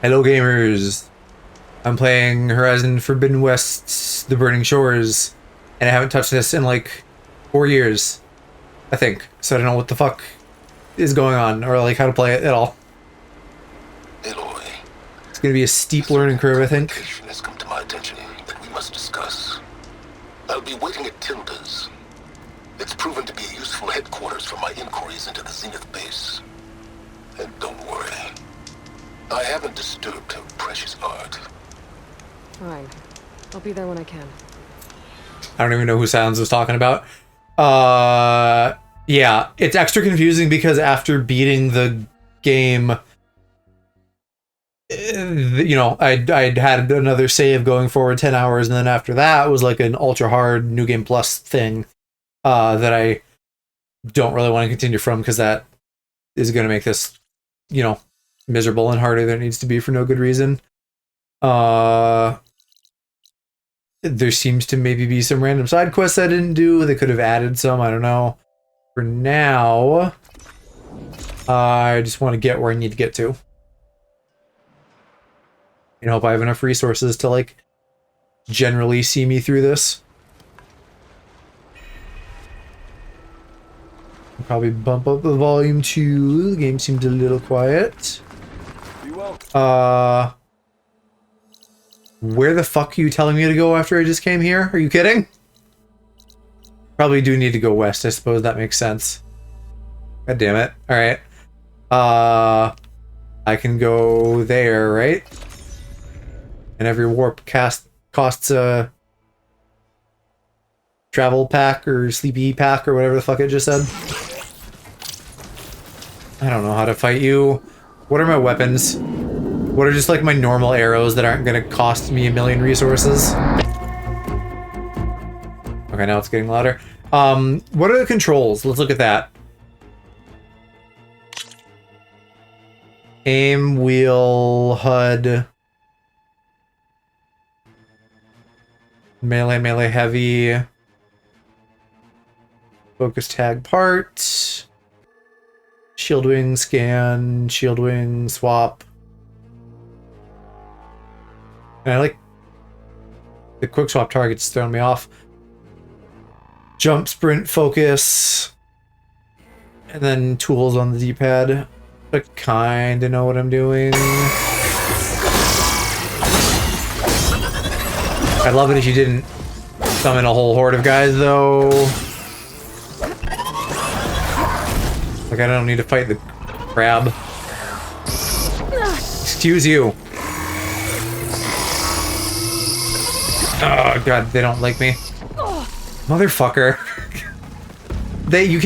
Hello gamers! I'm playing Horizon Forbidden West's The Burning Shores, and I haven't touched this in like 4 years, I think. So I don't know what the fuck is going on, or like how to play it at all. Aloy, it's gonna be a steep learning curve, I think. Has come to my attention that we must discuss. I'll be waiting at Tilda's. It's proven to be a useful headquarters for my inquiries into the Zenith base. And don't worry, I haven't disturbed her precious art. Fine. I'll be there when I can. I don't even know who Silence was talking about. Yeah, it's extra confusing because after beating the game, you know, I'd had another save going forward 10 hours, and then after that was like an ultra hard New Game Plus thing that I don't really want to continue from, because that is going to make this, you know, miserable and harder than it needs to be for no good reason. There seems to maybe be some random side quests I didn't do. They could have added some, I don't know. For now, I just want to get where I need to get to. And hope I have enough resources to, like, generally see me through this. I'll probably bump up the volume too. The game seems a little quiet. Where the fuck are you telling me to go after I just came here? Are you kidding? Probably do need to go west, I suppose that makes sense. God damn it. Alright. I can go there, right? And every warp costs a travel pack or sleepy pack or whatever the fuck it just said. I don't know how to fight you. What are my weapons? What are just like my normal arrows that aren't gonna cost me a million resources? Okay, now it's getting louder. What are the controls? Let's look at that. Aim, wheel, HUD. Melee, melee, heavy. Focus tag part. Shield wing, scan, shield wing, swap. And I like the quick swap targets throwing me off. Jump, sprint, focus. And then tools on the D-pad. I kinda know what I'm doing. I'd love it if you didn't summon a whole horde of guys, though. Like, I don't need to fight the crab. Excuse you. Oh god, they don't like me. Motherfucker. You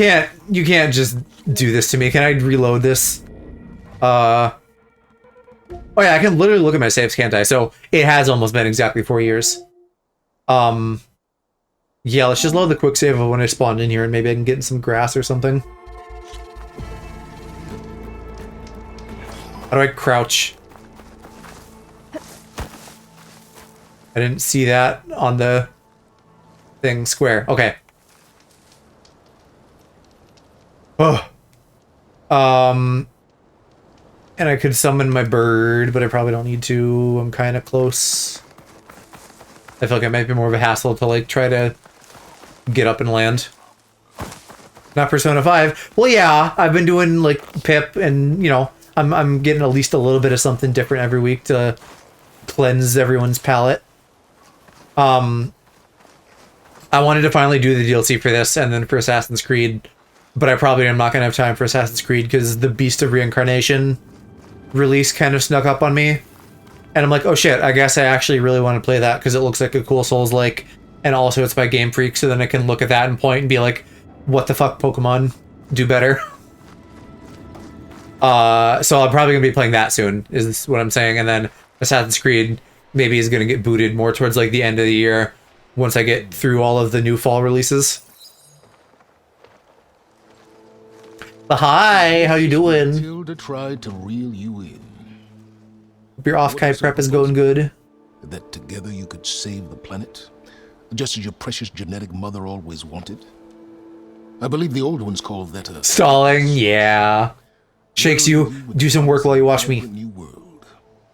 can't just do this to me. Can I reload this? Oh yeah, I can literally look at my saves, can't I? So it has almost been exactly 4 years. Yeah, let's just load the quick save of when I spawned in here, and maybe I can get in some grass or something. How do I crouch? I didn't see that on the thing. Square. Okay. Oh. And I could summon my bird, but I probably don't need to. I'm kind of close. I feel like it might be more of a hassle to, like, try to get up and land. Not Persona 5. Well, yeah, I've been doing, like, Pip, and, you know, I'm getting at least a little bit of something different every week to cleanse everyone's palate. I wanted to finally do the DLC for this and then for Assassin's Creed, but I probably am not going to have time for Assassin's Creed because the Beast of Reincarnation release kind of snuck up on me. And I'm like, oh shit, I guess I actually really want to play that because it looks like a cool Souls-like, and also it's by Game Freak, so then I can look at that and point and be like, what the fuck, Pokemon? Do better. So I'm probably going to be playing that soon, is what I'm saying, and then Assassin's Creed maybe is going to get booted more towards like the end of the year once I get through all of the new fall releases. But hi, how you doing? Tilda tried to reel you in. Hope your off-kite prep is going good. That together you could save the planet, just as your precious genetic mother always wanted. I believe the old ones call that a... Stalling, yeah. Shakes you, do some work while you watch me. New world.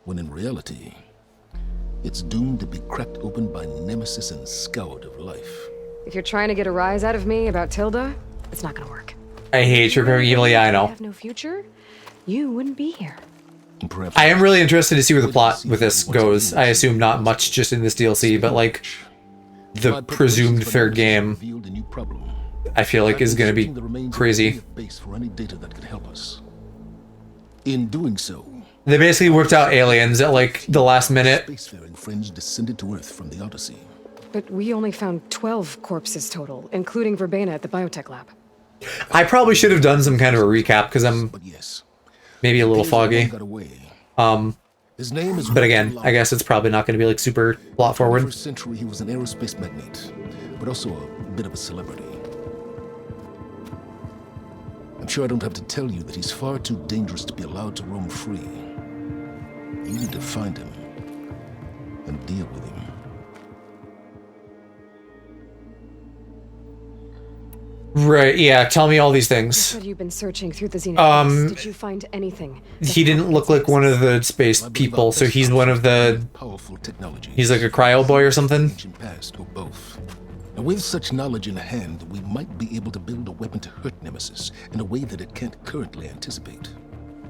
when in reality, it's doomed to be cracked open by Nemesis and scoured of life. If you're trying to get a rise out of me about Tilda, it's not gonna work. I hate preparing evil. Yeah, I If know. you have no future, you wouldn't be here. And perhaps I am really interested to see where the plot with this goes. I assume not much just in this DLC, but like the presumed third game, revealed a new problem. I feel like is going to Searching the be remains of crazy. the base for any data that could help us. In doing so, They basically worked out aliens at like the last minute. spacefaring friends descended to Earth from the Odyssey. But we only found 12 corpses total, including Verbena at the biotech lab. I probably should have done some kind of a recap because I'm But yes, maybe a little appears that one foggy. got away. His name is But again, I guess it's probably not going to be like super plot In the forward. first century, he was an aerospace magnate, but also a bit of a celebrity. I'm sure I don't have to tell you that he's far too dangerous to be allowed to roam free. You need to find him and deal with him. Right, yeah, tell me all these You things. said you've been searching through the Xenobase. Did you find anything? that He didn't look like one of the space I believe people, our so best he's one of the... powerful technologies. He's like a cryo boy or something? Ancient past or both. And with such knowledge in hand, we might be able to build a weapon to hurt Nemesis in a way that it can't currently anticipate.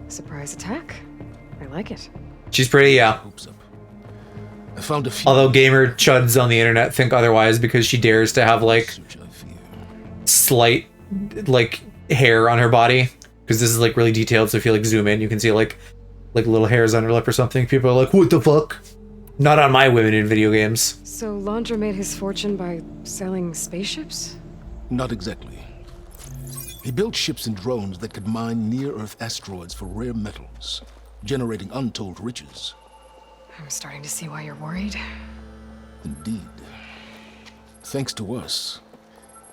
Surprise attack? I like it. She's pretty, yeah. Hopes up. I found a few. Although gamer chuds on the internet think otherwise because she dares to have like Research, I fear. slight like hair on her body. Because this is like really detailed, so if you like zoom in, you can see like little hairs on her lip or something. People are like, what the fuck? Not on my women in video games. So Laundra made his fortune by selling spaceships? Not exactly. He built ships and drones that could mine near-Earth asteroids for rare metals, generating untold riches. I'm starting to see why you're worried. Indeed. Thanks to us,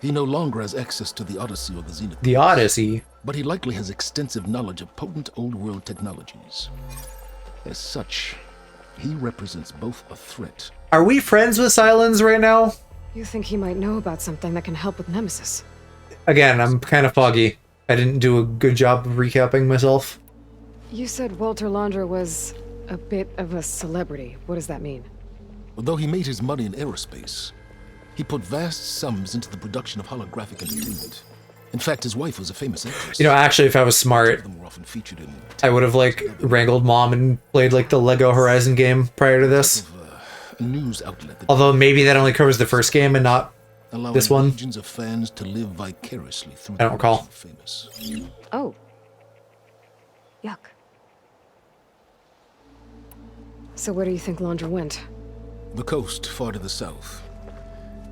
he no longer has access to the Odyssey or the Zenith. The Odyssey. But he likely has extensive knowledge of potent old-world technologies. As such, he represents both a threat. Are we friends with Silence right now? You think he might know about something that can help with Nemesis? Again, I'm kind of foggy. I didn't do a good job of recapping myself. You said Walter Laundra was a bit of a celebrity. What does that mean? Although he made his money in aerospace, he put vast sums into the production of holographic entertainment. In fact, his wife was a famous actress. You know, actually, if I was smart, Them were often featured in I would have like wrangled mom and played like the Lego Horizon game prior to this. a news outlet that Although maybe that only covers the first game and not... allowing this one? legions of fans to live vicariously through I don't the recall. lives of the famous. Oh. Yuck. So where do you think Laundra went? The coast, far to the south.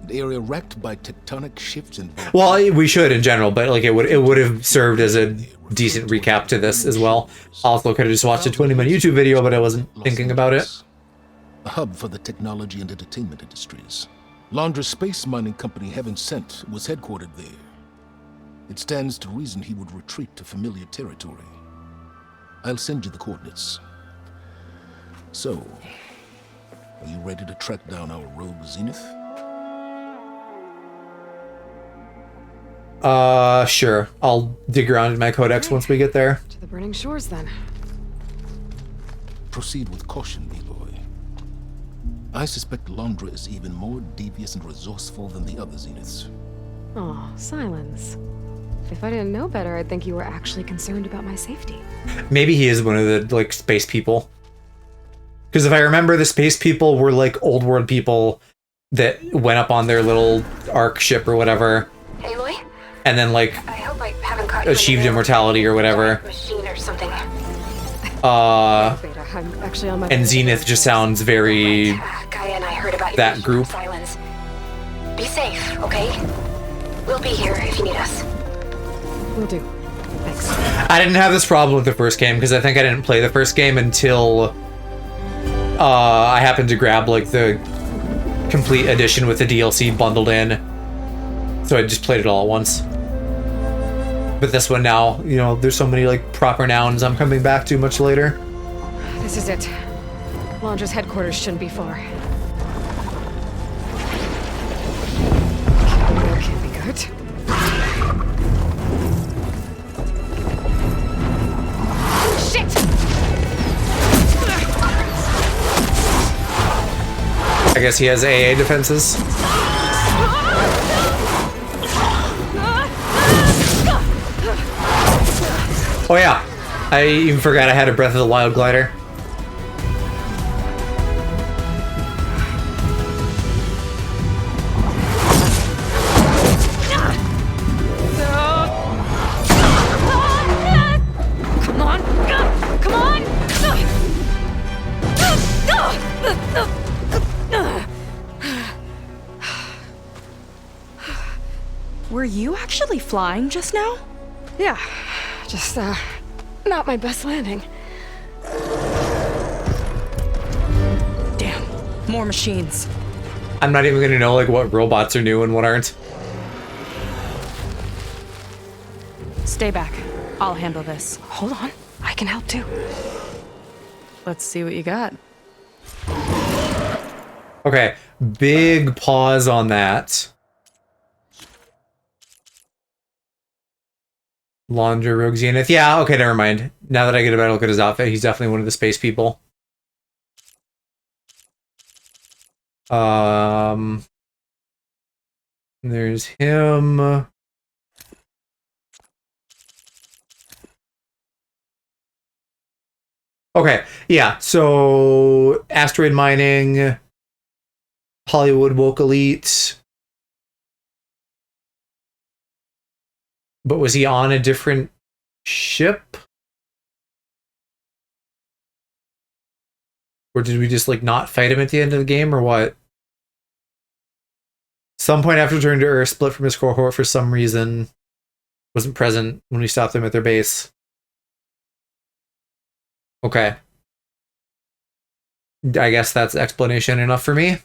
An area racked by tectonic shifts and Well, we should in general, but like it would have served as a decent recap to this as well. Also, could have just watched a 20-minute YouTube video, but I wasn't thinking about it. A hub for the technology and entertainment industries. Laundra's space mining company, Heaven Sent, was headquartered there. It stands to reason he would retreat to familiar territory. I'll send you the coordinates. So, are you ready to track down our rogue Zenith? Sure. I'll dig around in my codex once we get there. To the burning shores, then. Proceed with caution, B-boy. I suspect Laundra is even more devious and resourceful than the other Zeniths. Aw, Silence. If I didn't know better, I'd think you were actually concerned about my safety. Maybe he is one of the like space people. Because if I remember, the space people were like old world people that went up on their little arc ship or whatever, Aloy, and then like I hope I haven't caught you achieved in the immortality or whatever. machine or something. Beta, I'm actually on my... And Zenith just sounds very... Gaia and I heard about That your group. Silence. Be safe, okay? We'll be here if you need us. Will do. Thanks. I didn't have this problem with the first game because I think I didn't play the first game until I happened to grab like the complete edition with the DLC bundled in. So I just played it all at once. But this one now, you know, there's so many like proper nouns I'm coming back to much later. This is it. Laundra's headquarters shouldn't be far. That can't be good. Shit! guess he has AA defenses. Oh yeah, I even forgot I had a Breath of the Wild glider. Were you actually flying just now? Yeah, just, not my best landing. Damn, more machines. I'm not even gonna know like what robots are new and what aren't. Stay back. I'll handle this. Hold on, I can help too. Let's see what you got. Okay, big pause on that. Laundry Rogue Zenith. Yeah, okay, never mind. Now that I get a better look at his outfit, he's definitely one of the space people. There's him. Okay, yeah, so asteroid mining, Hollywood woke elite. But was he on a different ship? Or did we just like not fight him at the end of the game or what? Some point after returning to Earth, split from his cohort for some reason. Wasn't present when we stopped them at their base. Okay. I guess that's explanation enough for me.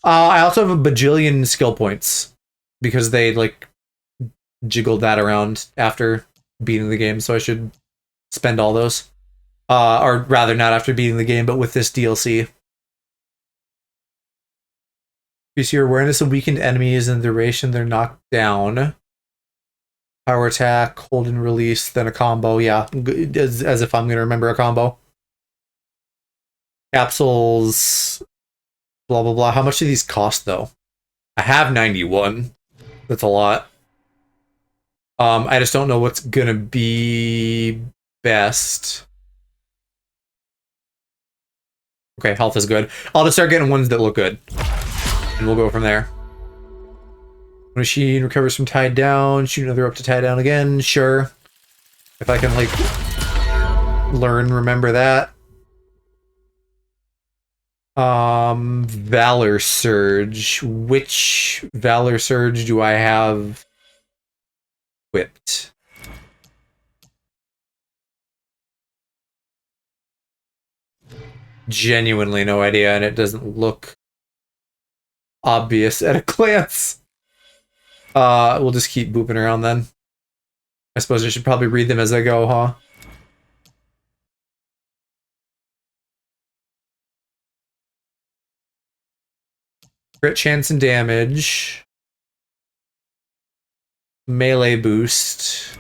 I also have a bajillion skill points because they like jiggled that around after beating the game, so I should spend all those. Or rather, not after beating the game, but with this DLC. Increase your awareness of weakened enemies and the duration they're knocked down. Power attack, hold and release, then a combo. Yeah, as if I'm going to remember a combo. Capsules, blah, blah, blah. How much do these cost, though? I have 91. That's a lot. I just don't know what's going to be best. Okay, health is good. I'll just start getting ones that look good. And we'll go from there. Machine recovers from tied down. Shoot another up to tie down again. Sure. If I can, like, remember that. Valor Surge. Which Valor Surge do I have equipped? Genuinely no idea, and it doesn't look obvious at a glance. We'll just keep booping around then. I suppose I should probably read them as I go, huh? Crit chance and damage. Melee boost.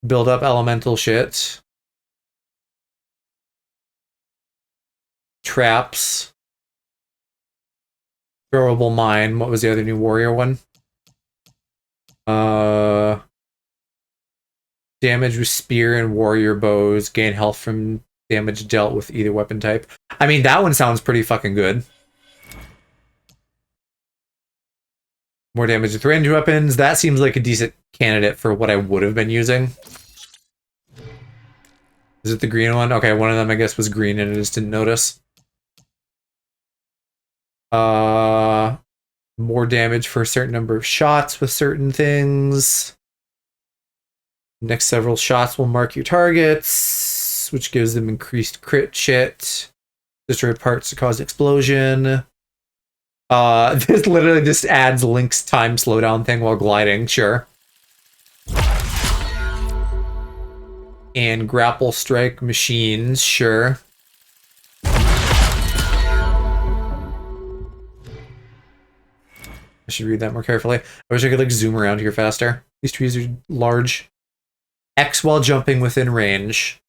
Build up elemental shit. Traps. Throwable mine. What was the other new warrior one? Damage with spear and warrior bows. Gain health from damage dealt with either weapon type. I mean, that one sounds pretty fucking good. More damage with range weapons. That seems like a decent candidate for what I would have been using. Is it the green one? Okay, one of them I guess was green and I just didn't notice. More damage for a certain number of shots with certain things. Next several shots will mark your targets, which gives them increased crit shit. Destroy parts to cause explosion. This literally just adds Link's time slowdown thing while gliding, sure. And grapple strike machines, sure. I should read that more carefully. I wish I could like zoom around here faster. These trees are large. X while jumping within range.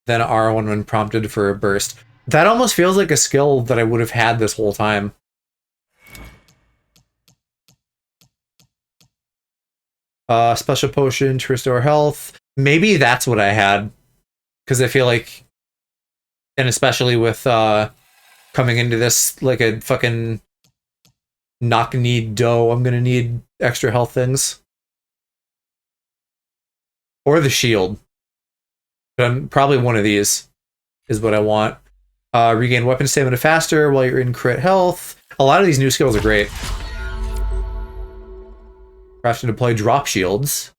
then R1 when prompted for a burst. That almost feels like a skill that I would have had this whole time. Special potion to restore health. Maybe that's what I had. Because I feel like, and especially with coming into this like a fucking knock-knee dough, I'm gonna need extra health things. Or the shield. But probably one of these is what I want. Regain weapon stamina faster while you're in crit health. A lot of these new skills are great. Craft and deploy drop shields.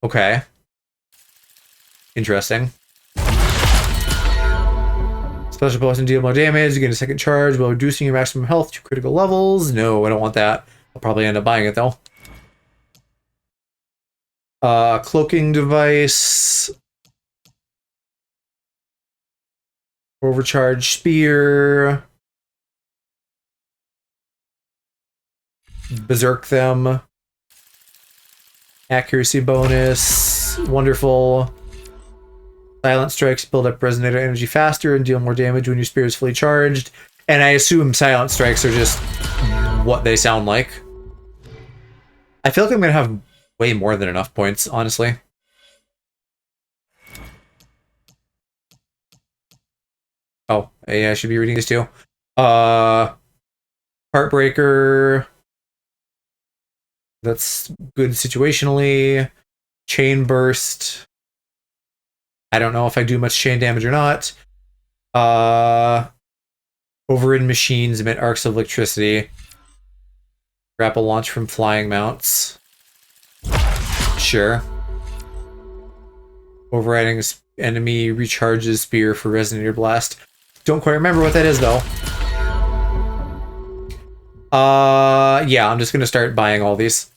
Okay. Interesting. Special potion deal more damage. You get a second charge while reducing your maximum health to critical levels. No, I don't want that. I'll probably end up buying it though. Cloaking device. Overcharge spear. Berserk them. Accuracy bonus. Wonderful. Silent strikes build up resonator energy faster and deal more damage when your spear is fully charged. And I assume silent strikes are just what they sound like. I feel like I'm going to have way more than enough points, honestly. Oh, yeah, I should be reading this too. Heartbreaker. That's good situationally. Chain burst. I don't know if I do much chain damage or not. Overridden machines emit arcs of electricity. Grapple launch from flying mounts. Sure. Overriding enemy recharges spear for resonator blast. Don't quite remember what that is though. Yeah, I'm just gonna start buying all these.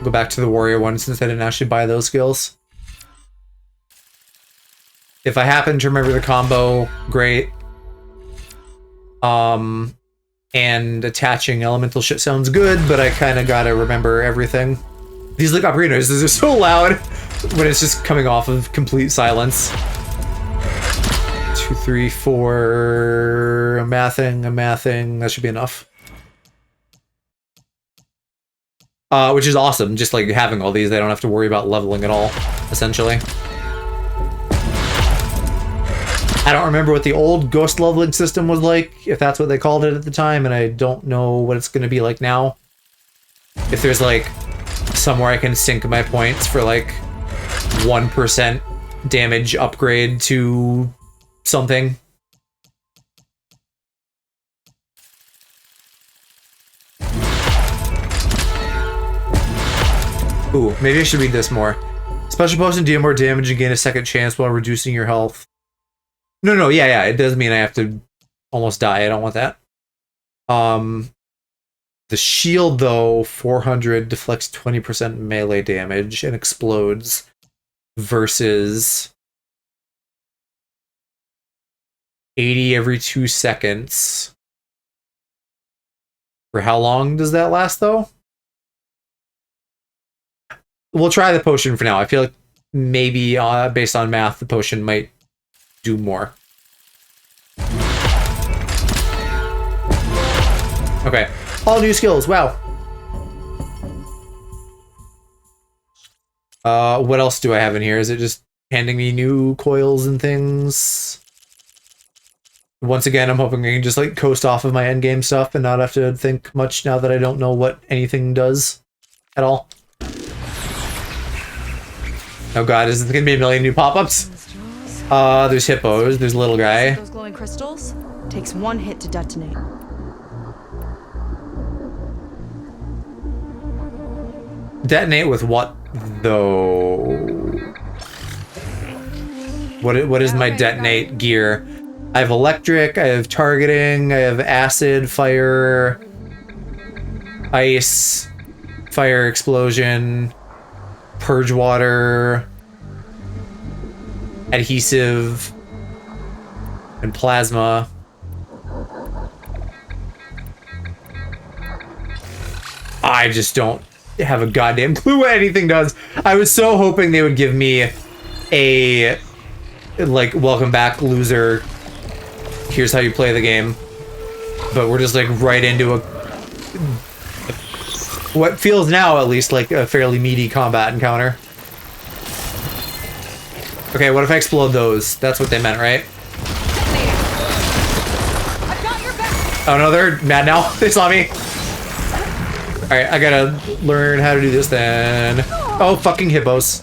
Go back to the warrior one since I didn't actually buy those skills. If I happen to remember the combo, great. And attaching elemental shit sounds good, but I kind of gotta remember everything. These like operators, these are so loud when it's just coming off of complete silence. 2, 3, 4. I'm mathing. That should be enough. Which is awesome. Just like having all these, I don't have to worry about leveling at all, essentially. I don't remember what the old ghost leveling system was like, if that's what they called it at the time, and I don't know what it's going to be like now. If there's like somewhere I can sync my points for like 1% damage upgrade to something. Ooh, maybe I should read this more. Special potion deal more damage and gain a second chance while reducing your health. No, yeah, it does mean I have to almost die. I don't want that. The shield, though, 400 deflects 20% melee damage and explodes versus 80 every 2 seconds. For how long does that last, though? We'll try the potion for now. I feel like maybe, based on math, the potion might do more. Okay. All new skills. Wow. What else do I have in here? Is it just handing me new coils and things? Once again, I'm hoping I can just like coast off of my endgame stuff and not have to think much now that I don't know what anything does at all. Oh god, is there gonna be a million new pop-ups? There's hippos, there's little guy. Those glowing crystals? Takes one hit to detonate. Detonate with what, though? What is my detonate gear? I have electric, I have targeting, I have acid, fire, ice, fire explosion, purge water, adhesive, and plasma. I just don't have a goddamn clue what anything does. I was so hoping they would give me a, like, welcome back, loser. Here's how you play the game. But we're just, like, right into a... what feels now, at least, like a fairly meaty combat encounter. Okay, what if I explode those? That's what they meant, right? Oh no, they're mad now. They saw me. Alright, I gotta learn how to do this then. Oh, fucking hippos.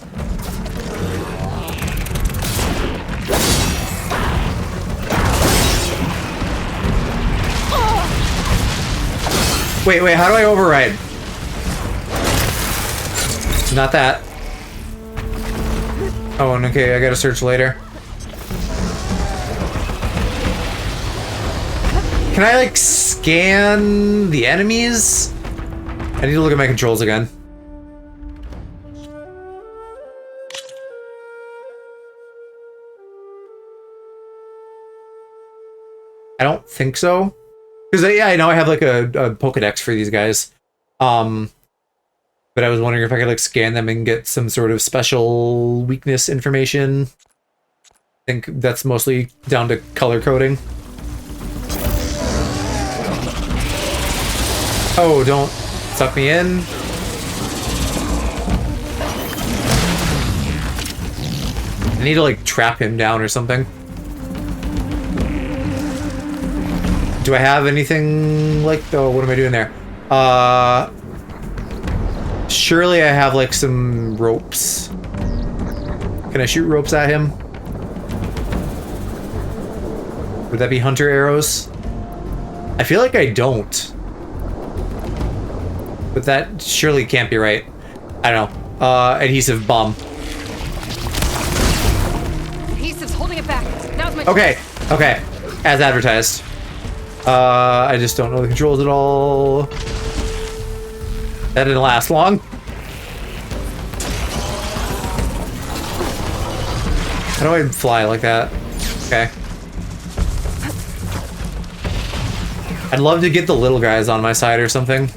Wait, how do I override? Not that. Oh, and okay, I gotta search later. Can I, like, scan the enemies? I need to look at my controls again. I don't think so. Because, yeah, I know I have, like, a Pokedex for these guys. But I was wondering if I could, like, scan them and get some sort of special weakness information. I think that's mostly down to color coding. Oh, don't suck me in. I need to, like, trap him down or something. Do I have anything like... oh, what am I doing there? Surely I have, like, some ropes. Can I shoot ropes at him? Would that be hunter arrows? I feel like I don't. But that surely can't be right. I don't know. Adhesive bomb. Adhesive's holding it back. Now's my Okay, okay. As advertised. I just don't know the controls at all. That didn't last long. How do I fly like that? Okay. I'd love to get the little guys on my side or something.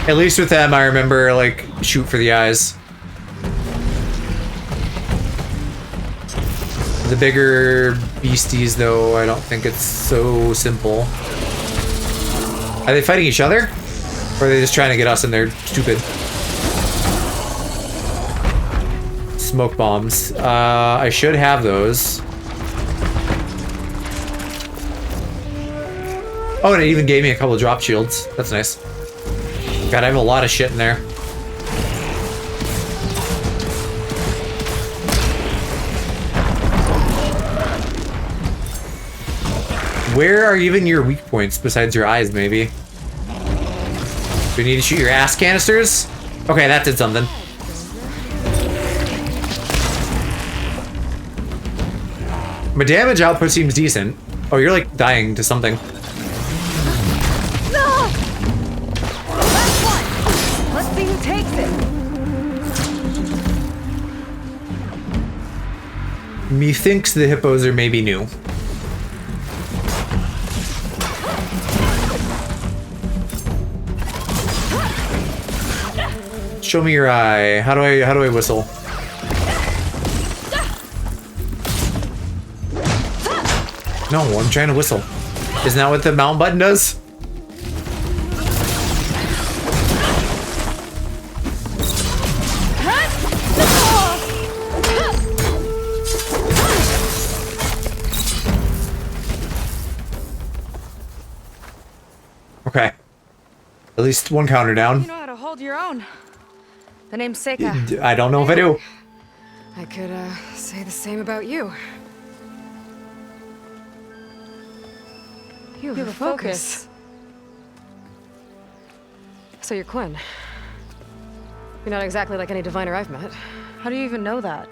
At least with them, I remember, like, shoot for the eyes. The bigger beasties, though, I don't think it's so simple. Are they fighting each other? Or are they just trying to get us in there stupid? Smoke bombs. I should have those. Oh, and it even gave me a couple of drop shields. That's nice. God, I have a lot of shit in there. Where are even your weak points besides your eyes, maybe? Do we need to shoot your ass canisters? Okay, that did something. My damage output seems decent. Oh, you're like dying to something. Let's see who takes it. Methinks the hippos are maybe new. Show me your eye. How do I whistle? No, I'm trying to whistle. Isn't that what the mount button does? Okay. At least one counter down. You know how to hold your own. The name's Seika. I don't know if I do. I could, say the same about you. You have a focus. So you're Quinn. You're not exactly like any diviner I've met. How do you even know that?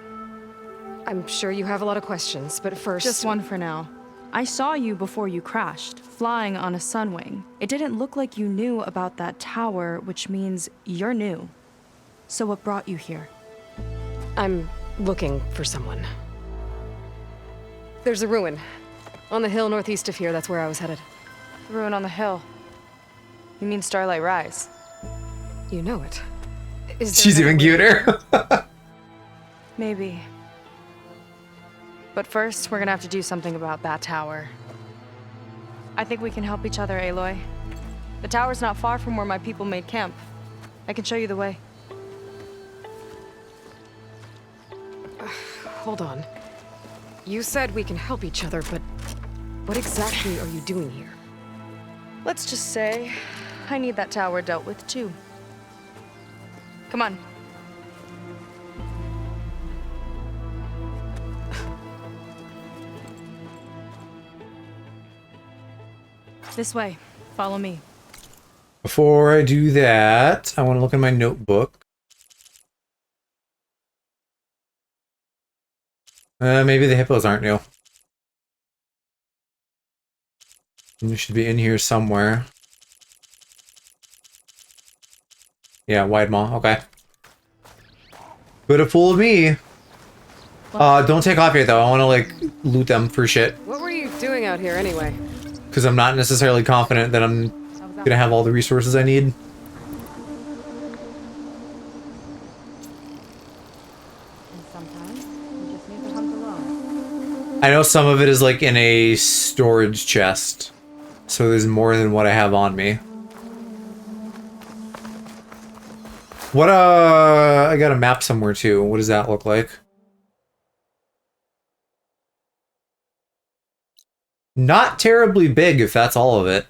I'm sure you have a lot of questions, but first... Just one for now. I saw you before you crashed, flying on a sunwing. It didn't look like you knew about that tower, which means you're new. So what brought you here? I'm looking for someone. There's a ruin. On the hill northeast of here, that's where I was headed. Ruin on the hill. You mean Starlight Rise? You know it. Is there She's another even way- cuter. Maybe. But first, we're gonna have to do something about that tower. I think we can help each other, Aloy. The tower's not far from where my people made camp. I can show you the way. Hold on. You said we can help each other, but what exactly are you doing here? Let's just say I need that tower dealt with too. Come on. This way. Follow me. Before I do that, I want to look in my notebook. Maybe the hippos aren't new. They should be in here somewhere. Yeah, wide maw. Okay. Could have fooled me. Don't take off yet though. I want to like loot them for shit. What were you doing out here anyway? Because I'm not necessarily confident that I'm gonna have all the resources I need. Sometimes you just need to hunt alone. I know some of it is like in a storage chest. So there's more than what I have on me. What, I got a map somewhere too. What does that look like? Not terribly big, if that's all of it.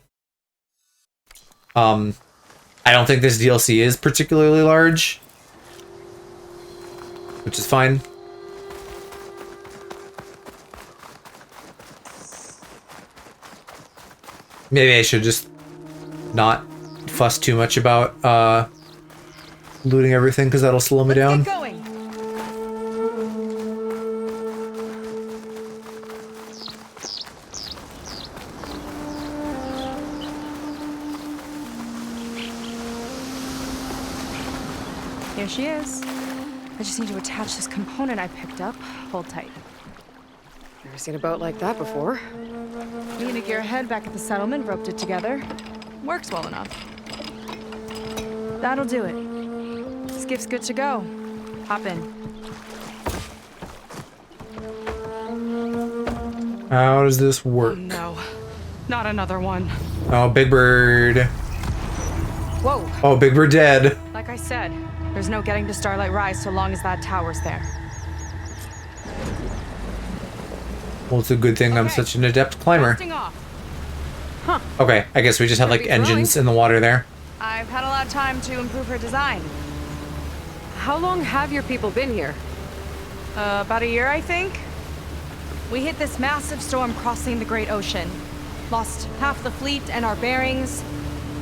I don't think this DLC is particularly large. Which is fine. Maybe I should just not fuss too much about, looting everything, because that'll slow me down. Get going. Here she is. I just need to attach this component I picked up. Hold tight. Never seen a boat like that before. Me and a gearhead back at the settlement roped it together. Works well enough. That'll do it. Skiff's good to go. Hop in. How does this work? No, not another one. Oh, Big Bird. Whoa! Oh, Big Bird dead. Like I said, there's no getting to Starlight Rise so long as that tower's there. Well, it's a good thing I'm Okay. such an adept climber. Casting off. Okay, I guess we just have like Gotta be throwing. engines in the water there. I've had a lot of time to improve her design. How long have your people been here? About a year, I think. We hit this massive storm crossing the Great Ocean. Lost half the fleet and our bearings.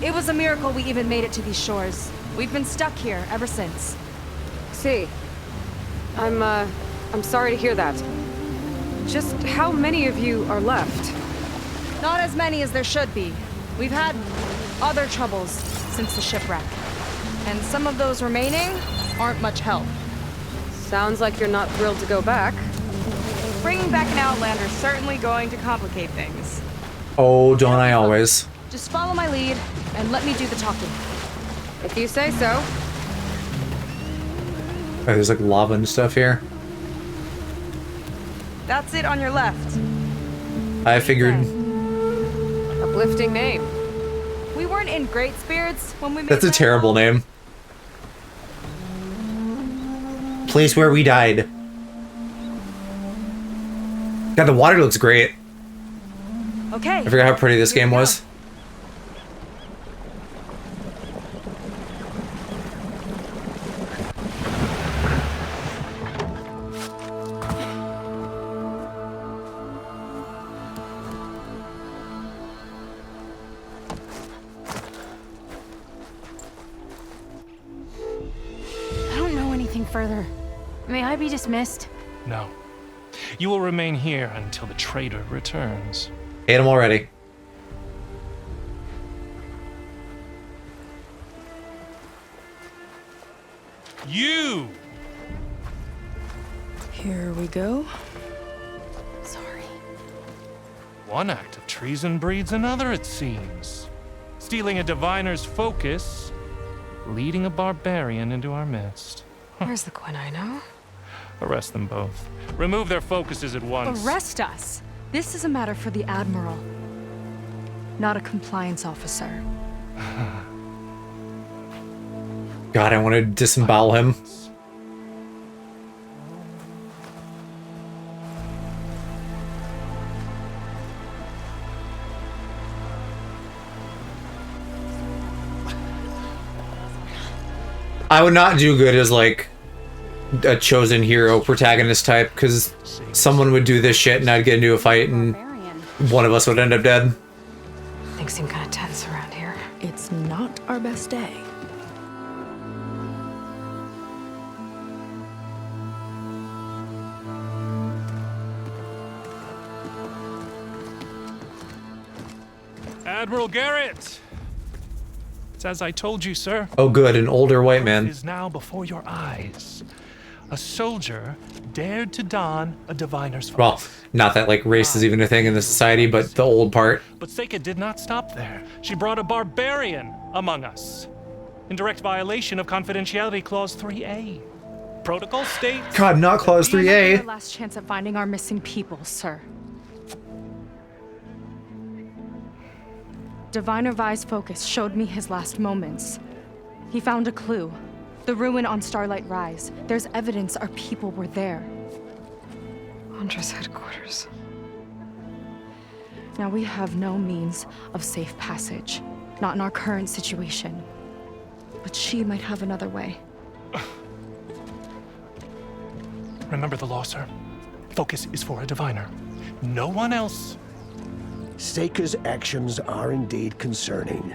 It was a miracle we even made it to these shores. We've been stuck here ever since. See, I'm sorry to hear that. Just how many of you are left? Not as many as there should be. We've had other troubles since the shipwreck. And some of those remaining aren't much help. Sounds like you're not thrilled to go back. Bringing back an Outlander's certainly going to complicate things. Oh, don't I always. Just follow my lead and let me do the talking. If you say so. Oh, there's like lava and stuff here. That's it on your left. I figured. Uplifting name. We weren't in great spirits when we made That's a that terrible call. name. Place where we died. God, the water looks great. Okay. I forgot how pretty this Here game we go. was. I don't know anything further. May I be dismissed? No. You will remain here until the trader returns. Ate them already. You! Here we go. Sorry. One act of treason breeds another, it seems. Stealing a diviner's focus, leading a barbarian into our midst. Where's the quinino? Arrest them both. Remove their focuses at once. Arrest us! This is a matter for the Admiral, not a compliance officer. God, I want to disembowel him. I would not do good as like a chosen hero protagonist type, because someone would do this shit and I'd get into a fight and one of us would end up dead. Things seem kind of tense around here. It's not our best day. Admiral Garrett! It's as I told you, sir. Oh good, an older white man. Is now before your eyes. A soldier dared to don a diviner's Well, focus. not that like race is even a thing in this society, but the old part. But Seika did not stop there. She brought a barbarian among us. In direct violation of Confidentiality Clause 3A. Protocol states... God, not Clause Our 3A. last chance at finding our missing people, sir. Diviner Vi's focus showed me his last moments. He found a clue. The ruin on Starlight Rise. There's evidence our people were there. Hunter's headquarters. Now we have no means of safe passage. Not in our current situation. But she might have another way. Remember the law, sir. Focus is for a diviner. No one else. Seika's actions are indeed concerning.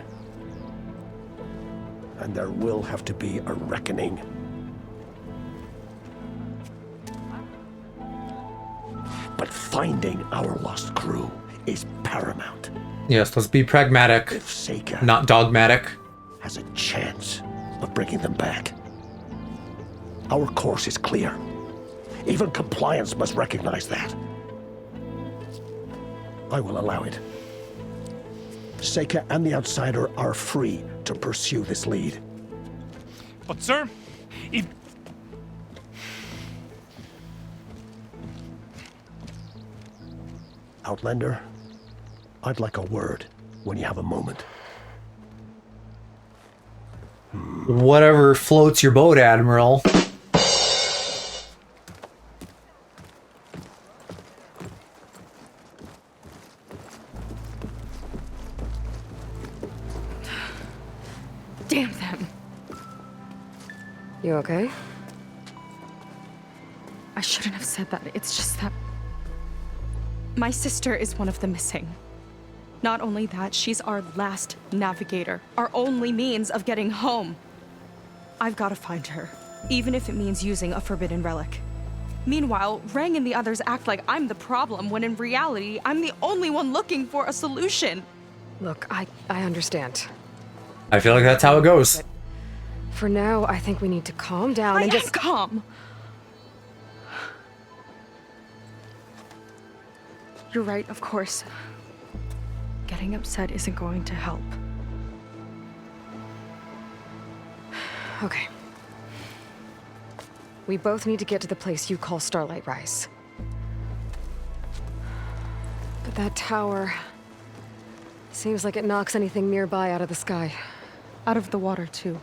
And there will have to be a reckoning. But finding our lost crew is paramount. Yes, let's be pragmatic, If Seika not dogmatic. has a chance of bringing them back, our course is clear. Even compliance must recognize that. I will allow it. Seika and the Outsider are free to pursue this lead. But, sir, if... Outlander, I'd like a word when you have a moment. Whatever floats your boat, Admiral. Damn them. You okay? I shouldn't have said that. It's just that... my sister is one of the missing. Not only that, she's our last navigator. Our only means of getting home. I've got to find her. Even if it means using a forbidden relic. Meanwhile, Rang and the others act like I'm the problem, when in reality, I'm the only one looking for a solution. Look, I understand. I feel like that's how it goes. For now, I think we need to calm down I and am just... calm. You're right, of course. Getting upset isn't going to help. Okay. We both need to get to the place you call Starlight Rise. But that tower... seems like it knocks anything nearby out of the sky. Out of the water, too.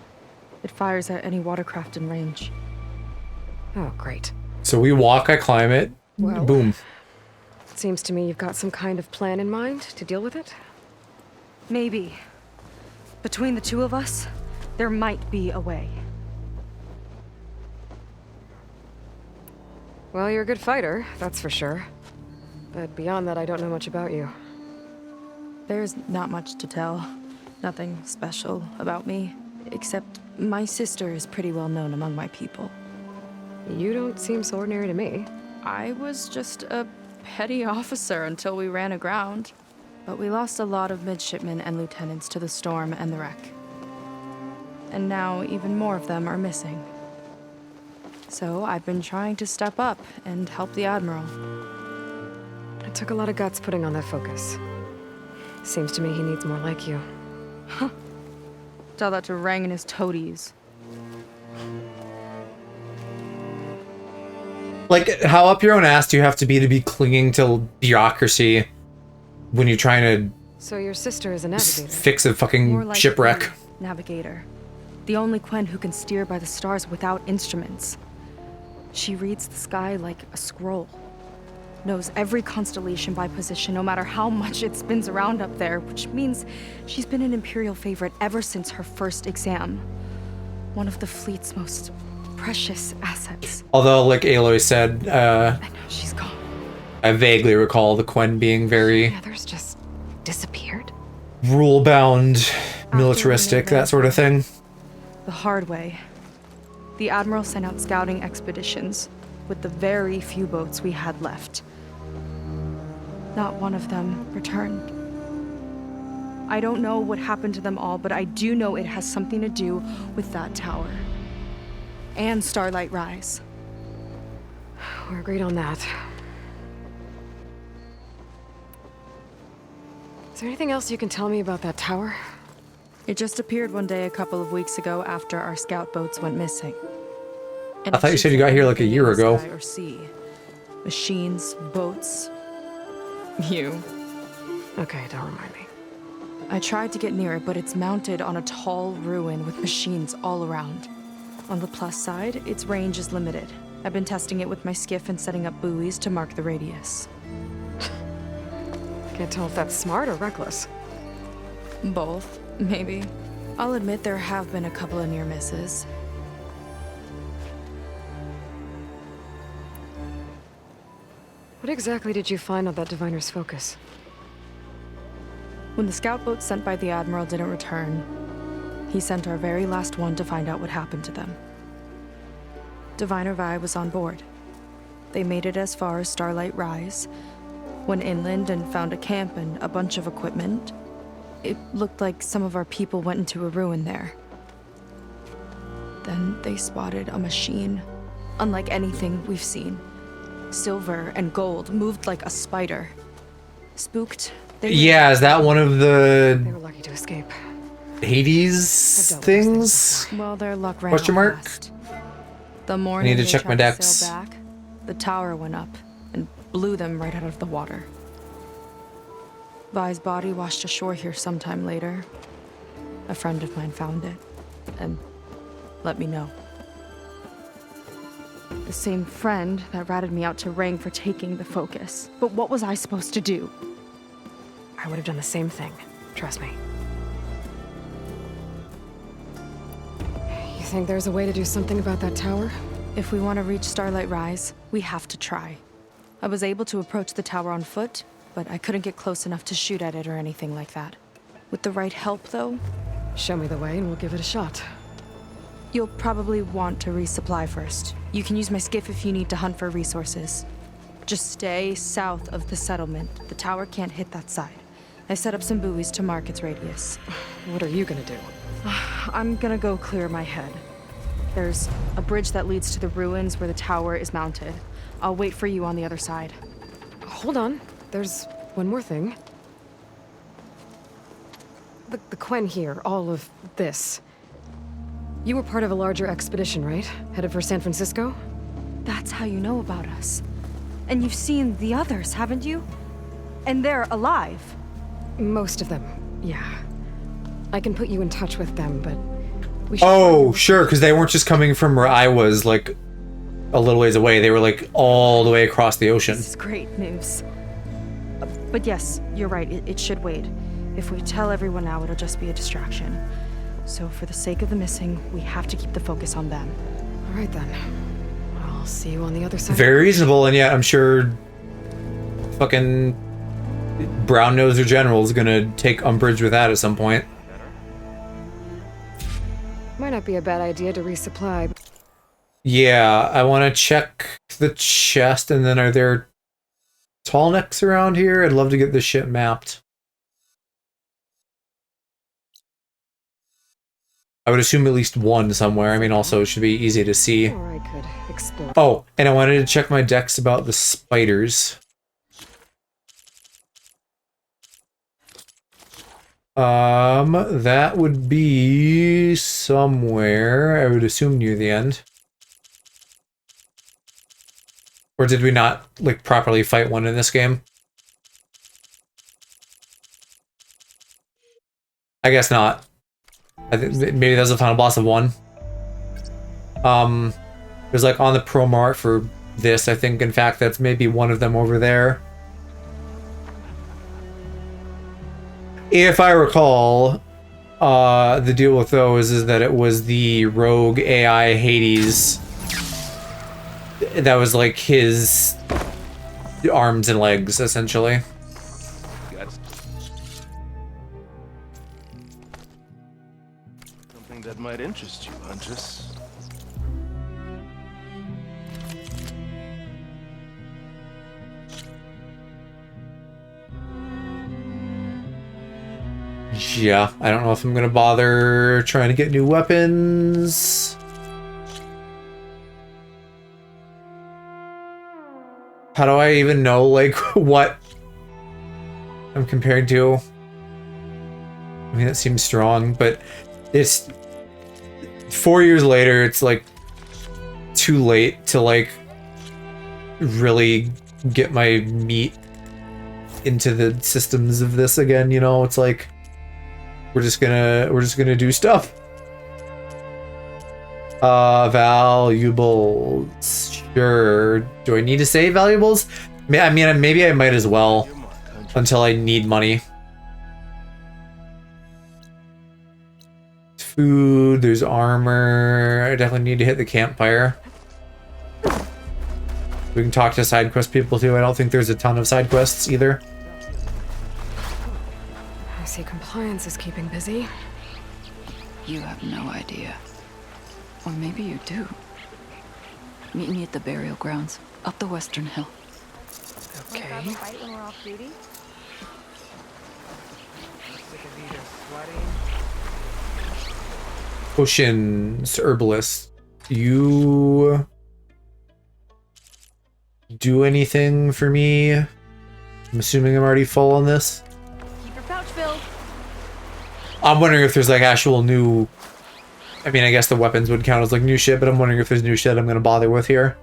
It fires at any watercraft in range. Oh, great. So we walk, I climb it, Well- boom. It seems to me you've got some kind of plan in mind to deal with it. Maybe. Between the two of us, there might be a way. Well, you're a good fighter, that's for sure. But beyond that, I don't know much about you. There's not much to tell. Nothing special about me. Except my sister is pretty well known among my people. You don't seem so ordinary to me. I was just a petty officer until we ran aground. But we lost a lot of midshipmen and lieutenants to the storm and the wreck. And now even more of them are missing. So I've been trying to step up and help the Admiral. Took a lot of guts putting on that focus. Seems to me he needs more like you. Tell that to Rang and his toadies. Like, how up your own ass do you have to be clinging to bureaucracy when you're trying to So your sister is a navigator. fix a More fucking like shipwreck? a navigator. The only Quen who can steer by the stars without instruments. She reads the sky like a scroll. Knows every constellation by position, no matter how much it spins around up there, which means she's been an Imperial favorite ever since her first exam. One of the fleet's most precious assets. Although, like Aloy said, I know she's gone. I vaguely recall the Quen being very The others just disappeared. rule-bound, militaristic, that sort of thing. The hard way. The Admiral sent out scouting expeditions with the very few boats we had left. Not one of them returned. I don't know what happened to them all, but I do know it has something to do with that tower. And Starlight Rise. We're agreed on that. Is there anything else you can tell me about that tower? It just appeared one day a couple of weeks ago after our scout boats went missing. And I thought you said you got here like a year ago. Sky or sea. Machines, boats. You. Okay, don't remind me. I tried to get near it, but it's mounted on a tall ruin with machines all around. On the plus side, its range is limited. I've been testing it with my skiff and setting up buoys to mark the radius. Can't tell if that's smart or reckless. Both, maybe. I'll admit there have been a couple of near misses. What exactly did you find on that diviner's focus? When the scout boat sent by the Admiral didn't return, he sent our very last one to find out what happened to them. Diviner Vi was on board. They made it as far as Starlight Rise, went inland and found a camp and a bunch of equipment. It looked like some of our people went into a ruin there. Then they spotted a machine, unlike anything we've seen. Silver and gold, moved like a spider. Spooked. Yeah, is that one of They the were lucky to escape. Hades things? Well, their luck ran Question out mark? fast. The morning to they check my tried to decks. sail back, the tower went up and blew them right out of the water. Vi's body washed ashore here sometime later. A friend of mine found it and let me know. The same friend that ratted me out to Rang for taking the focus. But what was I supposed to do? I would have done the same thing. Trust me. You think there's a way to do something about that tower? If we want to reach Starlight Rise, we have to try. I was able to approach the tower on foot, but I couldn't get close enough to shoot at it or anything like that. With the right help, though, Show me the way and we'll give it a shot. you'll probably want to resupply first. You can use my skiff if you need to hunt for resources. Just stay south of the settlement. The tower can't hit that side. I set up some buoys to mark its radius. What are you gonna do? I'm gonna go clear my head. There's a bridge that leads to the ruins where the tower is mounted. I'll wait for you on the other side. Hold on. There's one more thing. The Quen here, all of this. You were part of a larger expedition, right? Headed for San Francisco? That's how you know about us. And you've seen the others, haven't you? And they're alive. Most of them, yeah. I can put you in touch with them, but we should... Oh, sure, because they weren't just coming from where I was, like, a little ways away. They were, like, all the way across the ocean. This is great news. But yes, you're right, it should wait. If we tell everyone now, it'll just be a distraction. So for the sake of the missing, we have to keep the focus on them. All right, then. I'll see you on the other side. Very reasonable, and yet I'm sure fucking brown-noser general is gonna take umbrage with that at some point. Might not be a bad idea to resupply. Yeah, I want to check the chest, and then are there tall necks around here? I'd love to get this shit mapped. I would assume at least one somewhere. I mean, also, it should be easy to see. Or I could explore. Oh, and I wanted to check my decks about the spiders. That would be somewhere, I would assume near the end. Or did we not, like, properly fight one in this game? I guess not. I think maybe that's the final boss of 1. There's like on the promo art for this, I think in fact that's maybe one of them over there. If I recall, the deal with those is that it was the rogue AI Hades that was like his arms and legs, essentially. Something that might interest you, Huntress. Yeah, I don't know if I'm gonna bother trying to get new weapons. How do I even know, like, what I'm comparing to? I mean, that seems strong, but it's 4 years later, it's like too late to like really get my meat into the systems of this again, you know? It's like we're just gonna do stuff. Valuables. Sure. Do I need to say valuables? I mean, maybe I might as well until I need money. Food, there's armor. I definitely need to hit the campfire. We can talk to side quest people too. I don't think there's a ton of side quests either. I see compliance is keeping busy. You have no idea. Or maybe you do. Meet me at the burial grounds, up the western hill. Okay. Potions, herbalist. You do anything for me? I'm assuming I'm already full on this. Keep your pouch filled. I'm wondering if there's like actual new... I mean, I guess the weapons would count as like new shit, but I'm wondering if there's new shit I'm gonna bother with here.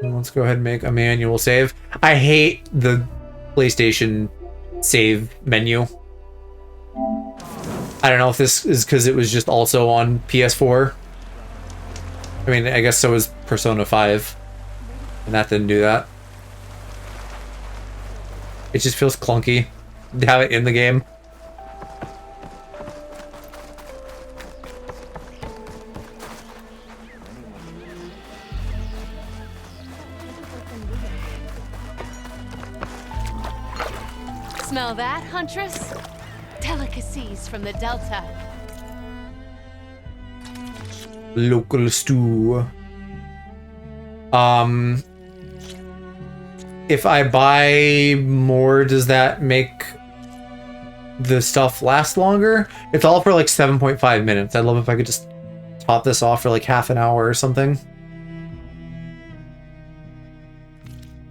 Let's go ahead and make a manual save. I hate the PlayStation save menu. I don't know if this is because it was just also on PS4. I mean, I guess so was Persona 5. And that didn't do that. It just feels clunky to have it in the game. Smell that, Huntress? Delicacies from the Delta. Local stew. If I buy more, does that make the stuff last longer? It's all for like 7.5 minutes. I'd love if I could just top this off for like half an hour or something.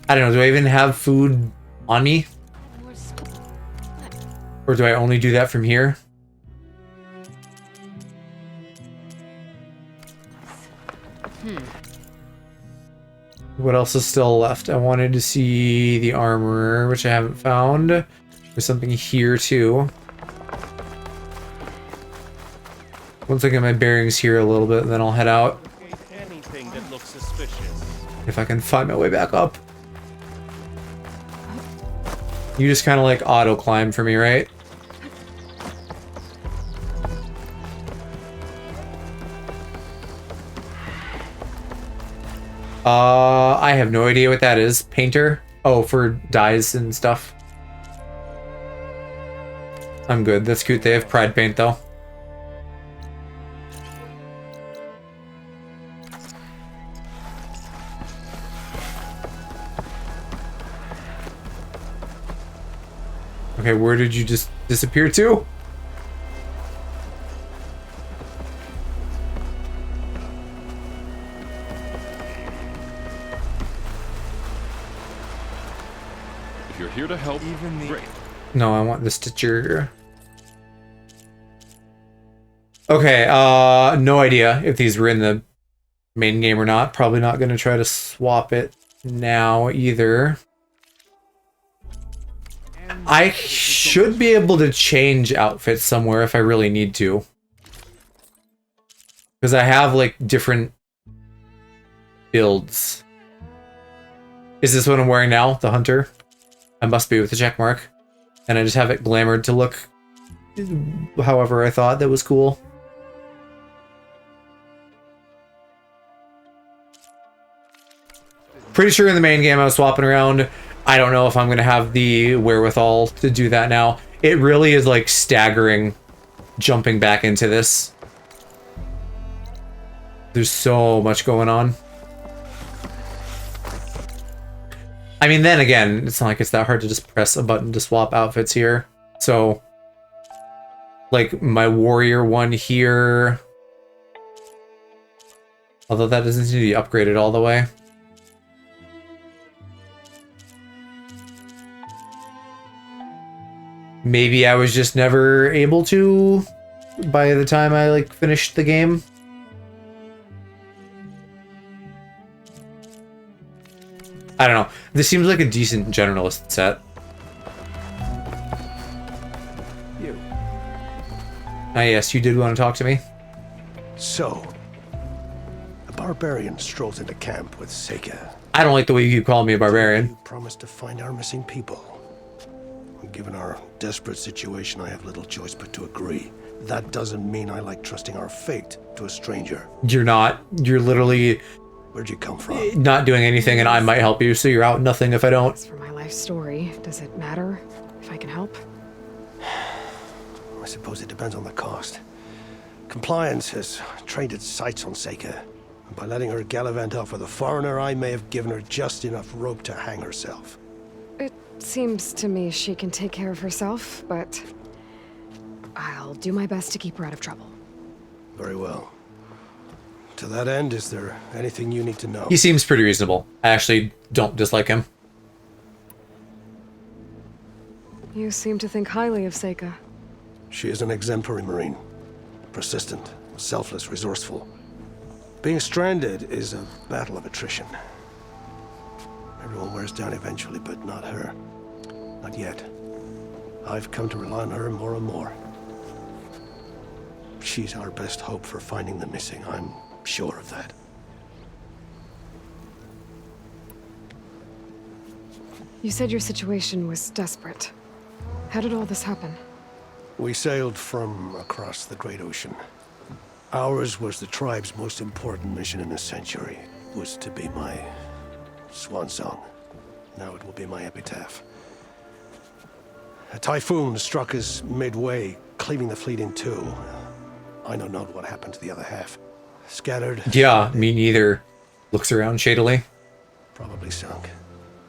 I don't know, do I even have food on me? Or do I only do that from here? What else is still left? I wanted to see the armor, which I haven't found. There's something here too. Once I get my bearings here a little bit, then I'll head out. Anything that looks suspicious. If I can find my way back up. You just kind of like auto climb for me, right? I have no idea what that is. Painter? Oh, for dyes and stuff. I'm good. That's cute. They have pride paint though. Okay, where did you just disappear to? here to help. Great. No, I want the Stitcher. Okay, no idea if these were in the main game or not. Probably not going to try to swap it now either. I should be able to change outfits somewhere if I really need to. Because I have, like, different builds. Is this what I'm wearing now? The Hunter? I must be with the check mark. And I just have it glamored to look however I thought that was cool. Pretty sure in the main game I was swapping around. I don't know if I'm going to have the wherewithal to do that now. It really is like staggering jumping back into this. There's so much going on. I mean, then again, it's not like it's that hard to just press a button to swap outfits here. So, like my warrior one here. Although that doesn't seem to be upgraded all the way. Maybe I was just never able to by the time I like finished the game. I don't know. This seems like a decent generalist set. You. Ah, yes, you did want to talk to me. So, a barbarian strolls into camp with Seika. I don't like the way you keep calling me a barbarian. You promised to find our missing people. Given our desperate situation, I have little choice but to agree. That doesn't mean I like trusting our fate to a stranger. You're not. You're literally... Where'd you come from? Not doing anything, and I might help you, so you're out nothing if I don't. As for my life story, does it matter if I can help? I suppose it depends on the cost. Compliance has trained its sights on Seika. And by letting her gallivant off with a foreigner, I may have given her just enough rope to hang herself. It seems to me she can take care of herself, but I'll do my best to keep her out of trouble. Very well. To that end, is there anything you need to know? He seems pretty reasonable. I actually don't dislike him. You seem to think highly of Seika. She is an exemplary Marine. Persistent, selfless, resourceful. Being stranded is a battle of attrition. Everyone wears down eventually, but not her. Not yet. I've come to rely on her more and more. She's our best hope for finding the missing. I'm sure of that. You said your situation was desperate. How did all this happen? We sailed from across the Great Ocean. Ours was the tribe's most important mission in a century. It was to be my swan song. Now it will be my epitaph. A typhoon struck us midway, cleaving the fleet in two. I know not what happened to the other half. Scattered. Yeah, me neither. Looks around shadily. Probably sunk.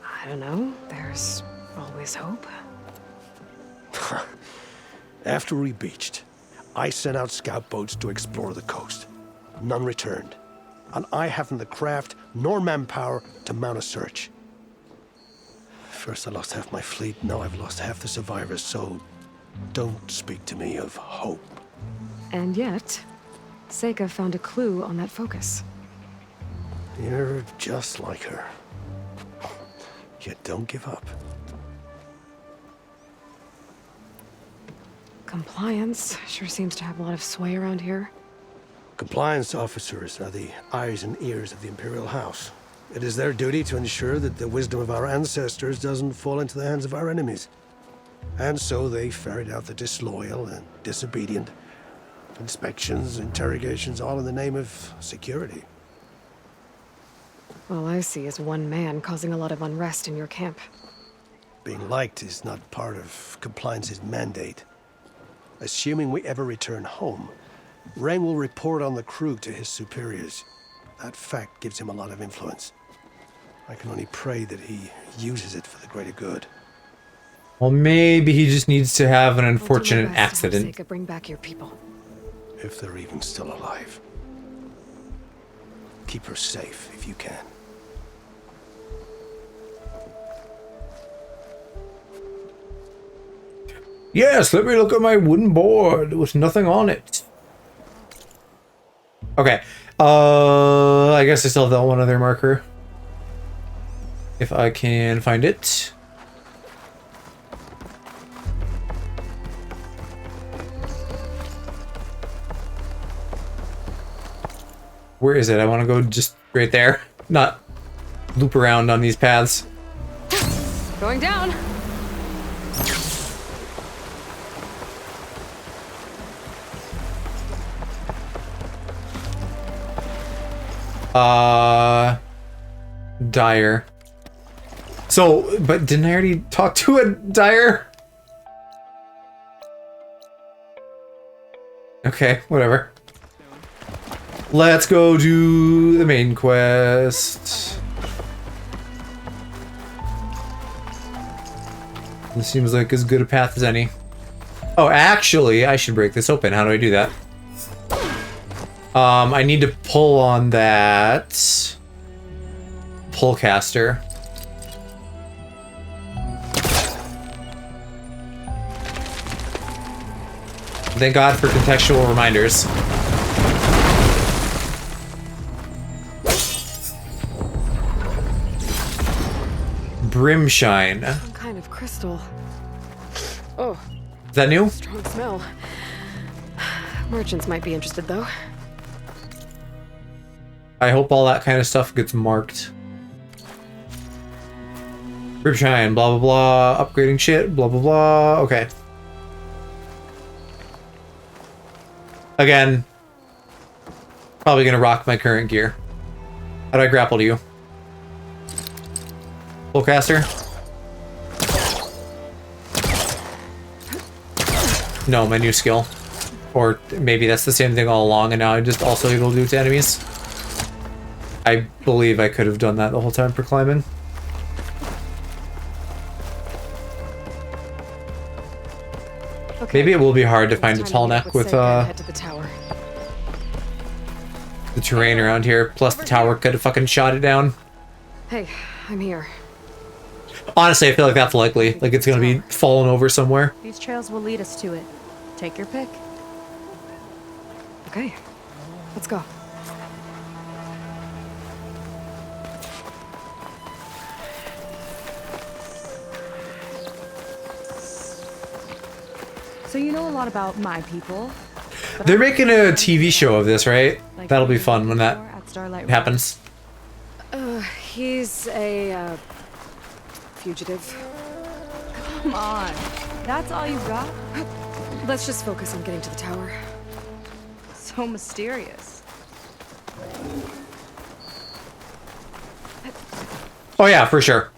I don't know. There's always hope. After we beached, I sent out scout boats to explore the coast. None returned. And I haven't the craft nor manpower to mount a search. First I lost half my fleet, now I've lost half the survivors, so don't speak to me of hope. And yet, Seika found a clue on that focus. You're just like her. Yet don't give up. Compliance sure seems to have a lot of sway around here. Compliance officers are the eyes and ears of the Imperial House. It is their duty to ensure that the wisdom of our ancestors doesn't fall into the hands of our enemies. And so they ferret out the disloyal and disobedient. Inspections, interrogations, all in the name of security. All I see is one man causing a lot of unrest in your camp. Being liked is not part of Compliance's mandate. Assuming we ever return home, Rain will report on the crew to his superiors. That fact gives him a lot of influence. I can only pray that he uses it for the greater good. Well, maybe he just needs to have an unfortunate I'll do my best to help accident. Seika bring back your people. If they're even still alive. Keep her safe if you can. Yes, let me look at my wooden board with nothing on it. Okay. I guess I still have that one other marker. If I can find it. Where is it? I want to go just right there. Not loop around on these paths. Going down. Dyer. So, but didn't I already talk to a Dyer? Okay, whatever. Let's go do the main quest. This seems like as good a path as any. Oh, actually, I should break this open. How do I do that? I need to pull on that pull caster. Thank God for contextual reminders. Brimshine. Some kind of crystal. Oh. Is that new? Strong smell. Merchants might be interested, though. I hope all that kind of stuff gets marked. Brimshine, blah blah blah, upgrading shit, blah blah blah. Okay. Again, probably gonna rock my current gear. How do I grapple to you? Full caster? No, my new skill. Or maybe that's the same thing all along and now I'm just also able to do it to enemies. I believe I could have done that the whole time for climbing. Okay. Maybe it will be hard to find a tall neck with the terrain around here. Plus the tower could have fucking shot it down. Hey, I'm here. Honestly, I feel like that's likely. Like it's gonna be falling over somewhere. These trails will lead us to it. Take your pick. Okay, let's go. So you know a lot about my people. They're making a TV show of this, right? Like that'll be fun when that happens. He's a fugitive. Come on, that's all you got? Let's just focus on getting to the tower. So mysterious. Oh yeah, for sure.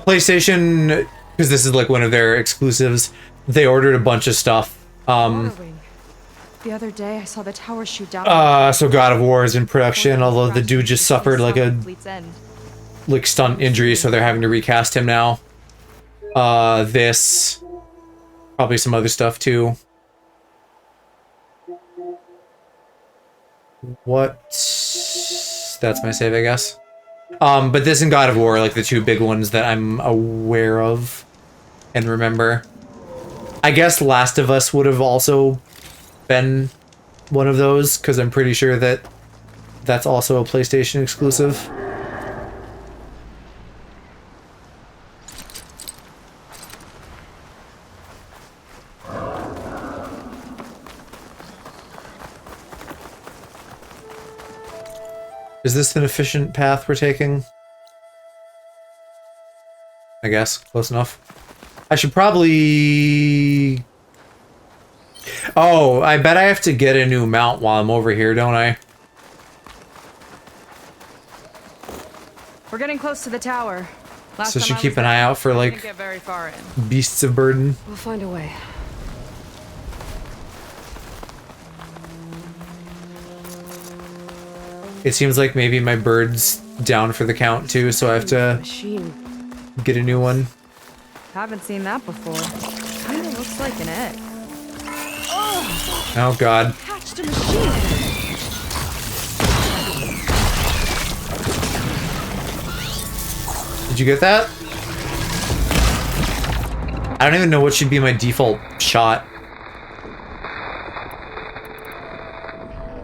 PlayStation, because this is like one of their exclusives. They ordered a bunch of stuff. The other day I saw the tower shoot down. So God of War is in production, although the dude just suffered like a stunt injury, so they're having to recast him now. This, probably some other stuff too. What? That's my save, I guess. But this and God of War are like the two big ones that I'm aware of and remember. I guess Last of Us would have also been one of those, because I'm pretty sure that that's also a PlayStation exclusive. Is this an efficient path we're taking? I guess. Close enough. I should probably... Oh, I bet I have to get a new mount while I'm over here, don't I? We're getting close to the tower. So should keep an eye out for, like, beasts of burden. We'll find a way. It seems like maybe my bird's down for the count, too, so I have to get a new one. Haven't seen that before. Kinda looks like an egg. Oh God. Hatched a machine. Did you get that? I don't even know what should be my default shot.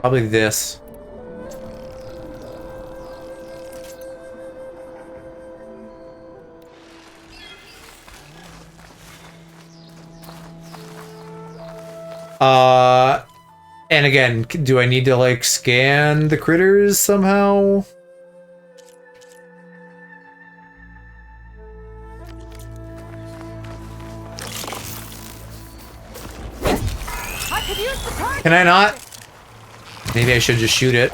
Probably this. And again, do I need to like scan the critters somehow? Can I not? Maybe I should just shoot it.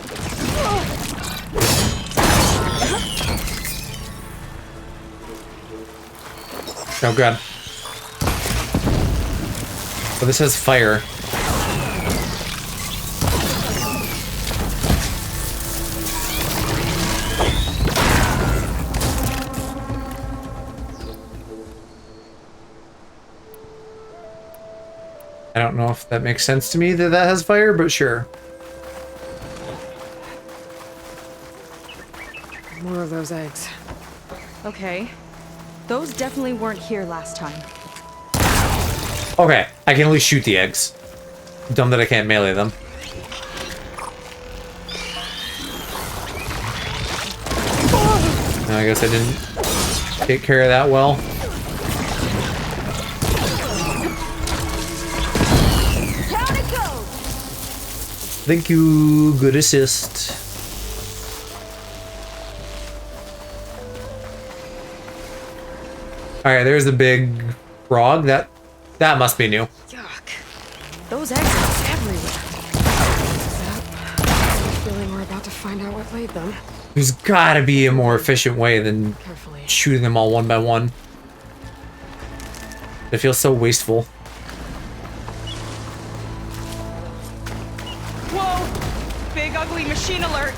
Oh god. Oh, this has fire. I don't know if that makes sense to me that that has fire, but sure. More of those eggs. Okay. Those definitely weren't here last time. Okay, I can at least shoot the eggs. Dumb that I can't melee them. I guess I didn't take care of that well. Thank you, good assist. Alright, there's the big frog. That must be new. Yuck. Those eggs are everywhere. Yep. I have a feeling we're about to find out what laid them. There's gotta be a more efficient way than shooting them all one by one. It feels so wasteful. Whoa! Big ugly machine alert!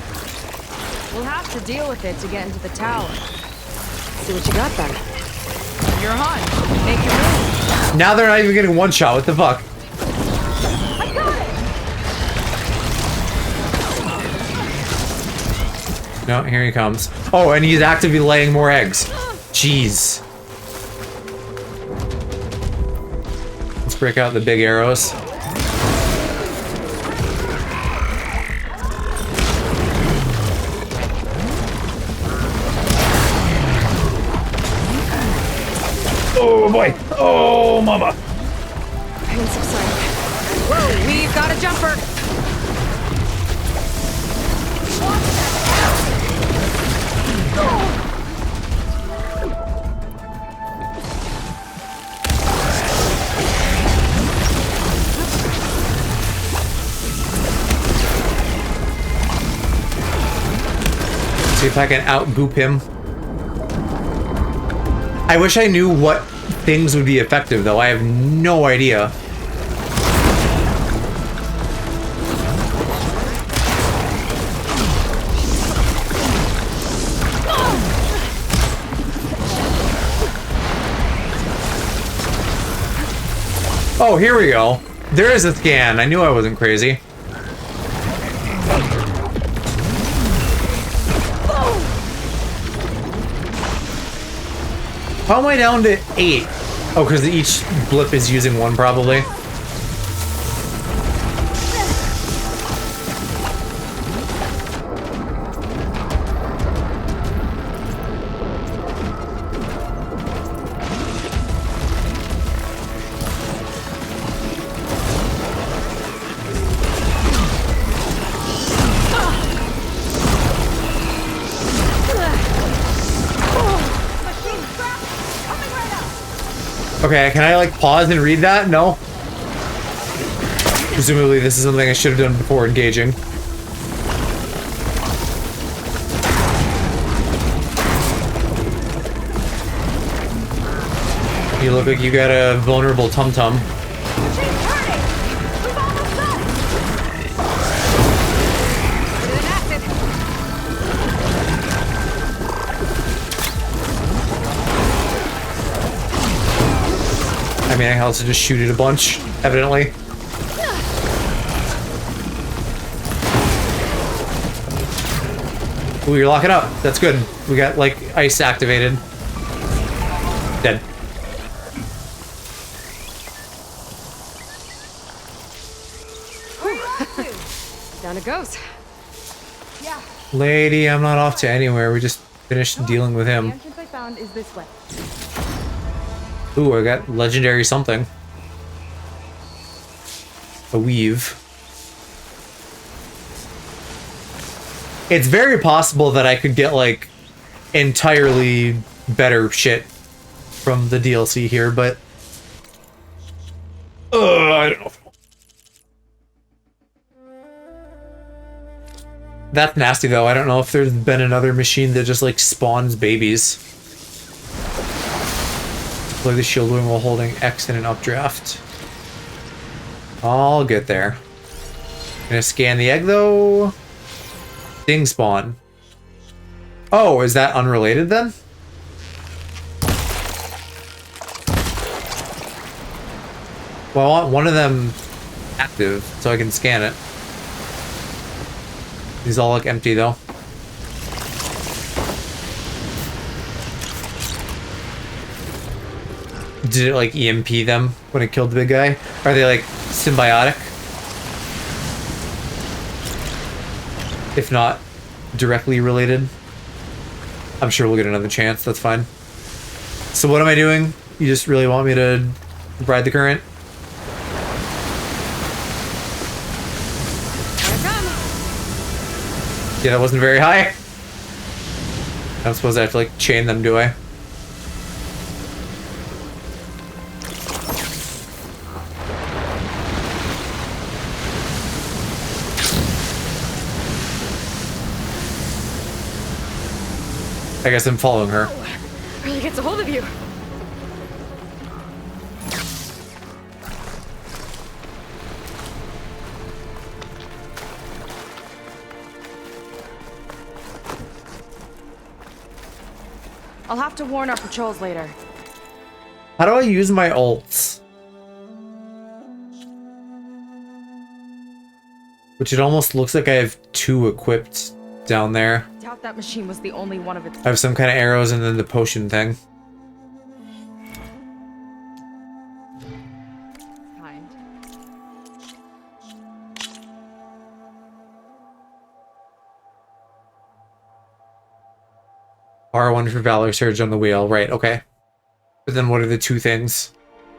We'll have to deal with it to get into the tower. See what you got then. You're on. Make your move. Now they're not even getting one shot. What the fuck? I got it! No, here he comes. Oh, and he's actively laying more eggs. Jeez. Let's break out the big arrows. Oh boy! Oh mama! Pain subsided. Whoa! We've got a jumper! See if I can out-goop him. I wish I knew what things would be effective, though. I have no idea. Oh, here we go. There is a scan. I knew I wasn't crazy. How am I down to 8? Oh, because each blip is using one, probably. Okay, can I like pause and read that? No? Presumably this is something I should have done before engaging. You look like you got a vulnerable tum-tum. I mean, I can also just shoot it a bunch, evidently. Ooh, you're locking up. That's good. We got, like, ice activated. Dead. Down it goes. Yeah. Lady, I'm not off to anywhere. We just finished dealing with The him. entrance I found is this way. Ooh, I got legendary something. A weave. It's very possible that I could get, like, entirely better shit from the DLC here, but... I don't know. That's nasty, though. I don't know if there's been another machine that just, like, spawns babies. Play the shield wing while holding X in an updraft. I'll get there. Gonna scan the egg, though. Ding spawn. Oh, is that unrelated, then? Well, I want one of them active, so I can scan it. These all look empty, though. Did it, like, EMP them when it killed the big guy? Are they, like, symbiotic? If not directly related. I'm sure we'll get another chance, that's fine. So what am I doing? You just really want me to ride the current? Yeah, that wasn't very high. I don't suppose I have to, like, chain them, do I? I guess I'm following her. Really gets a hold of you. I'll have to warn our patrols later. How do I use my ults? Which it almost looks like I have 2 equipped down there. Doubt that machine was the only one of its I have some kind of arrows and then the potion thing. kind. R1 for Valor Surge on the wheel. Right, okay. But then what are the 2 things?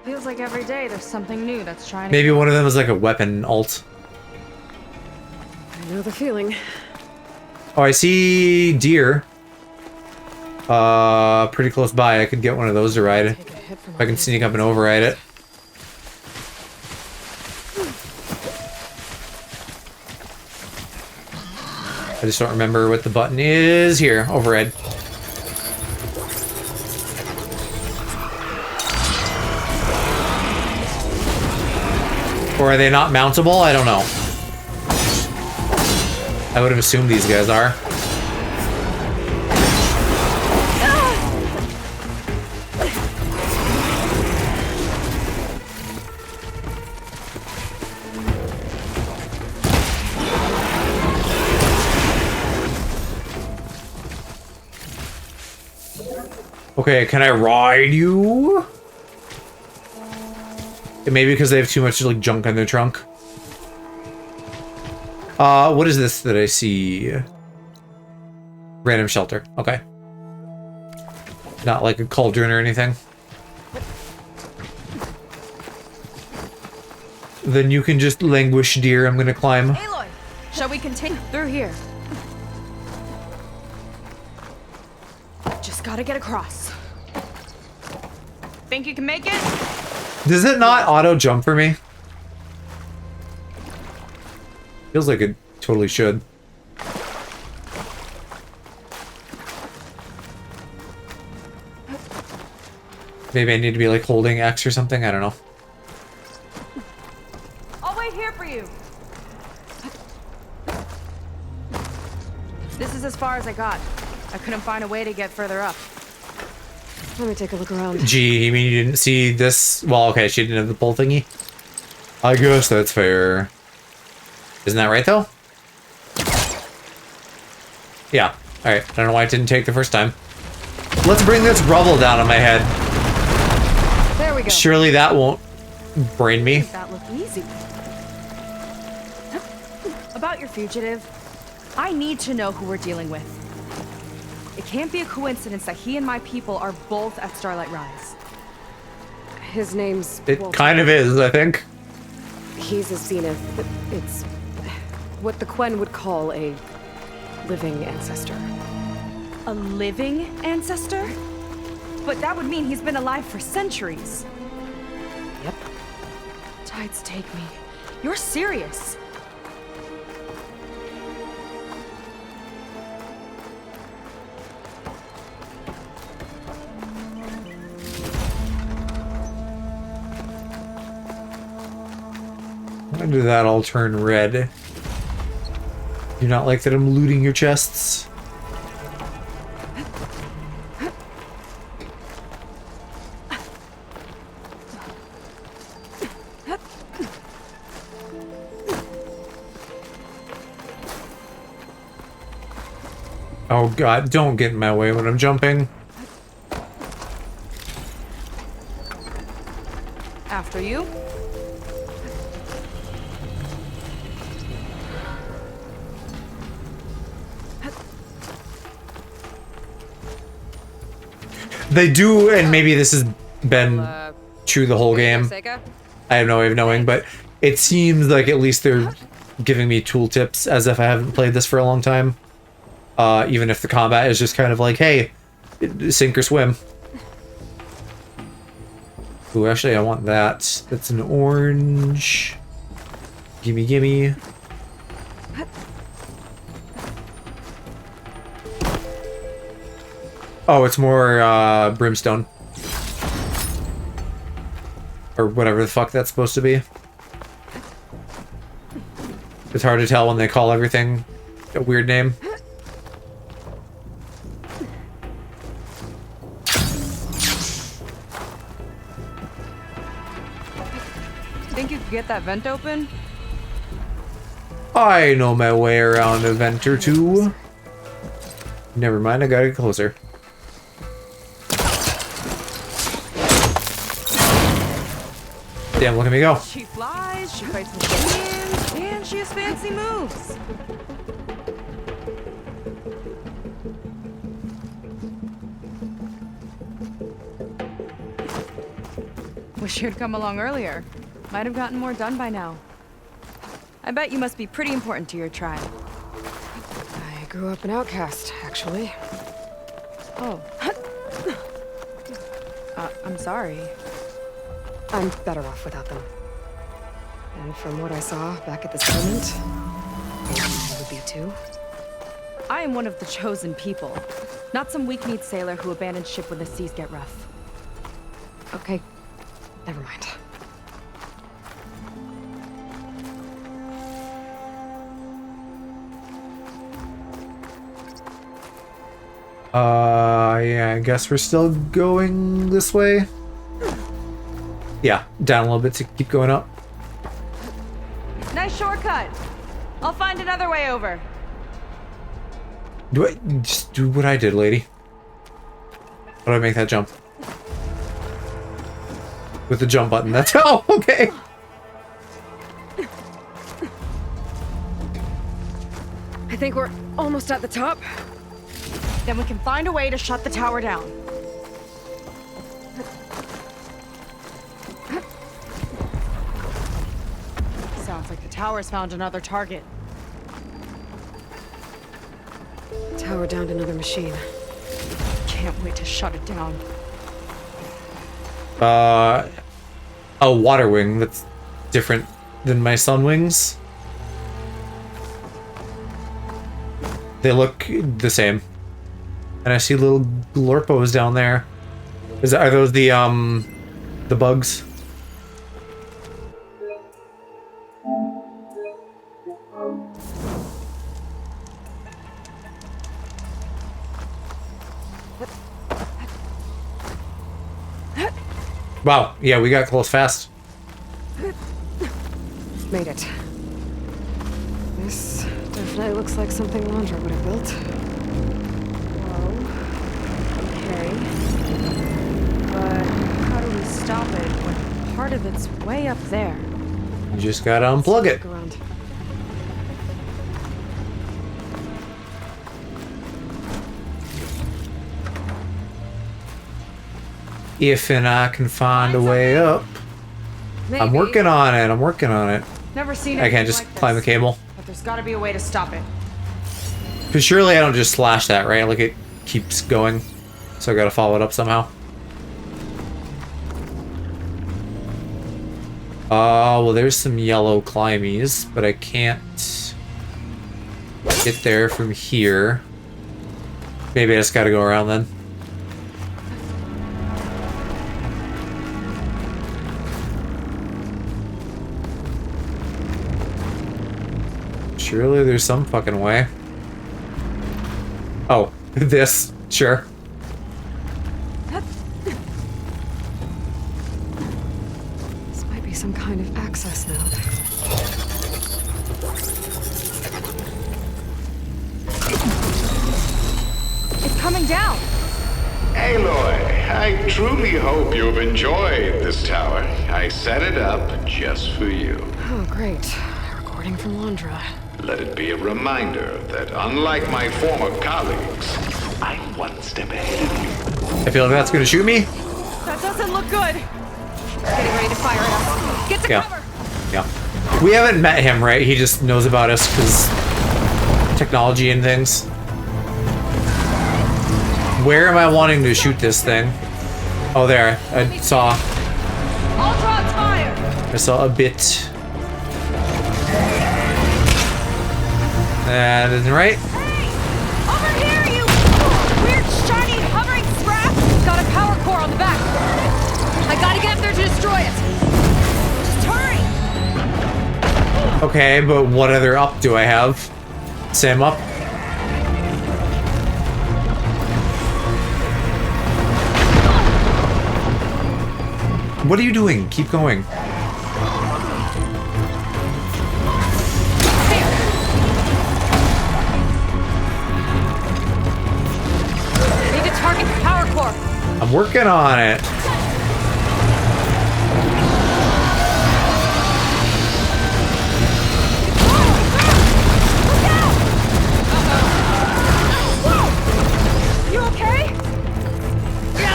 Feels like every day there's something new that's trying to... Maybe one of them is like a weapon alt. I know the feeling. Oh, I see deer. Pretty close by. I could get one of those to ride. If I can sneak up and override it. I just don't remember what the button is here. Override. Or are they not mountable? I don't know. I would have assumed these guys are. Okay, can I ride you? Maybe because they have too much like junk in their trunk. What is this that I see? Random shelter. Okay. Not like a cauldron or anything. Then you can just languish, dear. I'm gonna climb. Aloy, shall we continue through here? Just gotta get across. Think you can make it? Does it not auto jump for me? Feels like it totally should. Maybe I need to be like holding X or something. I don't know. I'll wait here for you. This is as far as I got. I couldn't find a way to get further up. Let me take a look around. Gee, you mean you didn't see this? Well, okay, she didn't have the pole thingy. I guess that's fair. Isn't that right, though? Yeah. Alright, I don't know why it didn't take the first time. Let's bring this rubble down on my head. There we go. Surely that won't brain me. That looked easy. A about your fugitive, I need to know who we're dealing with. It can't be a coincidence that he and my people are both at Starlight Rise. His name's It Walter. kind of is, I think. He's a zenith. It's what the Quen would call a living ancestor. A living ancestor? But that would mean he's been alive for centuries. Yep. Tides take me. You're serious. When did that all turn red? You not like that I'm looting your chests? Oh god, don't get in my way when I'm jumping. After you. They do, and maybe this has been true the whole game. I have no way of knowing, but it seems like at least they're giving me tooltips as if I haven't played this for a long time. Even if the combat is just kind of like, hey, sink or swim. Ooh, actually, I want that. That's an orange. Gimme, gimme. Oh, it's more, brimstone. Or whatever the fuck that's supposed to be. It's hard to tell when they call everything a weird name. Think you could get that vent open? I know my way around a vent or two. Never mind, I gotta get closer. Damn, look at me go. She flies, she fights machines, and she has fancy moves. Wish you'd come along earlier. Might have gotten more done by now. I bet you must be pretty important to your tribe. I grew up an outcast, actually. Oh. I'm sorry. I'm better off without them. And from what I saw back at the settlement, I would be too. I am one of the chosen people, not some weak-kneed sailor who abandons ship when the seas get rough. Okay, never mind. Yeah, I guess we're still going this way. Yeah, down a little bit to keep going up. Nice shortcut. I'll find another way over. Do I just do what I did, lady? How do I make that jump? With the jump button. That's oh, okay. I think we're almost at the top. Then we can find a way to shut the tower down. Sounds like the tower's found another target. Tower downed another machine. Can't wait to shut it down. A water wing that's different than my sun wings. They look the same. And I see little glorpos down there. Are those the bugs? Wow, yeah, we got close fast. Made it. This definitely looks like something Landra would have built. Okay. But how do we stop it when part of it's way up there? You just gotta unplug it. Look around. If and I can find a way up. Maybe. I'm working on it. I'm working on it. Never seen I can't anything just like climb the this. cable. But there's got to be a way to stop it. Because surely I don't just slash that, right? Like it keeps going. So I gotta follow it up somehow. Well, there's some yellow climbies, but I can't get there from here. Maybe I just gotta go around then. Surely there's some fucking way. Oh, this. Sure. This might be some kind of access node. It's coming down. Aloy, I truly hope you've enjoyed this tower. I set it up just for you. Oh, great. Recording from Londra. Let it be a reminder that unlike my former colleagues, I'm one step ahead of you. I feel like that's gonna shoot me. That doesn't look good. Getting ready to fire at us. Get to cover. Yeah. We haven't met him, right? He just knows about us because technology and things. Where am I wanting to shoot this thing? Oh, there. I saw. All drops fire. I saw a bit. That isn't right. Hey! Over here, you weird, shiny, hovering scrap! It's got a power core on the back. I gotta get up there to destroy it. Just hurry! Okay, but what other up do I have? Same up? What are you doing? Keep going. I'm working on it. You okay?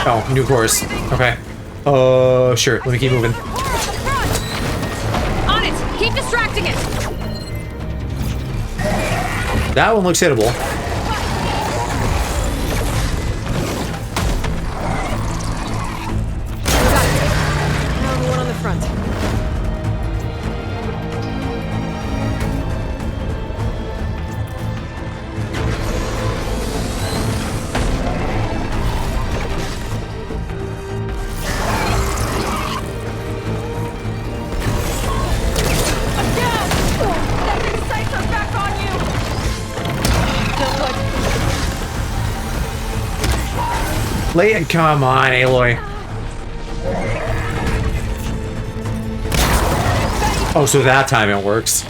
Oh, new course. Okay. Sure. Let me keep moving. On it. Keep distracting it. That one looks hittable. Come on, Aloy. Oh, so that time it works.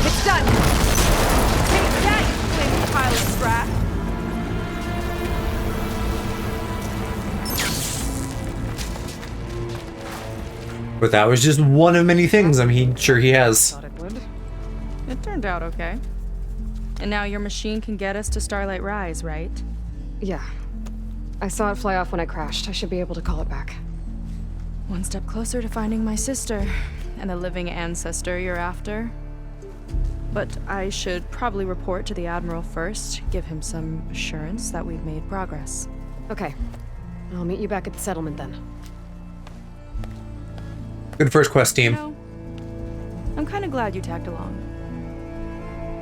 It's done. Take that, you flaming pile of scrap. But that was just one of many things sure he has. Thought it would. It turned out okay. And now your machine can get us to Starlight Rise, right? Yeah. I saw it fly off when I crashed. I should be able to call it back. One step closer to finding my sister and the living ancestor you're after. But I should probably report to the Admiral first, give him some assurance that we've made progress. Okay. I'll meet you back at the settlement then. Good first quest, team. You know, I'm kind of glad you tagged along.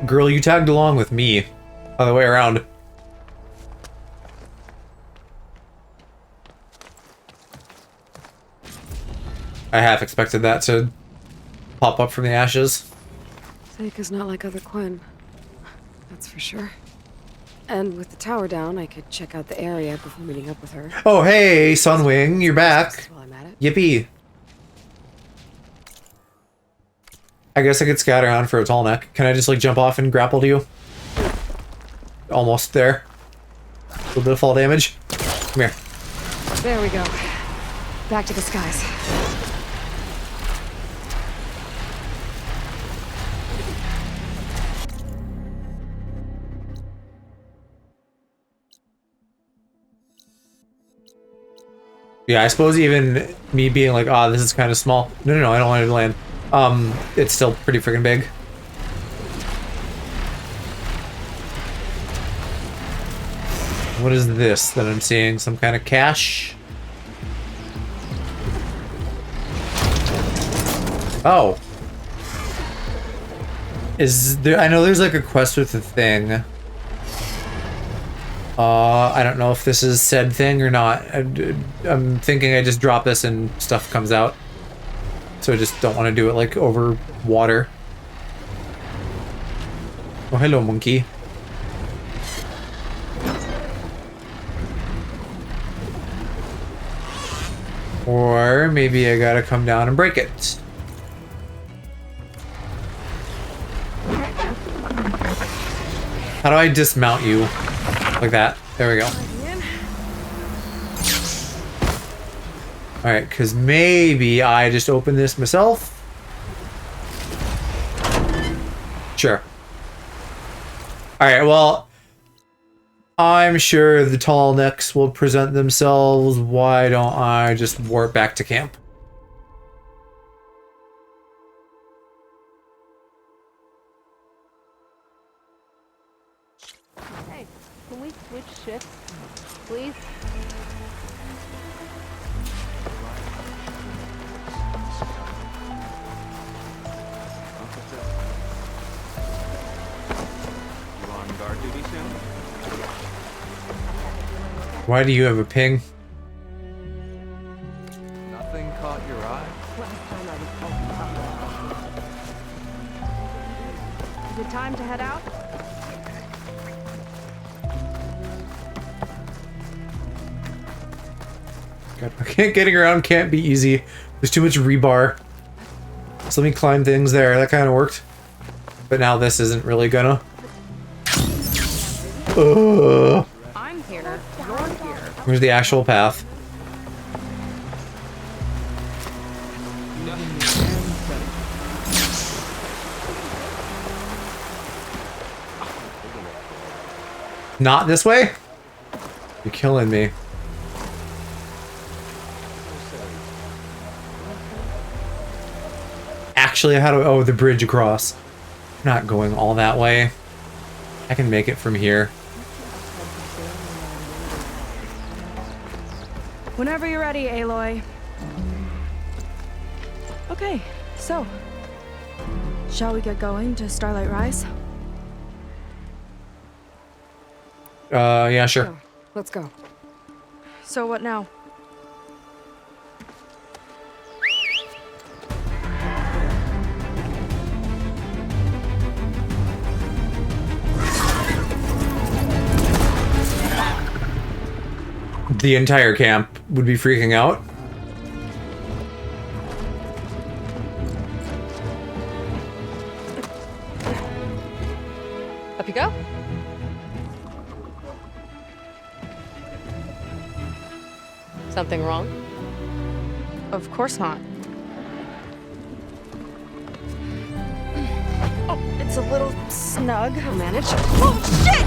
Girl, you tagged along with me. Other way around. I half expected that to pop up from the ashes. Seika's not like other Quinn. That's for sure. And with the tower down, I could check out the area before meeting up with her. Oh, hey, Sunwing, you're back. While I'm at it. Yippee. I guess I could scatter on for a tall neck. Can I just, like, jump off and grapple to you? Almost there. A little bit of fall damage. Come here. There we go. Back to the skies. Yeah, I suppose even me being like, oh, this is kind of small. No, I don't want it to land. It's still pretty freaking big. What is this that I'm seeing? Some kind of cache? Oh. Is there... I know there's like a quest with a thing. I don't know if this is said thing or not. I'm thinking I just drop this and stuff comes out. So I just don't want to do it like over water. Oh, hello, monkey. Or maybe I gotta come down and break it. How do I dismount you? Like that. There we go. Alright, because maybe I just open this myself. Sure. Alright, well, I'm sure the tall necks will present themselves. Why don't I just warp back to camp? Hey, can we switch shifts, please? You on guard duty soon? Why do you have a ping? Nothing caught your eye? Is it time to head out? God, getting around can't be easy. There's too much rebar. So let me climb things there. That kind of worked. But now this isn't really gonna. I'm here. You're here. Where's the actual path? Not this way? You're killing me. Actually, how do... Oh, the bridge across. I'm not going all that way. I can make it from here. Whenever you're ready, Aloy. Okay, so... shall we get going to Starlight Rise? Yeah, sure. Sure. Let's go. So what now? The entire camp would be freaking out. Up you go. Something wrong? Of course not. Oh, it's a little snug. I'll manage. Oh, shit!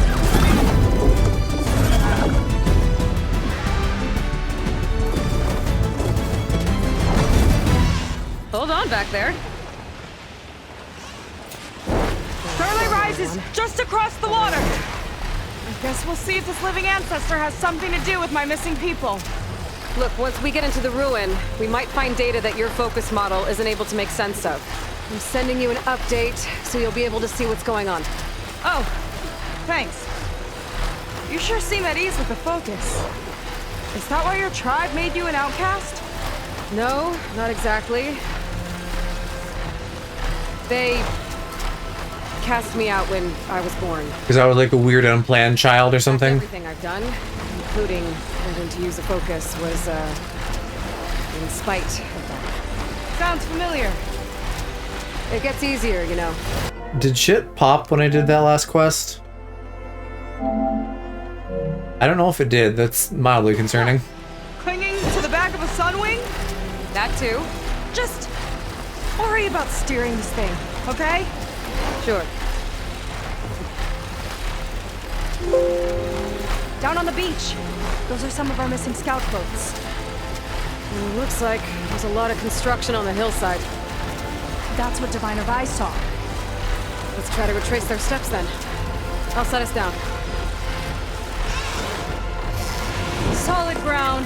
Hold on back there. Starlight Rise is just across the water. I guess we'll see if this living ancestor has something to do with my missing people. Look, once we get into the ruin, we might find data that your focus model isn't able to make sense of. I'm sending you an update so you'll be able to see what's going on. Oh, thanks. You sure seem at ease with the focus. Is that why your tribe made you an outcast? No, not exactly. They cast me out when I was born. Because I was like a weird unplanned child or something. Everything I've done, including learning to use a focus, was in spite of that. Sounds familiar. It gets easier, you know. Did shit pop when I did that last quest? I don't know if it did. That's mildly concerning. Clinging to the back of a sunwing? That too. Just worry about steering this thing, okay? Sure. Down on the beach. Those are some of our missing scout boats. It looks like there's a lot of construction on the hillside. That's what Diviner Vi saw. Let's try to retrace their steps then. I'll set us down. Solid ground.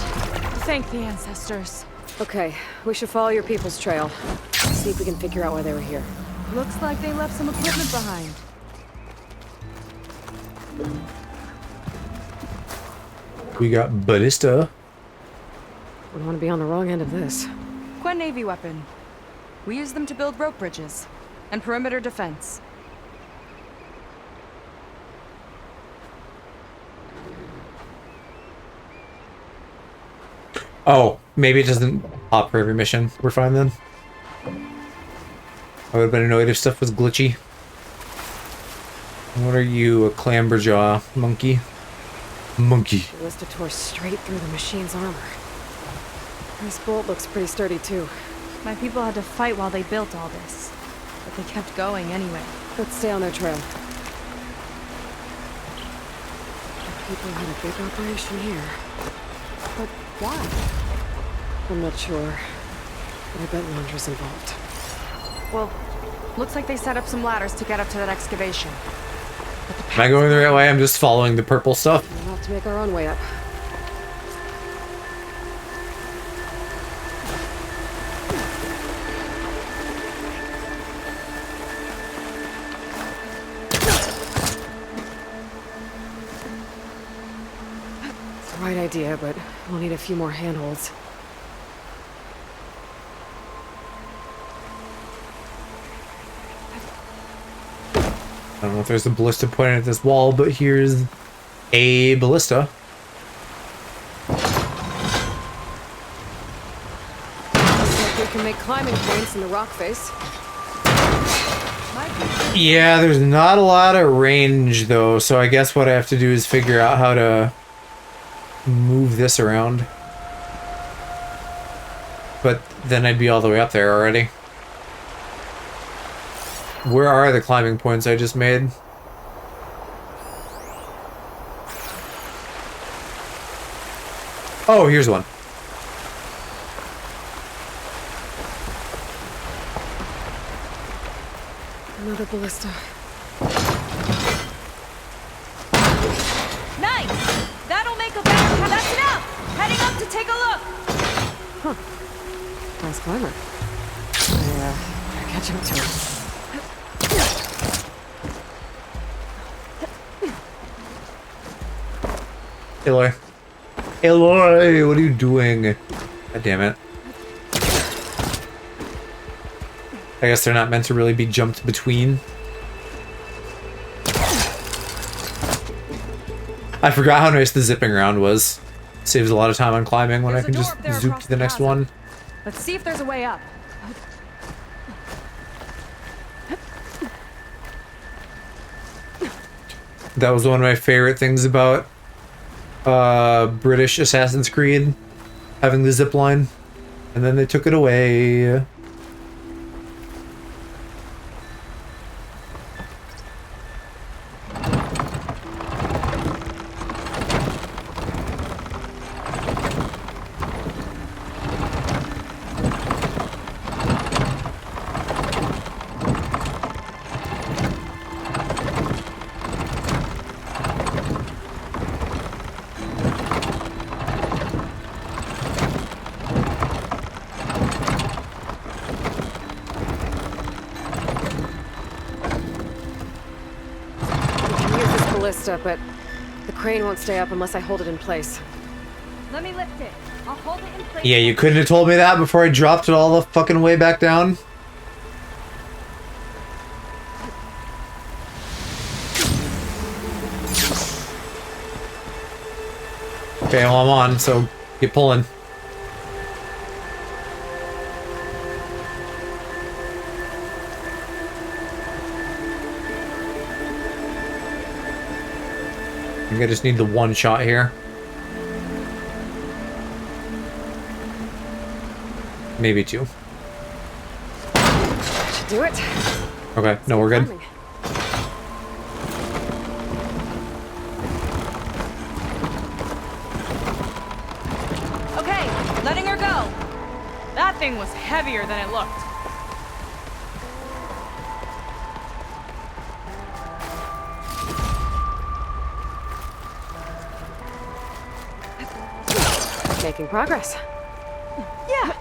Thank the ancestors. Okay, we should follow your people's trail. See if we can figure out why they were here. Looks like they left some equipment behind. We got ballista. We want to be on the wrong end of this. Quen Navy weapon. We use them to build rope bridges and perimeter defense. Oh, maybe it doesn't pop for every mission. We're fine then. I would have been annoyed if stuff was glitchy. What are you, a clamberjaw monkey? Monkey. Ballista tore straight through the machine's armor. This bolt looks pretty sturdy too. My people had to fight while they built all this, but they kept going anyway. Let's stay on their trail. The people had a big operation here. But why? I'm not sure. But I bet Londra's involved. Well, looks like they set up some ladders to get up to that excavation. Am I going the right way? I'm just following the purple stuff. We'll have to make our own way up. It's the right idea, but we'll need a few more handholds. I don't know if there's a ballista pointed at this wall, but here's a ballista. Looks like we can make climbing points in the rock face. Yeah, there's not a lot of range though, so I guess what I have to do is figure out how to move this around. But then I'd be all the way up there already. Where are the climbing points I just made? Oh, here's one. Another ballista. Nice! That'll make a better... That's enough! Heading up to take a look! Huh. Nice climber. I catch up to him. Aloy. Aloy, what are you doing? God damn it. I guess they're not meant to really be jumped between. I forgot how nice the zipping around was. Saves a lot of time on climbing when I can just zoop to the next one. Let's see if there's a way up. That was one of my favorite things about British Assassin's Creed, having the zip line, and then they took it away. But the crane won't stay up unless I hold it in place. Let me lift it. I'll hold it in place. Yeah, you couldn't have told me that before I dropped it all the fucking way back down. Okay, well I'm on, so get pulling. I think I just need the one shot here. Maybe two. Should do it. Okay, no, we're good. Okay, letting her go. thing was heavier than it looked. Making progress. Yeah,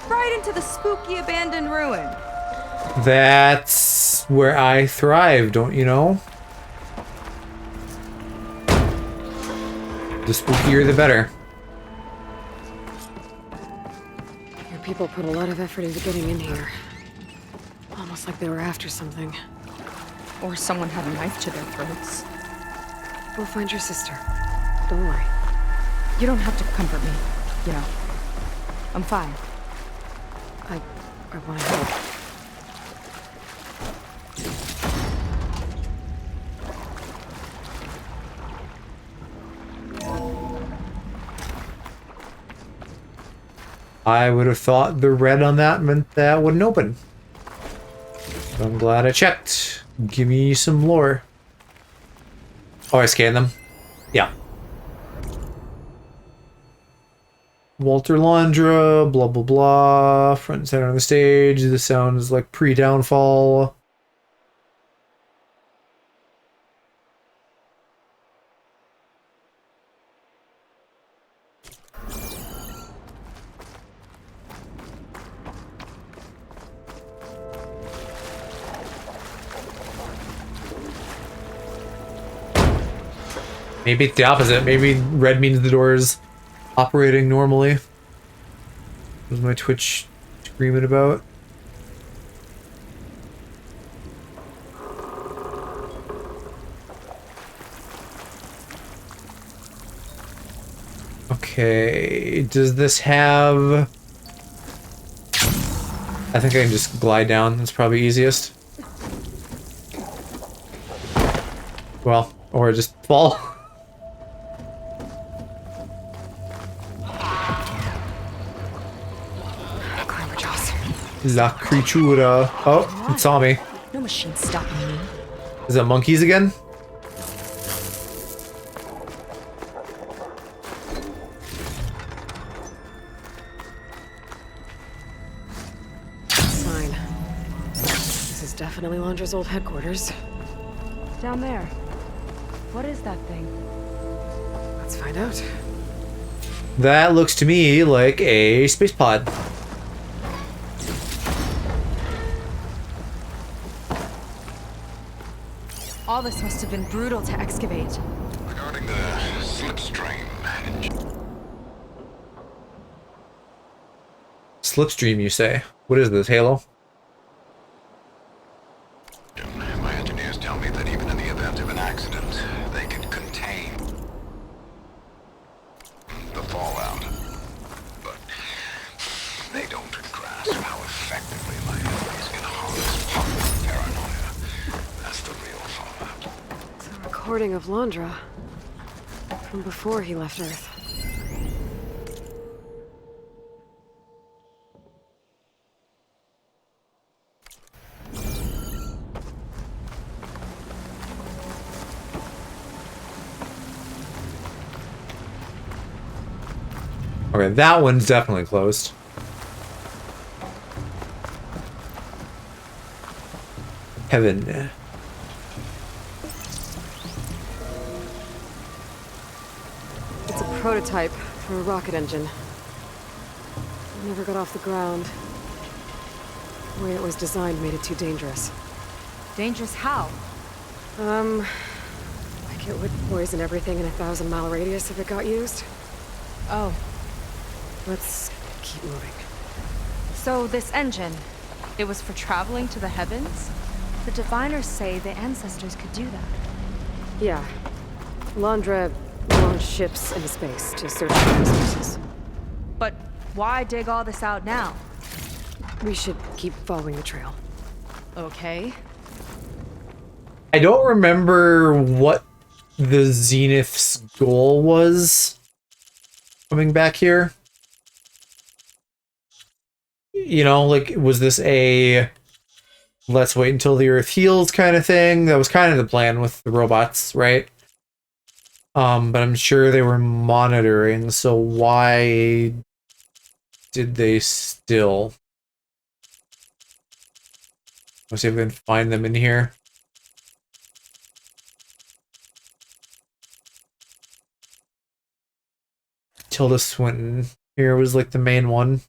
right into the spooky abandoned ruin. That's where I thrive, don't you know? The spookier, the better. Your people put a lot of effort into getting in here. Almost like they were after something. Or someone had a knife to their throats. We'll find your sister. Don't worry. You don't have to comfort me, you know. I'm fine. I want to help. I would have thought the red on that meant that wouldn't open. But I'm glad I checked. Give me some lore. Oh, I scanned them? Yeah. Walter Londra, blah blah blah, front and center on the stage. This sounds like pre-downfall. Maybe it's the opposite. Maybe red means the door's operating normally. What was my Twitch screaming about? Okay, does this have... I think I can just glide down. That's probably easiest. Well, or just fall. La Creatura. Oh, it saw me. No machine stopping me. Is that monkeys again? Sign. This is definitely Londra's old headquarters. Down there. What is that thing? Let's find out. That looks to me like a space pod. All this must have been brutal to excavate. Regarding the slipstream engine. Slipstream, you say? What is this, Halo? My engineers tell me that even in the event of an accident, they can contain the fallout. But they don't grasp how effectively my enemies can harness public paranoia. That's the real fallout. It's a recording of Londra. From before he left Earth. Okay, that one's definitely closed. Heaven. It's a prototype for a rocket engine. It never got off the ground. The way it was designed made it too dangerous. Dangerous how? Like it would poison everything in a 1,000-mile radius if it got used. Oh. Let's keep moving. So this engine, it was for traveling to the heavens? The diviners say the ancestors could do that. Yeah. Londra launched ships into space to search for resources. But why dig all this out now? We should keep following the trail. Okay. I don't remember what the Zenith's goal was coming back here. You know, like, was this a let's wait until the Earth heals kind of thing? That was kind of the plan with the robots, right? But I'm sure they were monitoring, so why did they still? Let's see if we can find them in here. Tilda Swinton here was like the main one.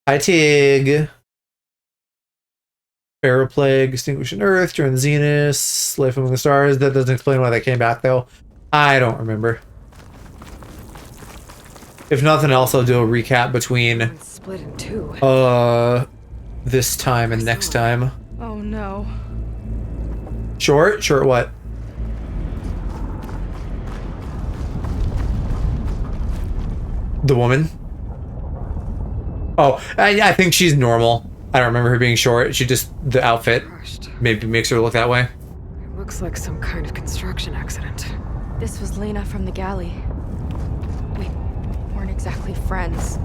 Hi Tig. Pharaoh Plague, Extinguishing Earth, During the Zenith, Life Among the Stars. That doesn't explain why they came back though. I don't remember. If nothing else, I'll do a recap between split in two. This time and next time. Oh no. Short? Short what? The woman? Oh, I think she's normal. I don't remember her being short. She just, the outfit maybe makes her look that way. It looks like some kind of construction accident. This was Lena from the galley. We weren't exactly friends,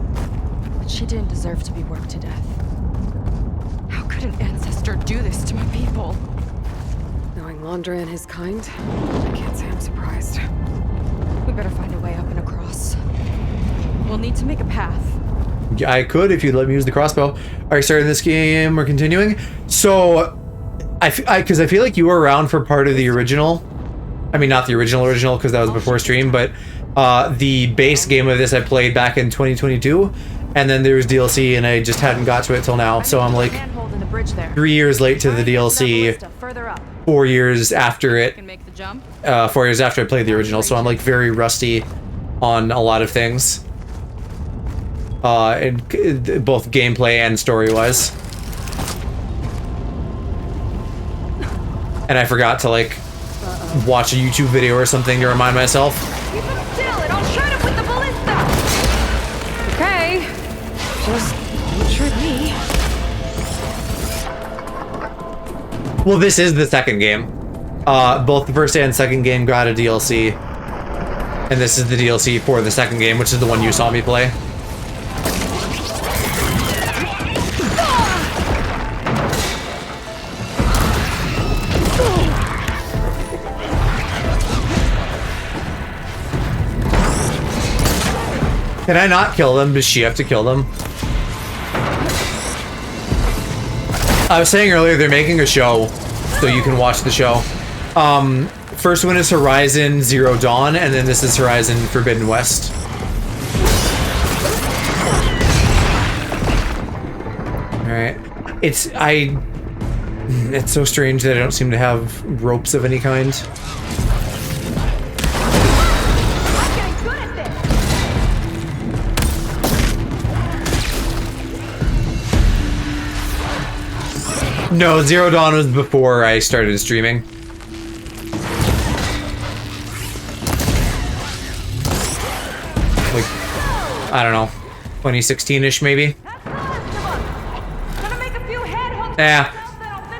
but she didn't deserve to be worked to death. How could an ancestor do this to my people? Knowing Landre and his kind, I can't say I'm surprised. We better find a way up and across. We'll need to make a path. Yeah, I could if you'd let me use the crossbow. Are you starting this game or continuing? So, because I feel like you were around for part of the original. I mean, not the original because that was before stream, but the base game of this I played back in 2022, and then there was DLC, and I just hadn't got to it till now. So I'm like 3 years late to the DLC, 4 years after it, 4 years after I played the original. So I'm like very rusty on a lot of things. Both gameplay and story-wise. And I forgot to, like, watch a YouTube video or something to remind myself. Keep him still and I'll shoot him with the ballista! Okay. Just don't shoot me. Well, this is the second game. Both the first and second game got a DLC. And this is the DLC for the second game, which is the one you saw me play. Can I not kill them? Does she have to kill them? I was saying earlier they're making a show, so you can watch the show. First one is Horizon Zero Dawn, and then this is Horizon Forbidden West. Alright. It's so strange that I don't seem to have ropes of any kind. No, Zero Dawn was before I started streaming. Like, I don't know, 2016-ish maybe? Yeah,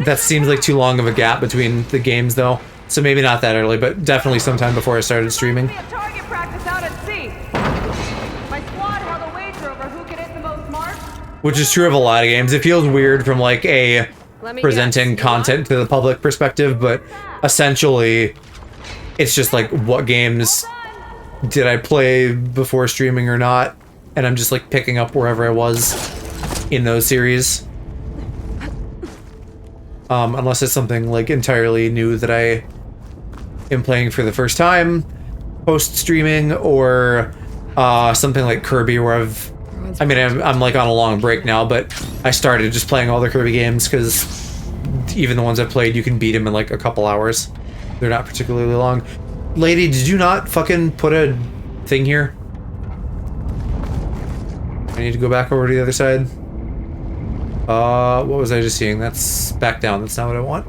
that seems like too long of a gap between the games though. So maybe not that early, but definitely sometime before I started streaming. Target practice out at sea. My squad held a wager over who could hit the most marks. Which is true of a lot of games. It feels weird from like a presenting content to the public perspective, but essentially it's just like what games did I play before streaming or not, and I'm just like picking up wherever I was in those series. Unless it's something like entirely new that I am playing for the first time post streaming, or something like Kirby where I'm like on a long break now, but I started just playing all the Kirby games because even the ones I played, you can beat them in like a couple hours. They're not particularly long. Lady, did you not fucking put a thing here? I need to go back over to the other side. What was I just seeing? That's back down. That's not what I want.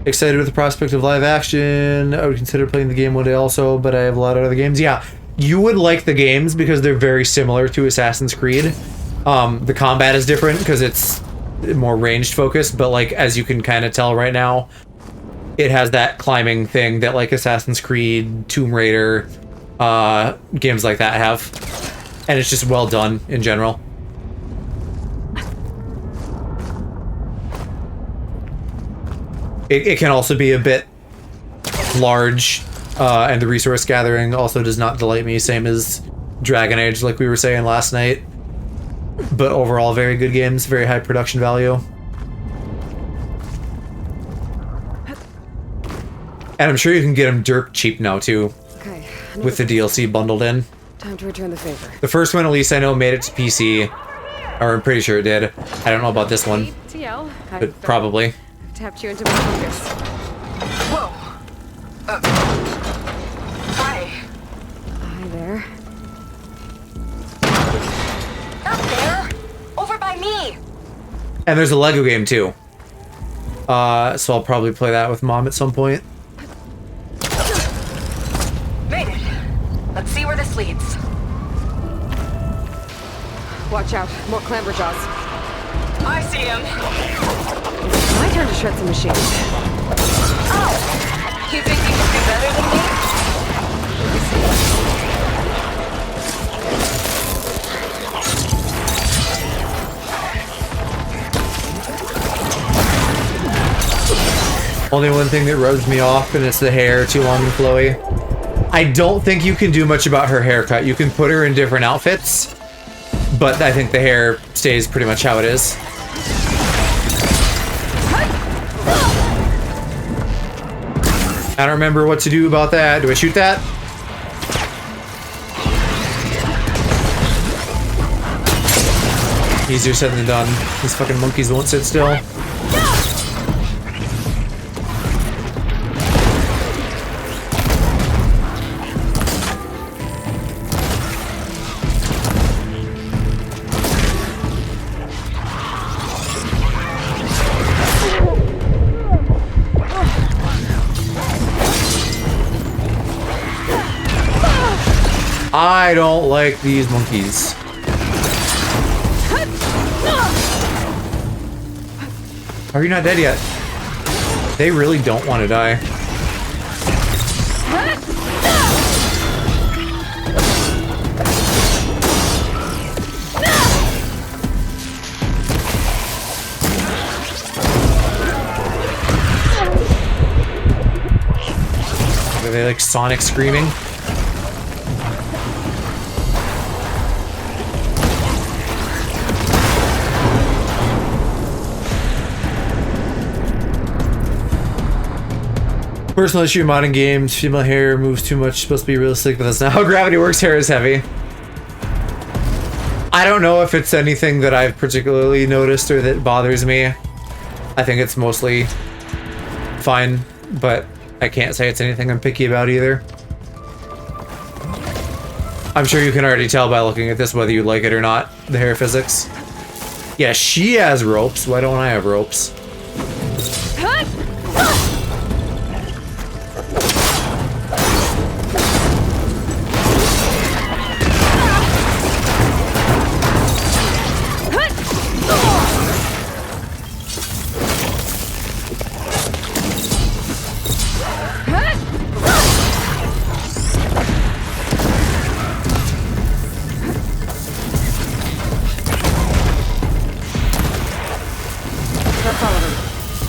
Excited with the prospect of live action. I would consider playing the game one day also, but I have a lot of other games. Yeah. You would like the games because they're very similar to Assassin's Creed. The combat is different because it's more ranged focused, but like as you can kind of tell right now, it has that climbing thing that like Assassin's Creed, Tomb Raider, games like that have. And it's just well done in general. It can also be a bit large, and the resource gathering also does not delight me, same as Dragon Age, like we were saying last night. But overall, very good games, very high production value. And I'm sure you can get them dirt cheap now too, Okay. with the DLC bundled in. Time to return the favor. The first one, at least I know, made it to PC. Or I'm pretty sure it did. I don't know about this one, TL. but probably. Tapped you into my focus. Whoa. Hi. Hi there. Not there. Over by me. And there's a Lego game too. So I'll probably play that with Mom at some point. Made it. Let's see where this leads. Watch out. More clamberjaws. I see him. It's my turn to shred some machines. Oh! You think you can do better than me? Only one thing that rubs me off, and it's the hair, too long and flowy. I don't think you can do much about her haircut. You can put her in different outfits, but I think the hair stays pretty much how it is. I don't remember what to do about that. Do I shoot that? Easier said than done. These fucking monkeys won't sit still. I don't like these monkeys. Are you not dead yet? They really don't want to die. Are they like Sonic screaming? Personal issue in modern games, female hair moves too much, supposed to be realistic, but that's not how gravity works. Hair is heavy. I don't know if it's anything that I've particularly noticed or that bothers me. I think it's mostly fine, but I can't say it's anything I'm picky about either. I'm sure you can already tell by looking at this whether you like it or not, the hair physics. Yeah, she has ropes, why don't I have ropes?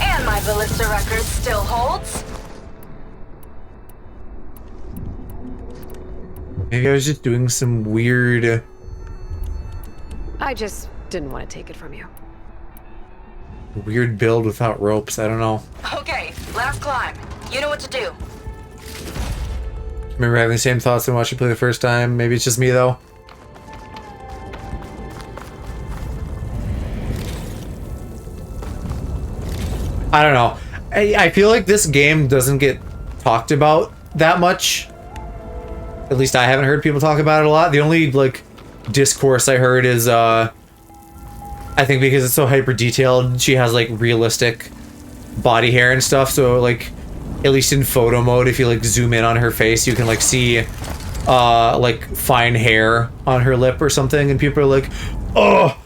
And my ballista record still holds. Maybe I was just doing some weird... I just didn't want to take it from you. Weird build without ropes, I don't know. Okay, last climb. You know what to do. Remember having the same thoughts when watching play the first time. Maybe it's just me though. I don't know. I feel like this game doesn't get talked about that much. At least I haven't heard people talk about it a lot. The only like discourse I heard is I think because it's so hyper detailed, she has like realistic body hair and stuff, so like at least in photo mode, if you like zoom in on her face, you can like see like fine hair on her lip or something, and people are like, oh,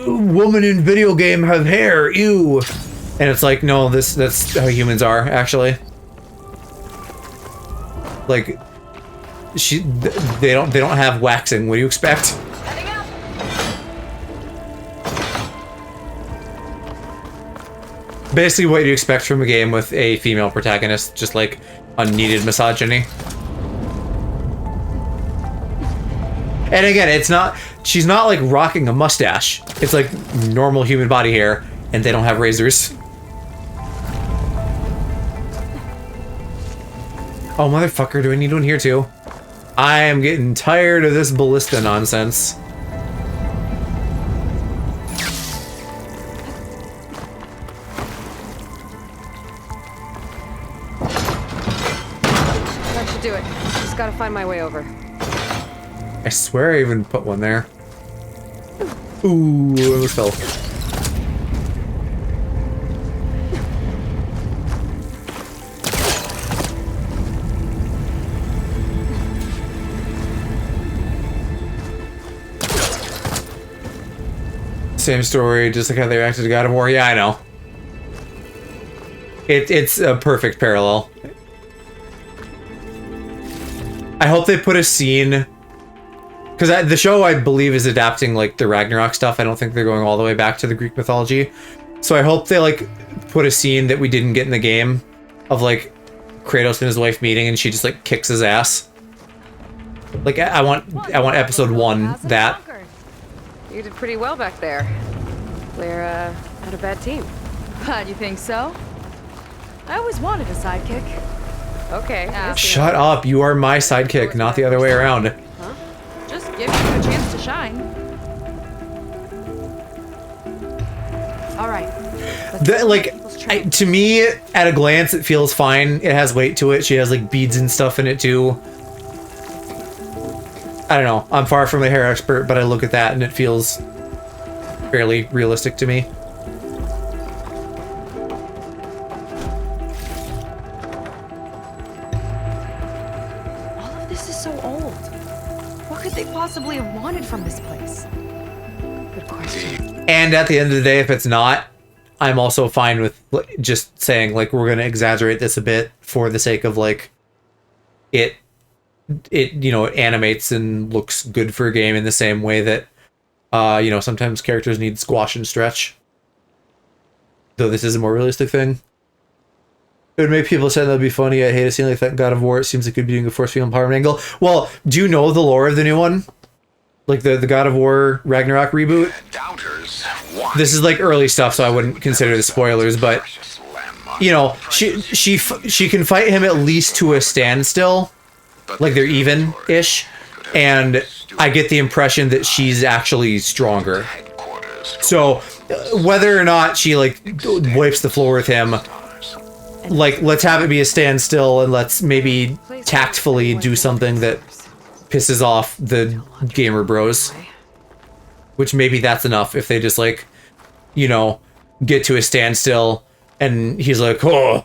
woman in video game have hair, ew. And it's like, no, that's how humans are, actually. Like, they don't have waxing. What do you expect? Basically what you expect from a game with a female protagonist, just like unneeded misogyny. And again, it's not, she's not like rocking a mustache. It's like normal human body hair, and they don't have razors. Oh, motherfucker, do I need one here too? I am getting tired of this ballista nonsense. That should do it. Just gotta find my way over. I swear I even put one there. Ooh, it almost fell. Same story, just like how they reacted to God of War. Yeah, I know. It's a perfect parallel. I hope they put a scene, because the show, I believe, is adapting like the Ragnarok stuff. I don't think they're going all the way back to the Greek mythology. So I hope they like put a scene that we didn't get in the game of like Kratos and his wife meeting, and she just like kicks his ass. Like I want episode 1 that. You did pretty well back there. We're not a bad team. Glad you think so. I always wanted a sidekick. Okay. Shut up! You are my sidekick, not the other way around. Huh? Just give you a chance to shine. All right. To me, at a glance, it feels fine. It has weight to it. She has like beads and stuff in it too. I don't know. I'm far from a hair expert, but I look at that and it feels fairly realistic to me. All of this is so old. What could they possibly have wanted from this place? Good question. And at the end of the day, if it's not, I'm also fine with just saying like we're gonna exaggerate this a bit for the sake of like it you know, animates and looks good for a game in the same way that you know, sometimes characters need squash and stretch. Though this is a more realistic thing. It would make people say that'd be funny. I hate a scene like that in God of War. It seems like it could be doing a force field empowerment angle. Well, do you know the lore of the new one? Like the God of War Ragnarok reboot? This is like early stuff, so I wouldn't consider the spoilers, but you know, she can fight him at least to a standstill. Like they're even-ish, and I get the impression that she's actually stronger. So whether or not she like wipes the floor with him, like let's have it be a standstill and let's maybe tactfully do something that pisses off the gamer bros. Which maybe that's enough if they just like, you know, get to a standstill and he's like, oh,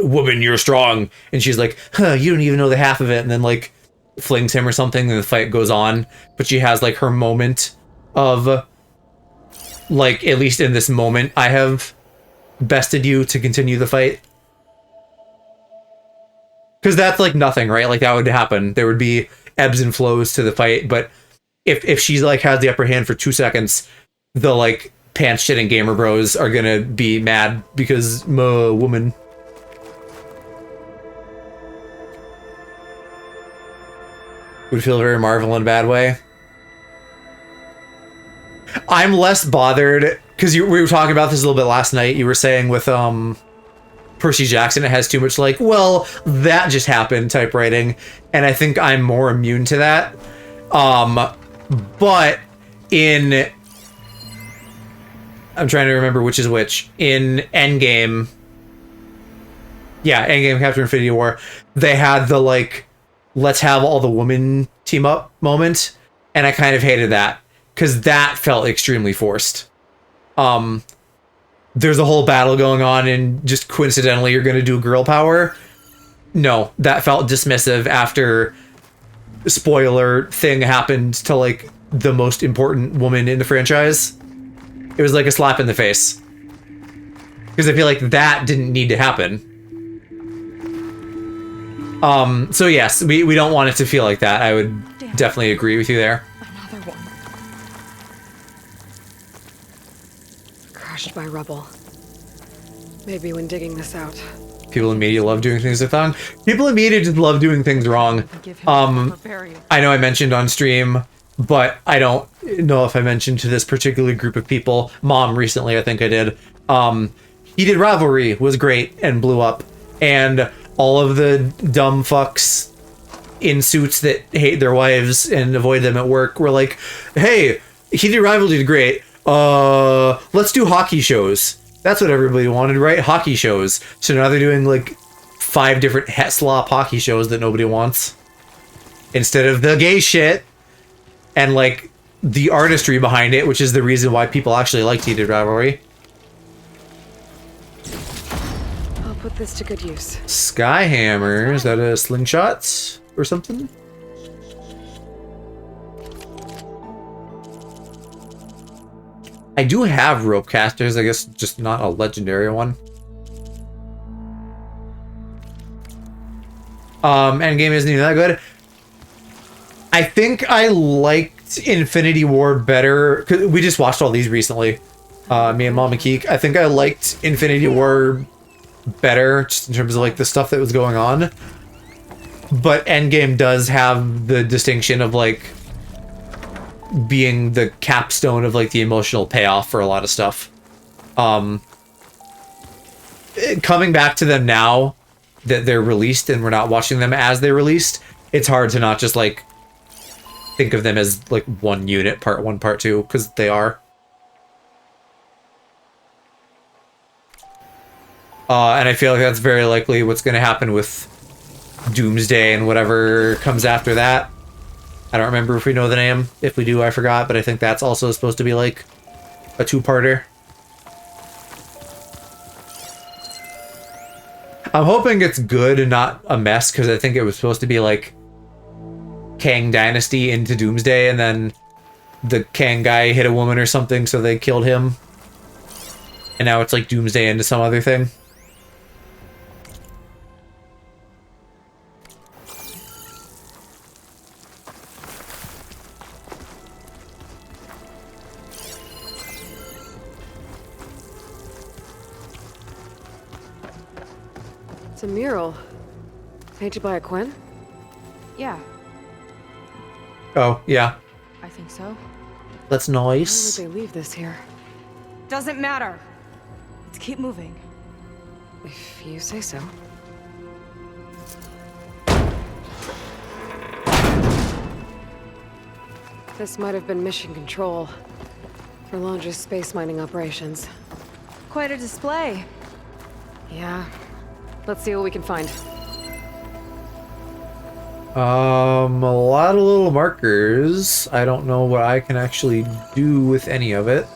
woman, you're strong, and she's like, huh, you don't even know the half of it, and then like flings him or something, and the fight goes on. But she has like her moment of like, at least in this moment, I have bested you to continue the fight. Because that's like nothing, right? Like that would happen. There would be ebbs and flows to the fight, but if she like has the upper hand for 2 seconds, the like pants shitting gamer bros are gonna be mad because woman. Would feel very Marvel in a bad way. I'm less bothered because we were talking about this a little bit last night. You were saying with Percy Jackson, it has too much like, well, that just happened type writing, and I think I'm more immune to that. But in, I'm trying to remember which is which. In Endgame, yeah, Endgame, Captain Infinity War, they had the like, let's have all the women team up moment, and I kind of hated that because that felt extremely forced. There's a whole battle going on and just coincidentally you're gonna do girl power. No, that felt dismissive after spoiler thing happened to like the most important woman in the franchise. It was like a slap in the face because I feel like that didn't need to happen. So yes, we don't want it to feel like that. I would definitely agree with you there. Another one. Crushed by rubble. Maybe when digging this out. People in media love doing things wrong. People in media just love doing things wrong. I know I mentioned on stream, but I don't know if I mentioned to this particular group of people. Mom recently, I think I did. He did Rivalry, was great, and blew up. And all of the dumb fucks in suits that hate their wives and avoid them at work were like, hey, he did Rivalry, did great. Let's do hockey shows. That's what everybody wanted, right? Hockey shows. So now they're doing like 5 different Heslop hockey shows that nobody wants. Instead of the gay shit and like the artistry behind it, which is the reason why people actually liked Heated Rivalry. I'll put this to good use. Skyhammer, is that a slingshot or something? I do have rope casters, I guess just not a legendary one. Endgame isn't even that good. I think I liked Infinity War better, cause we just watched all these recently. Me and Mama Keek. I think I liked Infinity War better, just in terms of like the stuff that was going on. But Endgame does have the distinction of like being the capstone of like the emotional payoff for a lot of stuff. Coming back to them now that they're released and we're not watching them as they're released, it's hard to not just like think of them as like one unit, part 1, part 2, because they are. And I feel like that's very likely what's going to happen with Doomsday and whatever comes after that. I don't remember if we know the name. If we do, I forgot, but I think that's also supposed to be like a 2-parter. I'm hoping it's good and not a mess, because I think it was supposed to be like Kang Dynasty into Doomsday, and then the Kang guy hit a woman or something, so they killed him. And now it's like Doomsday into some other thing. It's a mural. Painted by a Quinn? Yeah, Oh, yeah. I think so. That's nice. Why would they leave this here? Doesn't matter. Let's keep moving. If you say so. This might have been mission control for Londra's space mining operations. Quite a display. Yeah. Let's see what we can find. A lot of little markers. I don't know what I can actually do with any of it.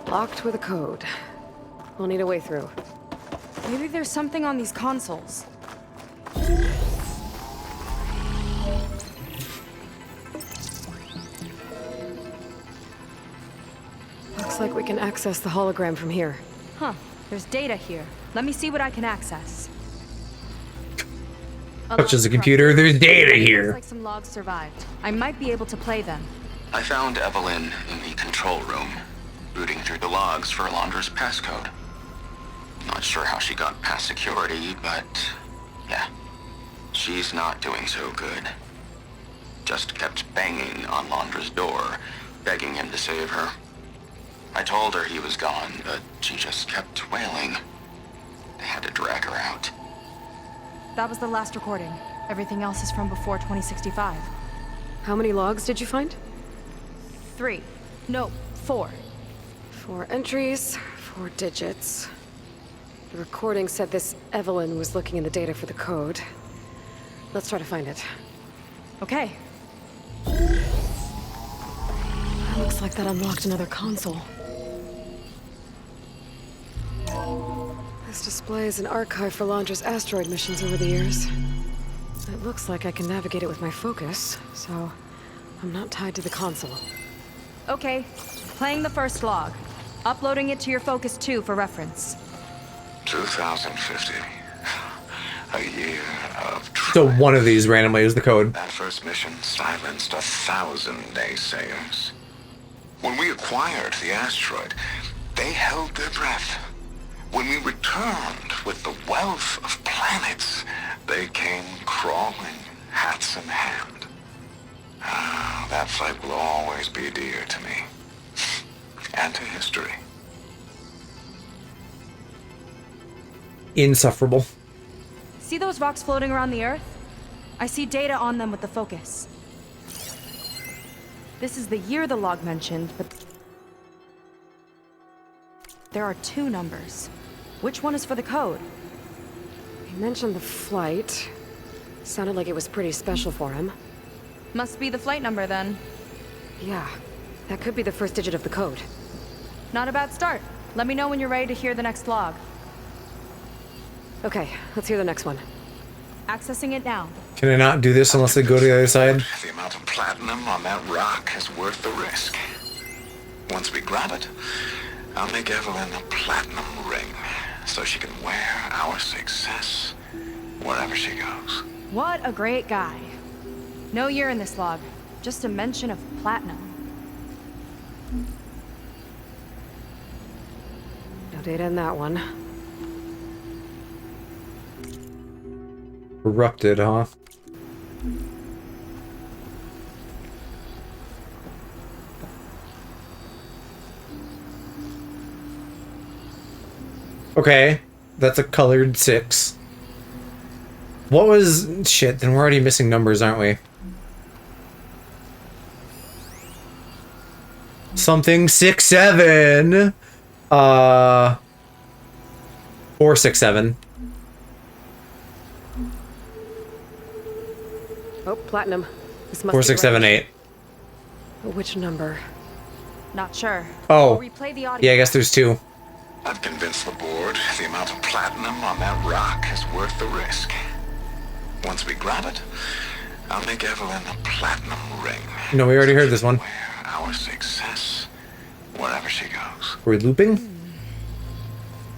Locked with a code. We'll need a way through. Maybe there's something on these consoles. Looks like we can access the hologram from here. Huh. There's data here. Let me see what I can access. Such as a computer, there's data here. Looks like some logs survived. I might be able to play them. I found Evelyn in the control room, rooting through the logs for Alondra's passcode. Not sure how she got past security, but yeah, she's not doing so good. Just kept banging on Alondra's door, begging him to save her. I told her he was gone, but she just kept wailing. I had to drag her out. That was the last recording. Everything else is from before 2065. How many logs did you find? 3. No, 4. 4 entries, 4 digits. The recording said this Evelyn was looking in the data for the code. Let's try to find it. Okay. Looks like that unlocked another console. This displays an archive for Londra's asteroid missions over the years. It looks like I can navigate it with my focus, so I'm not tied to the console. Okay. Playing the first log. Uploading it to your Focus 2 for reference. 2050. A year of So one of these randomly is the code. That first mission silenced 1,000 naysayers. When we acquired the asteroid, they held their breath. When we returned with the wealth of planets, they came crawling, hats in hand. Ah, that fight will always be dear to me. And to history. Insufferable. See those rocks floating around the Earth? I see data on them with the focus. This is the year the log mentioned, but there are 2 numbers. Which one is for the code? He mentioned the flight. Sounded like it was pretty special for him. Must be the flight number then. Yeah, that could be the first digit of the code. Not a bad start. Let me know when you're ready to hear the next log. Okay, let's hear the next one. Accessing it now. Can I not do this unless I go to the other side? The amount of platinum on that rock is worth the risk. Once we grab it, I'll make Evelyn a platinum ring so she can wear our success wherever she goes. What a great guy. No year in this log, just a mention of platinum. No data in that one. Corrupted, huh? Okay, that's a colored 6. What was... Shit, then we're already missing numbers, aren't we? Something 6-7. 4-6-7. Oh, platinum. This must 4, be 6, the 7, range. 8. Which number? Not sure. Oh. I'll replay the audio. Yeah, I guess there's 2. I've convinced the board the amount of platinum on that rock is worth the risk. Once we grab it, I'll make Evelyn a platinum ring. No, we already heard this one. Wear our success wherever she goes. Are we looping?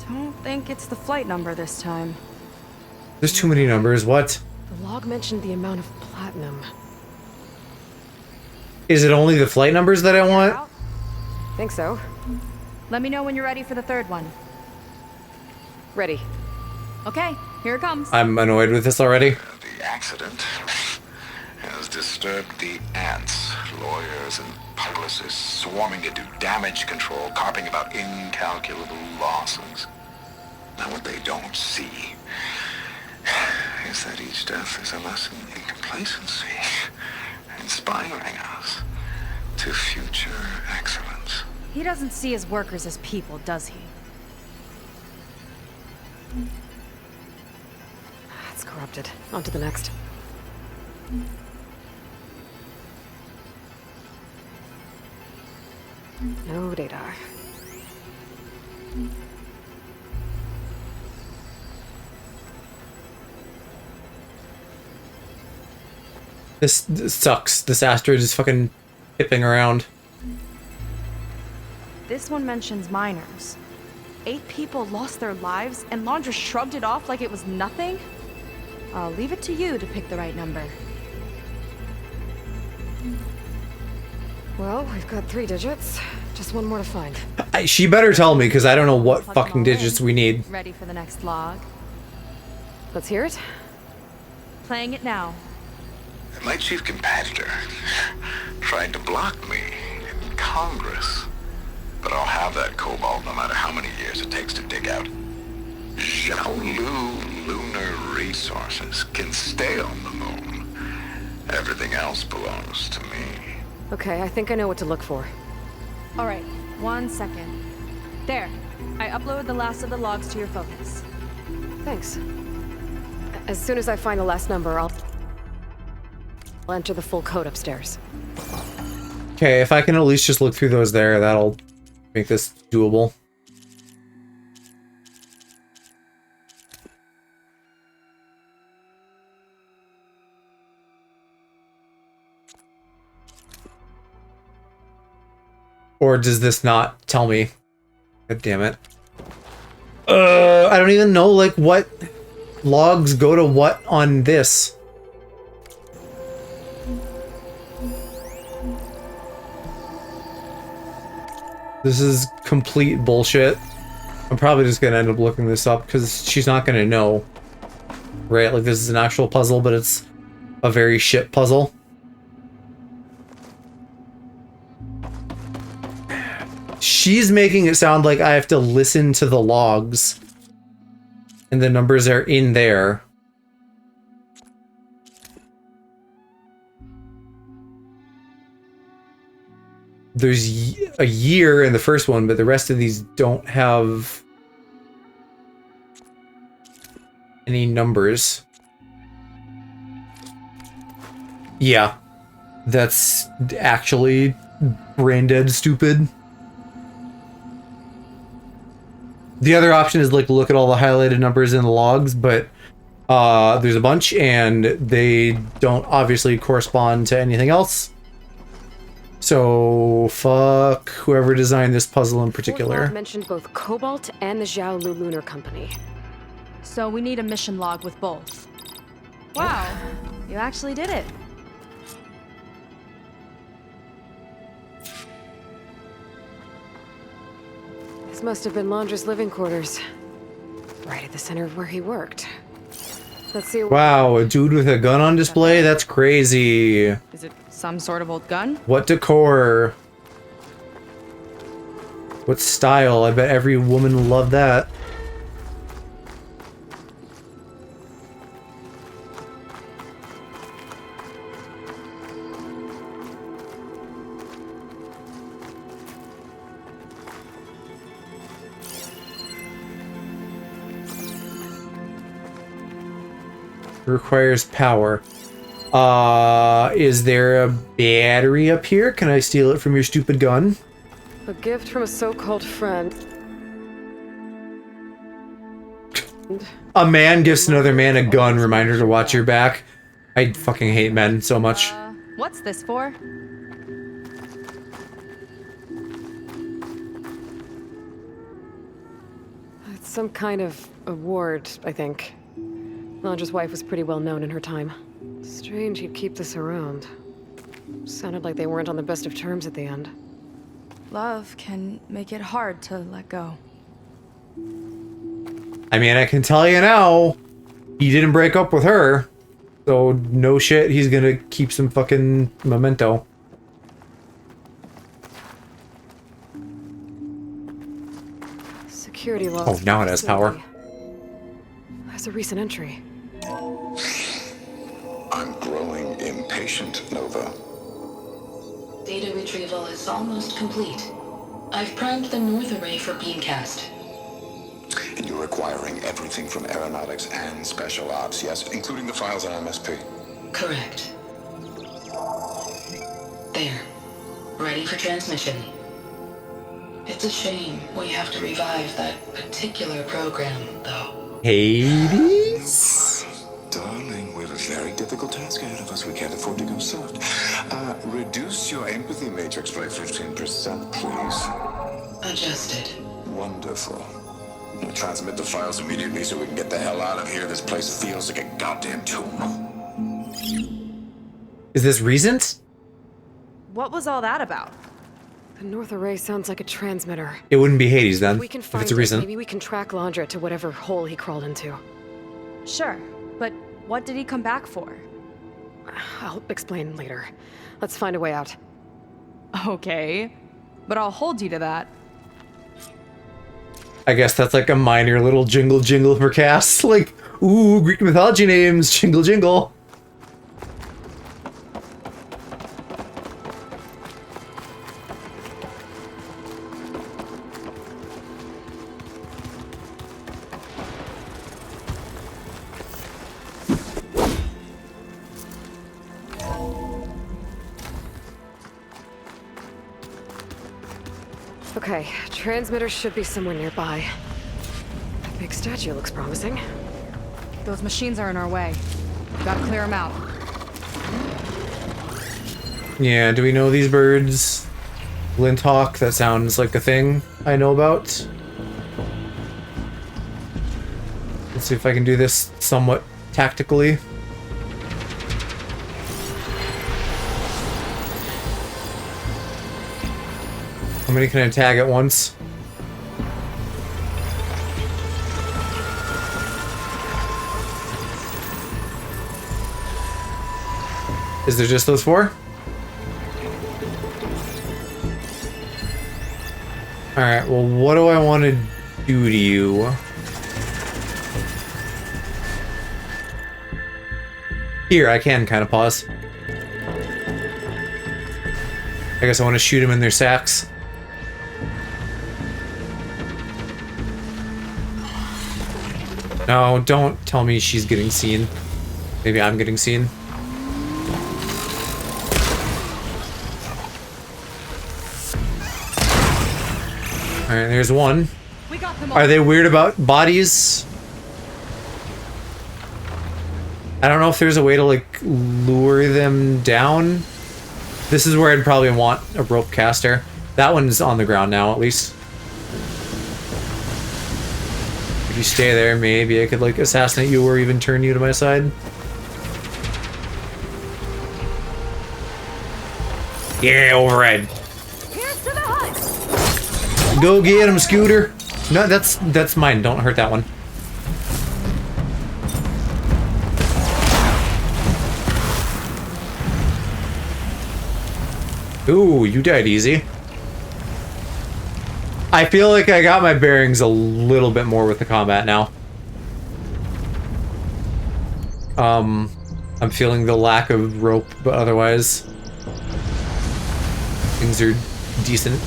Don't think it's the flight number this time. There's too many numbers. What? The log mentioned the amount of platinum. Is it only the flight numbers that I want? Think so. Let me know when you're ready for the 3rd one. Ready. Okay, here it comes. I'm annoyed with this already. The accident has disturbed the ants, lawyers and publicists swarming to do damage control, carping about incalculable losses. Now what they don't see is that each death is a lesson in complacency, inspiring us to future excellence. He doesn't see his workers as people, does he? It's corrupted. On to the next. No data. This sucks. This asteroid is fucking tipping around. This one mentions miners. 8 people lost their lives, and Laundra shrugged it off like it was nothing? I'll leave it to you to pick the right number. Well, we've got 3 digits. Just one more to find. She better tell me, because I don't know what Plug them fucking all digits in. we need. Ready for the next log? Let's hear it. Playing it now. My chief competitor tried to block me in Congress. But I'll have that cobalt no matter how many years it takes to dig out. Xiaolu lunar resources can stay on the moon. Everything else belongs to me. Okay, I think I know what to look for. All right, 1 second. There, I uploaded the last of the logs to your focus. Thanks. As soon as I find the last number, I'll enter the full code upstairs. Okay, if I can at least just look through those there, that'll make this doable. Or does this not tell me? God damn it. I don't even know, like, what logs go to what on this. This is complete bullshit. I'm probably just gonna end up looking this up because she's not gonna know. Right? Like, this is an actual puzzle, but it's a very shit puzzle. She's making it sound like I have to listen to the logs. And the numbers are in there. There's a year in the first one, but the rest of these don't have any numbers. Yeah. That's actually brain dead stupid. The other option is like look at all the highlighted numbers in the logs, but there's a bunch and they don't obviously correspond to anything else. So fuck whoever designed this puzzle in particular. Log mentioned both Cobalt and the Xiaolu Lunar Company. So we need a mission log with both. Wow, you actually did it. This must have been Londra's living quarters. Right at the center of where he worked. Let's see. Wow, a dude with a gun on display? That's crazy. Is it some sort of old gun? What decor? What style? I bet every woman loved that. Requires power. Is there a battery up here? Can I steal it from your stupid gun? A gift from a so-called friend. A man gives another man a gun, reminder to watch your back. I fucking hate men so much. What's this for? It's some kind of award, I think. Londra's wife was pretty well known in her time. Strange he'd keep this around. Sounded like they weren't on the best of terms at the end. Love can make it hard to let go. I mean, I can tell you now, he didn't break up with her. So, no shit, he's gonna keep some fucking memento. Security logs. Oh, now it has power. There's a recent entry. I'm growing impatient, Nova. Data retrieval is almost complete. I've primed the north array for beamcast. And you're acquiring everything from aeronautics and special ops, yes? Including the files on MSP? Correct. There. Ready for transmission. It's a shame we have to revive that particular program, though. Hades? Darling, we have a very difficult task ahead of us. We can't afford to go soft. Reduce your empathy matrix by 15%, please. Adjusted. Wonderful. We'll transmit the files immediately so we can get the hell out of here. This place feels like a goddamn tomb. Is this recent? What was all that about? The north array sounds like a transmitter. It wouldn't be Hades then, We can if find it's a it. recent. Maybe we can track Londra to whatever hole he crawled into. Sure, but what did he come back for? I'll explain later. Let's find a way out. Okay, but I'll hold you to that. I guess that's like a minor little jingle jingle for Cass. Like, ooh, Greek mythology names, jingle jingle. Okay, transmitter should be somewhere nearby. That big statue looks promising. Those machines are in our way. Gotta clear them out. Yeah, do we know these birds? Linthawk, that sounds like a thing I know about. Let's see if I can do this somewhat tactically. many can I tag at once? Is there just those 4? Alright, well, what do I want to do to you? Here, I can kind of pause. I guess I want to shoot him in their sacks. No, don't tell me she's getting seen. Maybe I'm getting seen. Alright, there's one. Are they weird about bodies? I don't know if there's a way to, like, lure them down. This is where I'd probably want a rope caster. That one's on the ground now, at least. If you stay there, maybe I could, like, assassinate you or even turn you to my side. Yeah, override. Go get him, Scooter. No, that's mine. Don't hurt that one. Ooh, you died easy. I feel like I got my bearings a little bit more with the combat now. I'm feeling the lack of rope, but otherwise things are decent.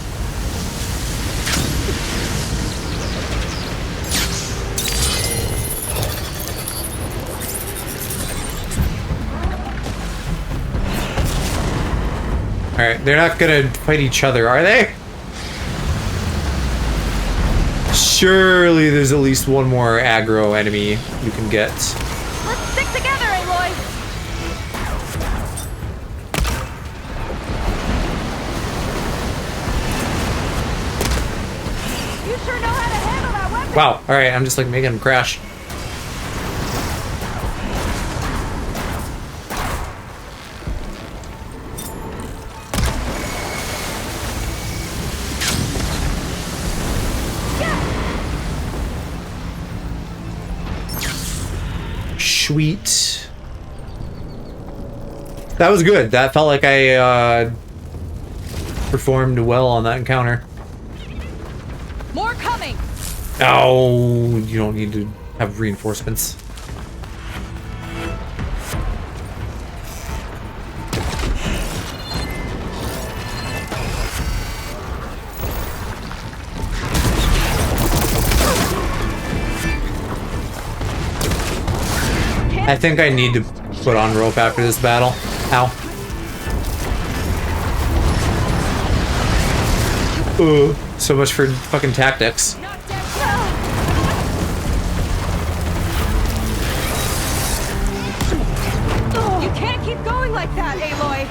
Alright, they're not gonna fight each other, are they? Surely there's at least one more aggro enemy you can get. Let's stick together, Aloy! You sure know how to handle that weapon! Wow, alright, I'm just like making him crash. Sweet. That was good. That felt like I performed well on that encounter. More coming. Oh, you don't need to have reinforcements. I think I need to put on rope after this battle. Ow. Ooh, so much for fucking tactics. You can't keep going like that, Aloy.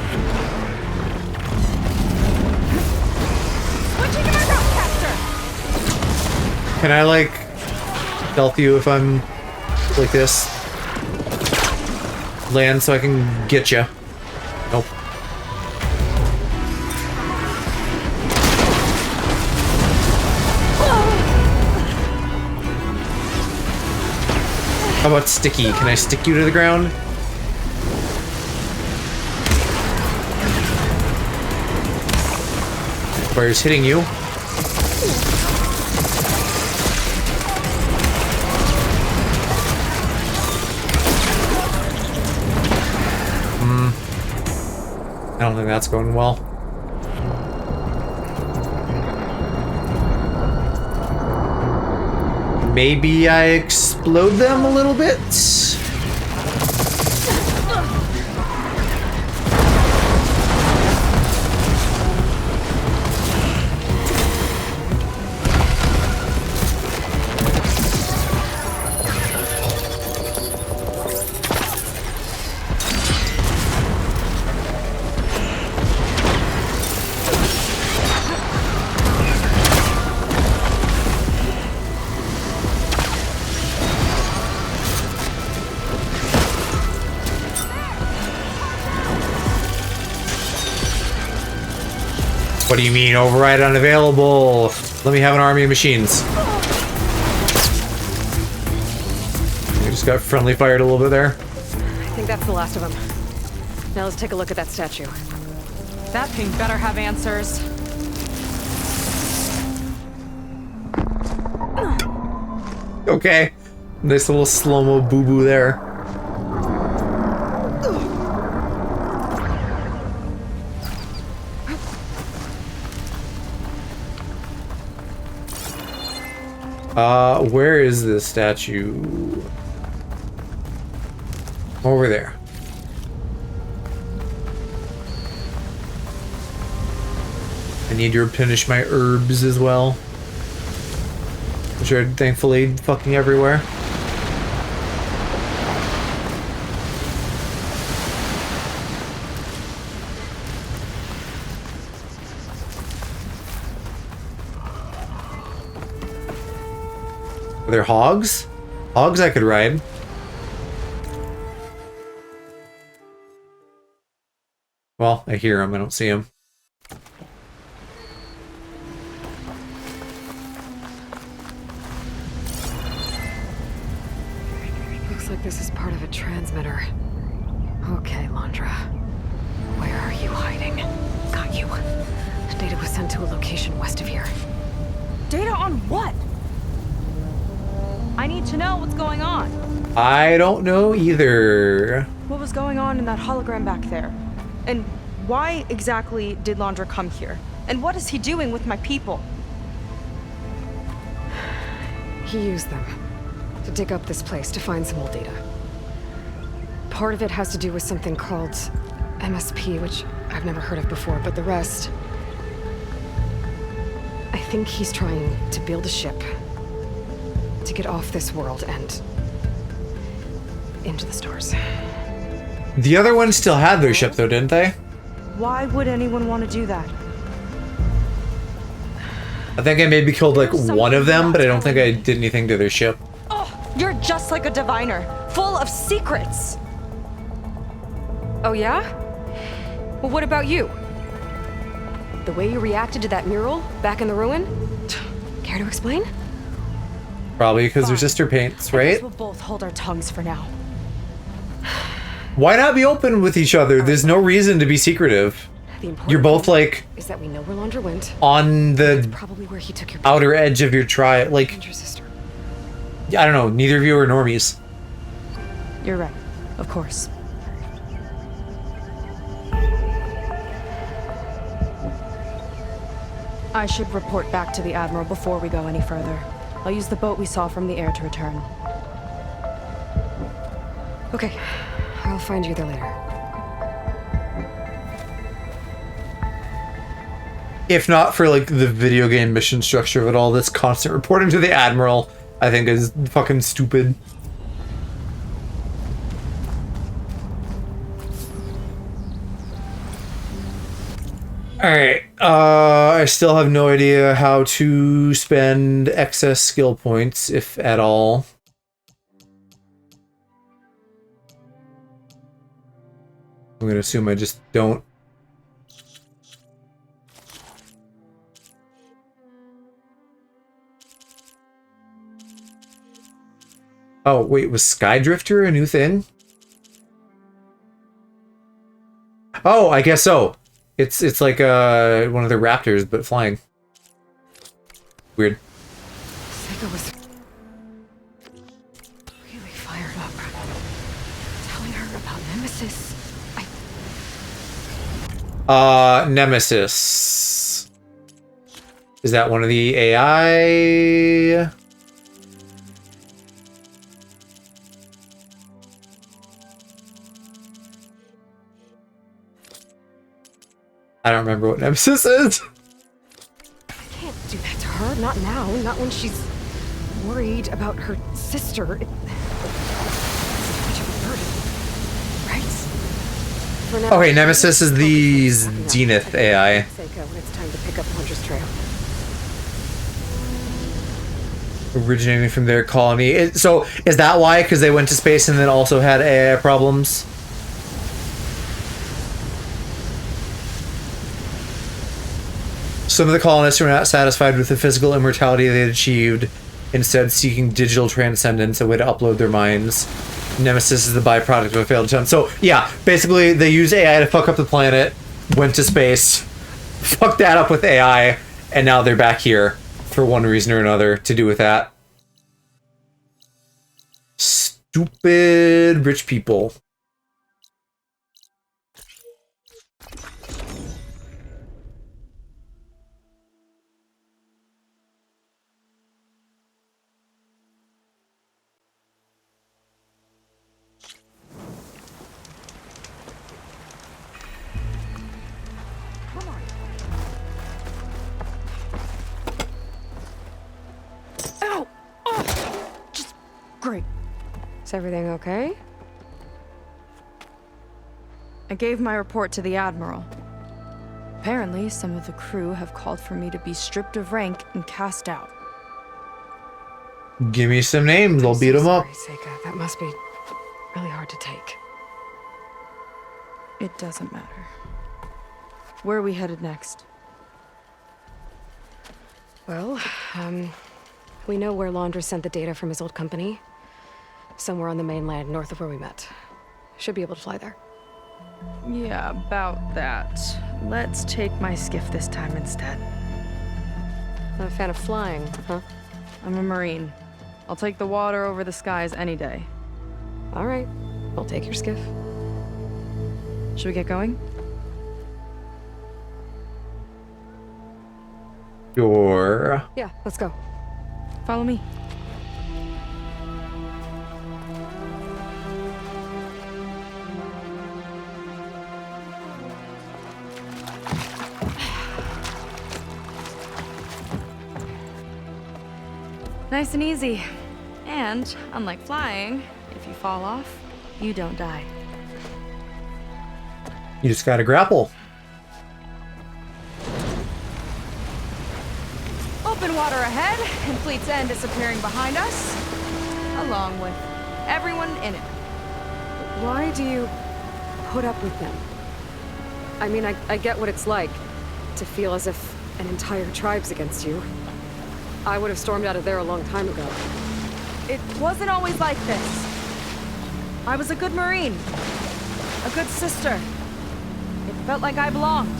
Switching to my rope caster. Can I, like, stealth you if I'm like this? Land so I can get you. Nope. How about sticky? Can I stick you to the ground? Where's hitting you? I don't think that's going well. Maybe I explode them a little bit? What do you mean, override unavailable? Let me have an army of machines. I just got friendly fired a little bit there. I think that's the last of them. Now let's take a look at that statue. That thing better have answers. Okay. Nice little slow-mo boo-boo there. Where is this statue? Over there. I need to replenish my herbs as well, which are thankfully fucking everywhere. Are there hogs? Hogs I could ride. Well, I hear them, I don't see them. Looks like this is part of a transmitter. Okay, Londra. Where are you hiding? Got you. Data was sent to a location west of here. Data on what? I need to know what's going on. I don't know either. What was going on in that hologram back there? And why exactly did Londra come here? And what is he doing with my people? He used them to dig up this place to find some old data. Part of it has to do with something called MSP, which I've never heard of before, but the rest... I think he's trying to build a ship to get off this world and into the stars. The other ones still had their ship though, didn't they? Why would anyone want to do that? I think I maybe killed like one of them, but I don't think I did anything to their ship. Oh, you're just like a diviner, full of secrets. Oh yeah? Well, what about you? The way you reacted to that mural back in the ruin? Care to explain? Probably because they're sister paints, I right? guess we'll both hold our tongues for now. Why not be open with each other? There's no reason to be secretive. You're both like is that we know where Londra went. On That's the probably where he took your outer edge of your tribe. Like, and your sister. I don't know. Neither of you are normies. You're right, of course. I should report back to the Admiral before we go any further. I'll use the boat we saw from the air to return. Okay, I'll find you there later. If not for like the video game mission structure of it all, this constant reporting to the Admiral, I think is fucking stupid. Alright, I still have no idea how to spend excess skill points, if at all. I'm gonna assume I just don't. Oh, wait, was Skydrifter a new thing? Oh, I guess so. It's like one of the raptors, but flying. Weird. Sega was really fired up. Telling her about Nemesis. Nemesis. Is that one of the AI? I don't remember what Nemesis is. I can't do that to her. Not now. Not when she's worried about her sister. It's too much of a burden, right? For now, Okay, Nemesis is the Zenith AI. Seiko, when it's time to pick up Hunter's trail. Originating from their colony. So, is that why? Because they went to space and then also had AI problems? Some of the colonists were not satisfied with the physical immortality they had achieved, instead seeking digital transcendence, a way to upload their minds. Nemesis is the byproduct of a failed attempt. So, yeah, basically they used AI to fuck up the planet, went to space, fucked that up with AI, and now they're back here for one reason or another to do with that. Stupid rich people. Ow! Oh! Just great. Is everything okay? I gave my report to the Admiral. Apparently, some of the crew have called for me to be stripped of rank and cast out. Give me some names, I'll beat them up. Sorry, Seika. That must be really hard to take. It doesn't matter. Where are we headed next? Well, we know where Laundra sent the data from his old company. Somewhere on the mainland, north of where we met. Should be able to fly there. Yeah, about that. Let's take my skiff this time instead. Not a fan of flying, huh? I'm a Marine. I'll take the water over the skies any day. All right. We'll take your skiff. Should we get going? Sure. Yeah, let's go. Follow me. Nice and easy. And, unlike flying, if you fall off, you don't die. You just gotta grapple. Open water ahead, and Fleet's End disappearing behind us, along with everyone in it. Why do you put up with them? I mean, I get what it's like to feel as if an entire tribe's against you. I would have stormed out of there a long time ago. It wasn't always like this. I was a good Marine, a good sister. It felt like I belonged.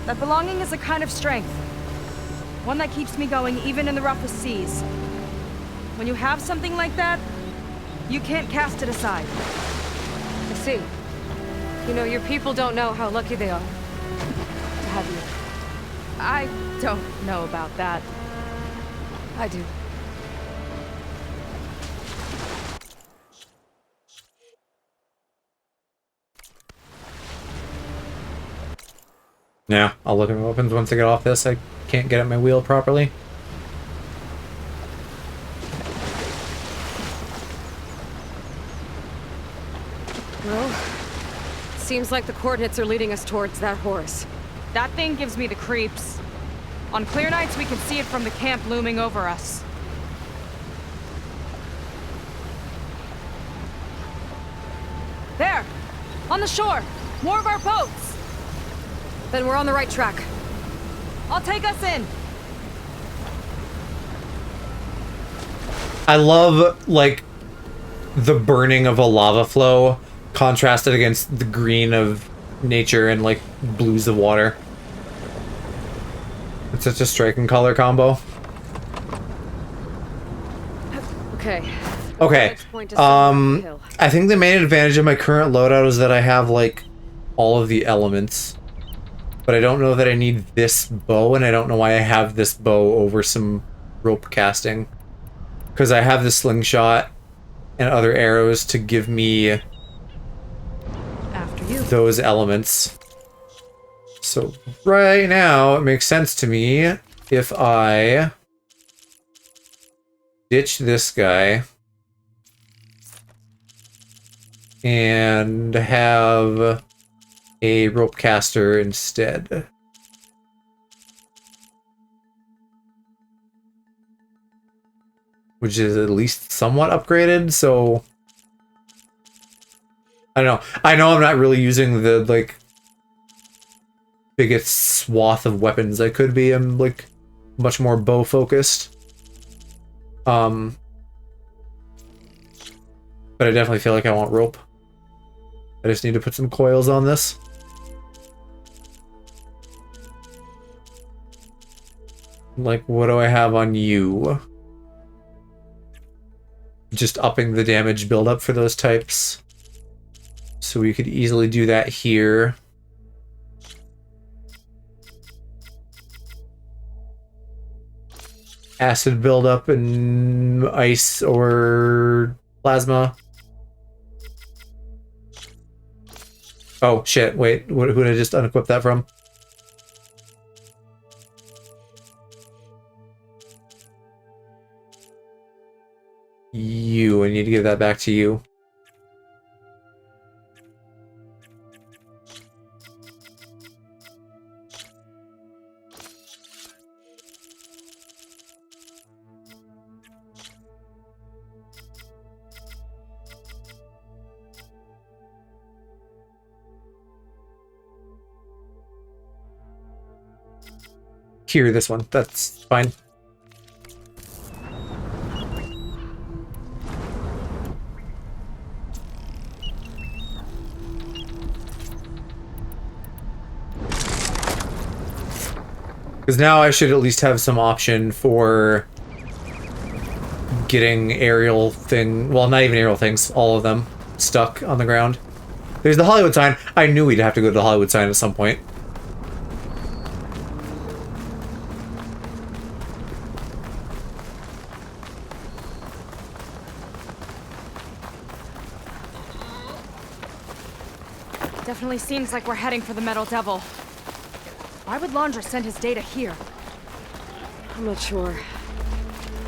That belonging is a kind of strength. One that keeps me going even in the roughest seas. When you have something like that, you can't cast it aside. I see. You know, your people don't know how lucky they are to have you. I don't know about that. I do. Yeah, I'll look at my weapons once I get off this. I can't get at my wheel properly. Well, seems like the coordinates are leading us towards that horse. That thing gives me the creeps. On clear nights, we can see it from the camp looming over us. There! On the shore! More of our boats! Then we're on the right track. I'll take us in! I love, like, the burning of a lava flow contrasted against the green of nature and, like, blues of water. It's such a striking color combo. Okay. Okay. I think the main advantage of my current loadout is that I have, like, all of the elements. But I don't know that I need this bow, and I don't know why I have this bow over some rope casting. Because I have the slingshot and other arrows to give me after you those elements. So right now, it makes sense to me if I ditch this guy and have a rope caster instead. Which is at least somewhat upgraded, so I don't know. I know I'm not really using the, like, biggest swath of weapons I could be. I'm like much more bow focused. But I definitely feel like I want rope. I just need to put some coils on this. Like, what do I have on you? Just upping the damage buildup for those types. So we could easily do that here. Acid buildup and ice or plasma. Oh shit, wait, who did I just unequip that from? You, I need to give that back to you. Here, this one. That's fine. Because now I should at least have some option for getting aerial thing... Well, not even aerial things. All of them stuck on the ground. There's the Hollywood sign. I knew we'd have to go to the Hollywood sign at some point. Definitely seems like we're heading for the Metal Devil. Why would Laundra send his data here? I'm not sure.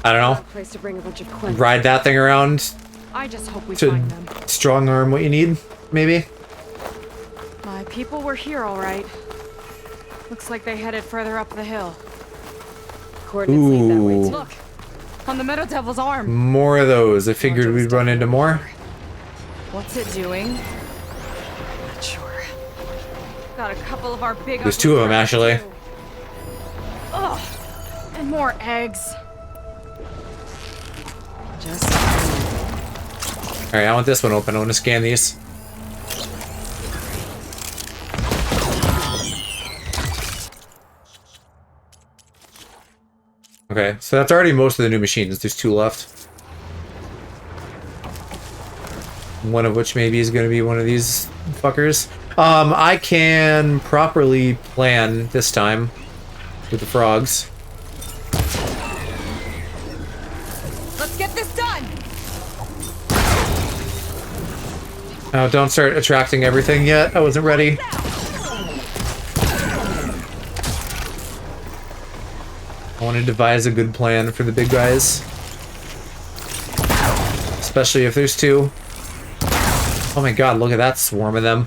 I don't know. Place to bring a bunch of Quinn. Ride that thing around I just hope we to find them. strong arm what you need, maybe? My people were here, all right. Looks like they headed further up the hill. Coordinates lead that way too. Look, on the Metal Devil's arm. More of those. I figured we'd run into more. What's it doing? Not sure. Got a couple of our big. There's two of them, actually. Ugh, and more eggs. Just. Alright, I want this one open. I want to scan these. Okay, so that's already most of the new machines. There's two left. One of which maybe is going to be one of these fuckers. I can properly plan this time with the frogs. Let's get this done. Oh, don't start attracting everything yet. I wasn't ready. I want to devise a good plan for the big guys. Especially if there's two. Oh my god, look at that swarm of them.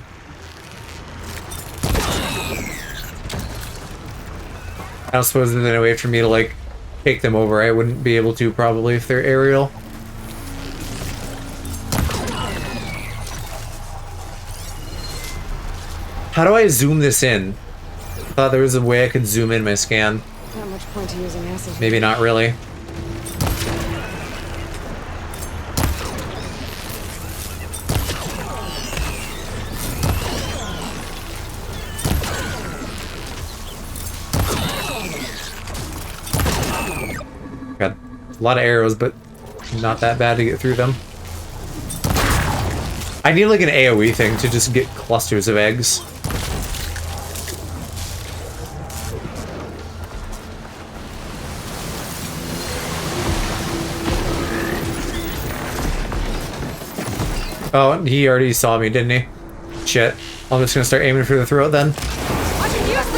I don't suppose there's any way for me to, like, take them over. I wouldn't be able to, probably, if they're aerial. How do I zoom this in? I thought there was a way I could zoom in my scan. Not much point to using acid. Maybe not really. Got a lot of arrows, but not that bad to get through them. I need like an AoE thing to just get clusters of eggs. Oh, he already saw me, didn't he? Shit. I'm just gonna start aiming for the throat then.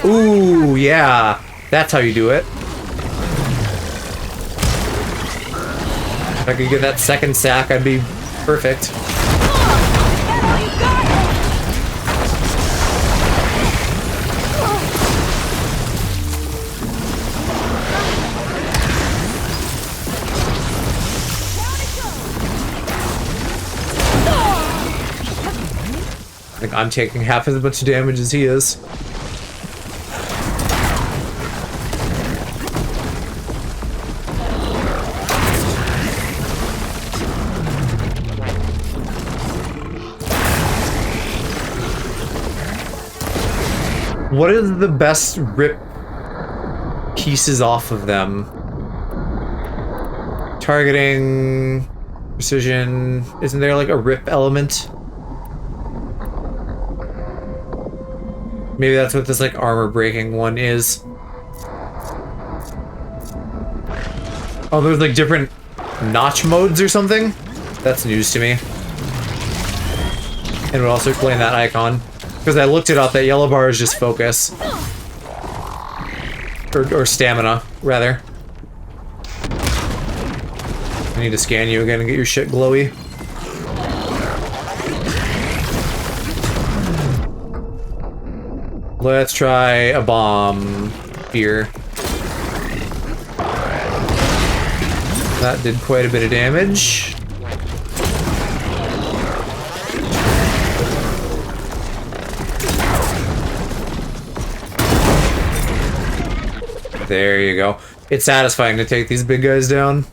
Ooh, yeah. That's how you do it. If I could get that second sack, I'd be perfect. I think I'm taking half as much damage as he is. What is the best rip pieces off of them? Targeting, precision. Isn't there like a rip element? Maybe that's what this like armor breaking one is. Oh, there's like different notch modes or something? That's news to me. And it would also explain that icon. Because I looked it up, that yellow bar is just focus. Or stamina, rather. I need to scan you again and get your shit glowy. Let's try a bomb here. That did quite a bit of damage. There you go. It's satisfying to take these big guys down.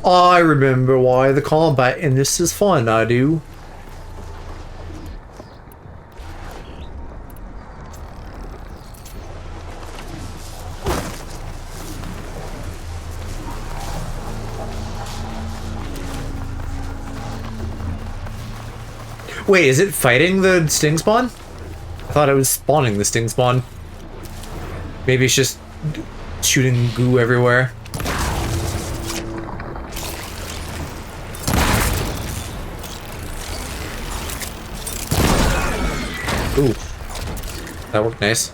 I remember why the combat in this is fun, I do. Wait, is it fighting the sting spawn? I thought it was spawning the sting spawn. Maybe it's just shooting goo everywhere. Ooh. That worked nice.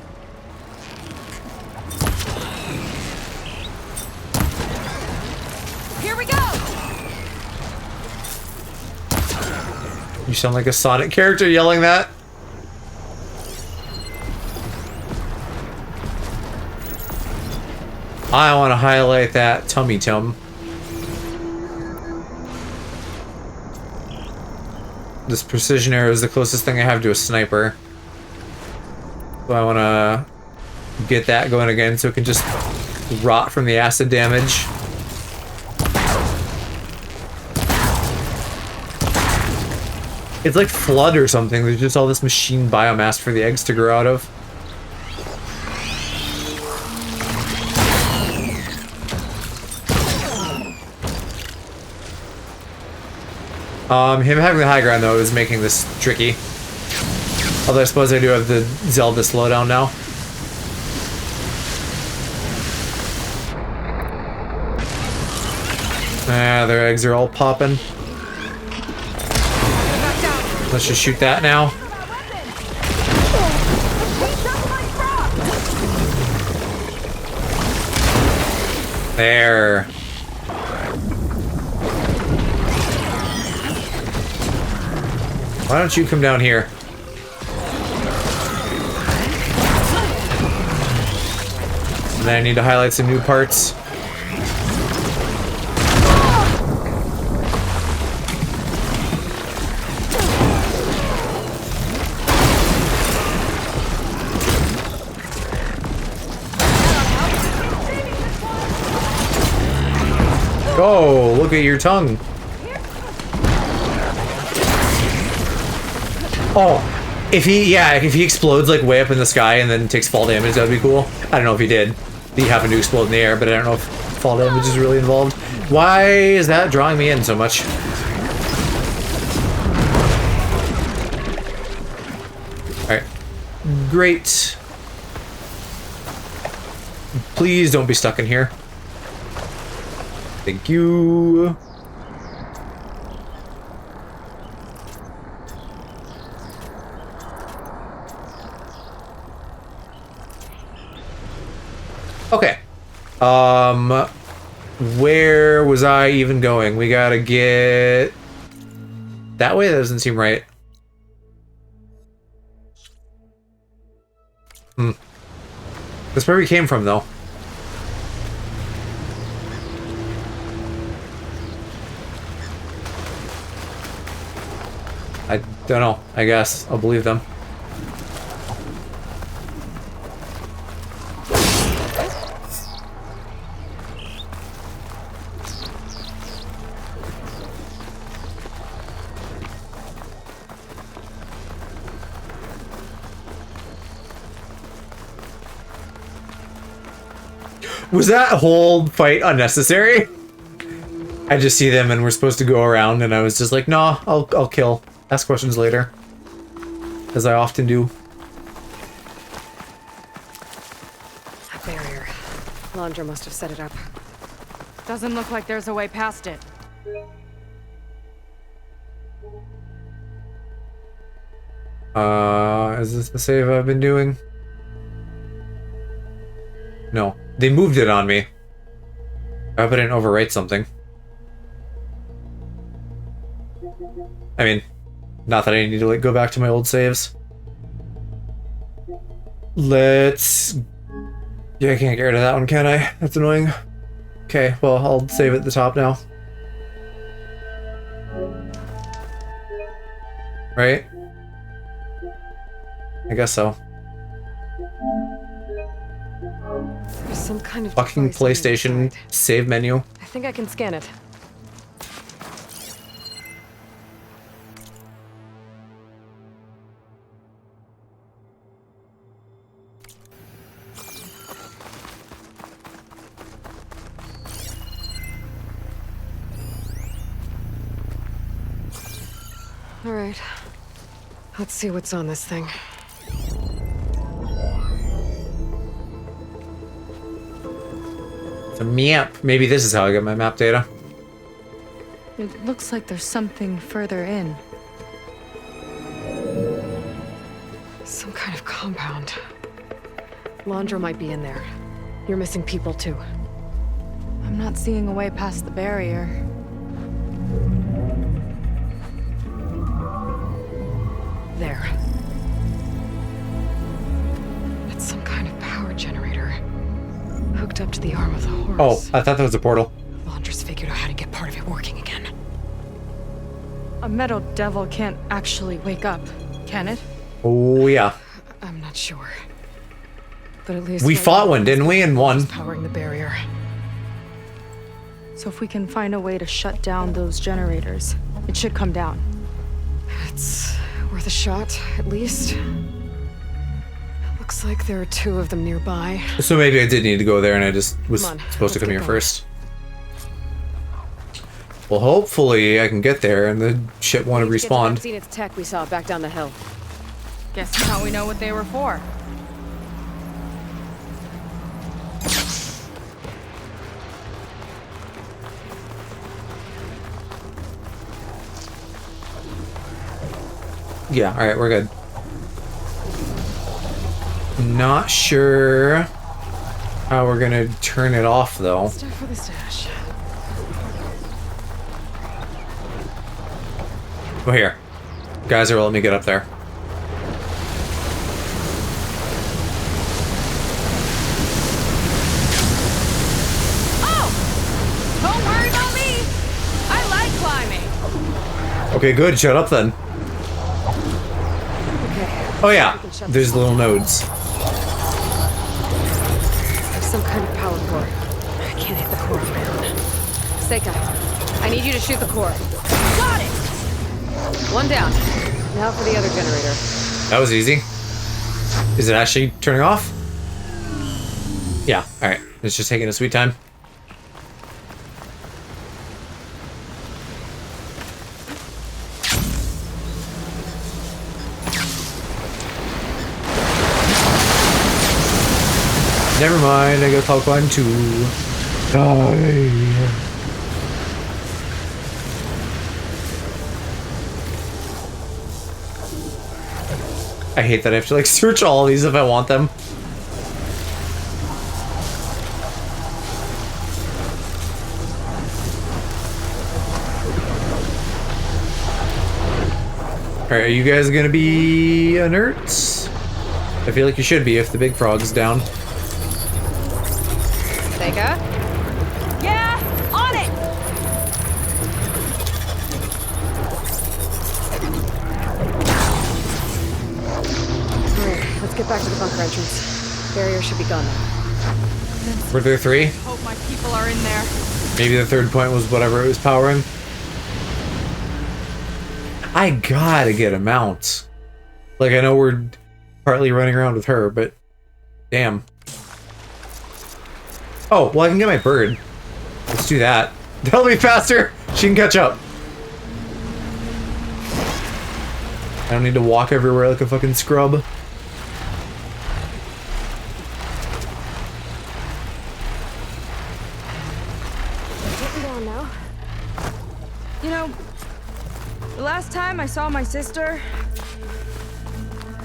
Here we go. You sound like a Sonic character yelling that. I want to highlight that tummy tum. This precision arrow is the closest thing I have to a sniper. So I want to get that going again so it can just rot from the acid damage. It's like flood or something. There's just all this machine biomass for the eggs to grow out of. Him having the high ground though is making this tricky. Although I suppose I do have the Zelda slowdown now. Ah, their eggs are all popping. Let's just shoot that now. There. Why don't you come down here? And then I need to highlight some new parts. Oh, look at your tongue. Oh, if he explodes like way up in the sky and then takes fall damage, that'd be cool. I don't know if he did. He happened to explode in the air, but I don't know if fall damage is really involved. Why is that drawing me in so much? Alright. Great. Please don't be stuck in here. Thank you. Okay. Where was I even going? We gotta get that way? That doesn't seem right. That's where we came from, though. I don't know. I guess I'll believe them. Was that whole fight unnecessary? I just see them and we're supposed to go around and I was just like, nah, I'll kill. Ask questions later. As I often do. A barrier. Laundra must have set it up. Doesn't look like there's a way past it. Is this the save I've been doing? No. They moved it on me. I hope I didn't overwrite something. I mean, not that I need to like go back to my old saves. Let's... Yeah, I can't get rid of that one, can I? That's annoying. Okay, well, I'll save at the top now. Right? I guess so. There's some kind of Fucking device on the PlayStation inside. save menu. I think I can scan it. All right. Let's see what's on this thing. It's a map. Maybe this is how I get my map data. It looks like there's something further in. Some kind of compound. Laundra might be in there. You're missing people too. I'm not seeing a way past the barrier. There. It's some kind of power generator. Hooked up to the arm of the horse. Oh, I thought that was a portal. Laundra's figured out how to get part of it working again. A metal devil can't actually wake up, can it? Oh, yeah. I'm not sure. But at least We right fought now, one, didn't we? And won. powering the barrier. So if we can find a way to shut down those generators, it should come down. It's worth a shot, at least. Looks like there are 2 of them nearby. So maybe I did need to go there and I just was Come on, supposed to let's come get here going. first. Well, hopefully I can get there and the shit won't have respawned. Zenith tech we saw back down the hill. Guess now we know what they were for. Yeah, alright, we're good. Not sure how we're gonna turn it off, though. Stuff for the stash. Oh, here. Guys are letting me get up there. Oh! Don't worry about me! I like climbing! Okay, good. Shut up, then. Oh, yeah. There's little nodes. There's some kind of power core. I can't hit the core on my own. Seika, I need you to shoot the core. Got it! 1 down. Now for the other generator. That was easy. Is it actually turning off? Yeah, alright. It's just taking a sweet time. Never mind, I got Cloud Climb 2. Die. I hate that I have to like search all of these if I want them. Alright, are you guys gonna be inerts? I feel like you should be if the big frog's down. Seika? Yeah! On it! Alright, let's get back to the bunker entrance. Barrier should be gone now. Were there 3? Hope my people are in there. Maybe the 3rd point was whatever it was powering. I gotta get a mount. Like, I know we're partly running around with her, but damn. Oh, well, I can get my bird. Let's do that. That'll be faster. She can catch up. I don't need to walk everywhere like a fucking scrub. Getting down now. You know, the last time I saw my sister,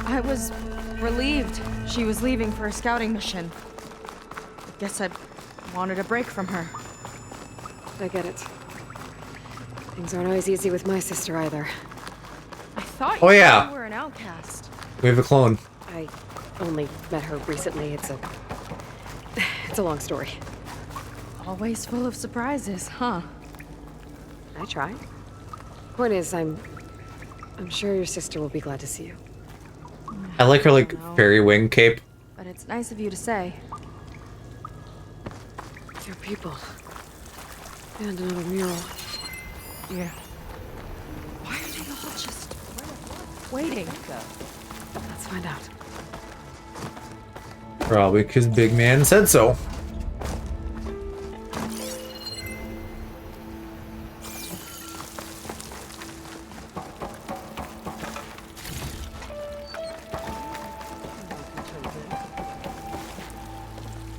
I was relieved she was leaving for a scouting mission. I guess I wanted a break from her. I get it. Things aren't always easy with my sister either. I thought Oh, you yeah. were an outcast. We have a clone. I only met her recently. It's a long story. Always full of surprises, huh? I try. Point is, I'm sure your sister will be glad to see you. I like her, like, fairy wing cape. But it's nice of you to say. Your people. And another mural. Yeah. Why are they all just waiting? Let's find out. Probably because Big Man said so.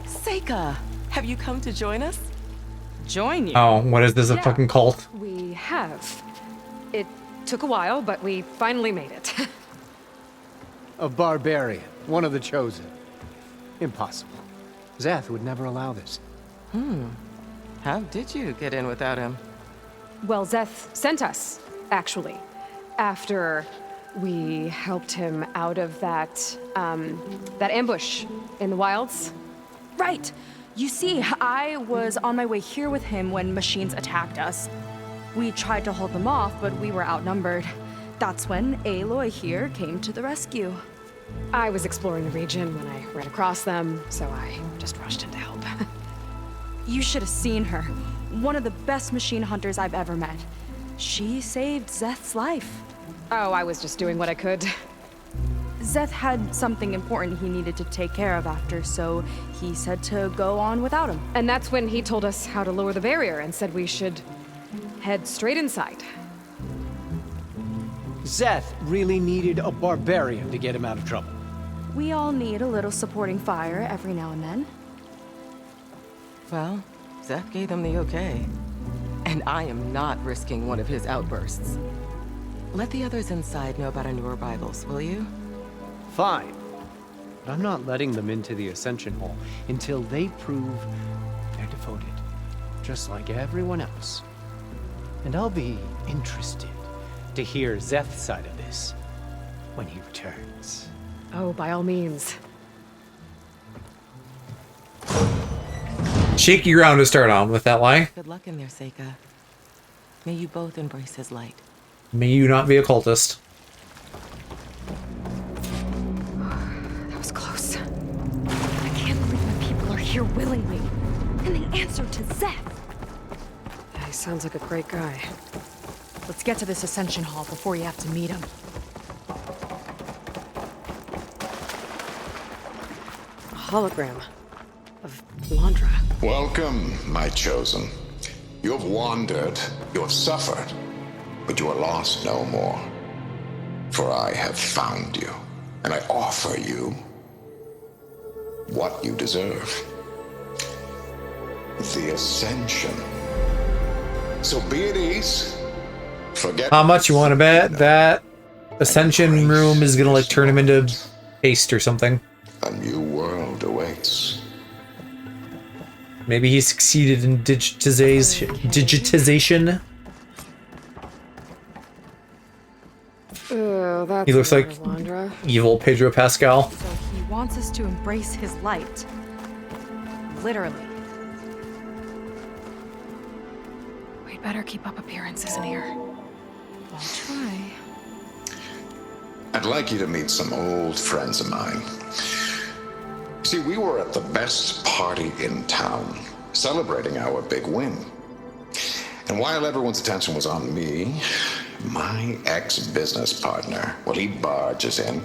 Seika, have you come to join us? Join you? Oh, what is this, a fucking cult? We have. It took a while, but we finally made it. A barbarian, one of the chosen. Impossible. Zeth would never allow this. How did you get in without him? Well, Zeth sent us, actually. After we helped him out of that ambush in the wilds. Right. You see, I was on my way here with him when machines attacked us. We tried to hold them off, but we were outnumbered. That's when Aloy here came to the rescue. I was exploring the region when I ran across them, so I just rushed in to help. You should have seen her. One of the best machine hunters I've ever met. She saved Zeth's life. Oh, I was just doing what I could. Zeth had something important he needed to take care of after, so he said to go on without him. And that's when he told us how to lower the barrier and said we should head straight inside. Zeth really needed a barbarian to get him out of trouble. We all need a little supporting fire every now and then. Well, Zeth gave them the okay. And I am not risking one of his outbursts. Let the others inside know about our new arrivals, will you? Fine. But I'm not letting them into the Ascension Hall until they prove they're devoted. Just like everyone else. And I'll be interested to hear Zeth's side of this when he returns. Oh, by all means. Shaky ground to start on with that lie. Good luck in there, Seika. May you both embrace his light. May you not be a cultist. That was close. I can't believe my people are here willingly. And they answered to Zeth. Yeah, he sounds like a great guy. Let's get to this Ascension Hall before you have to meet him. A hologram of Landra. Welcome, my chosen. You have wandered, you have suffered, but you are lost no more. For I have found you, and I offer you what you deserve. The Ascension. So be at ease. Forget How much you want to bet that Ascension room is gonna, like, turn him into paste or something? a new world awaits. Maybe he succeeded in digitization. That's He looks like Landra. evil Pedro Pascal. So he wants us to embrace his light. Literally. We'd better keep up appearances in here. I'll try. I'd like you to meet some old friends of mine. See, we were at the best party in town, celebrating our big win. And while everyone's attention was on me, my ex-business partner, well, he barges in,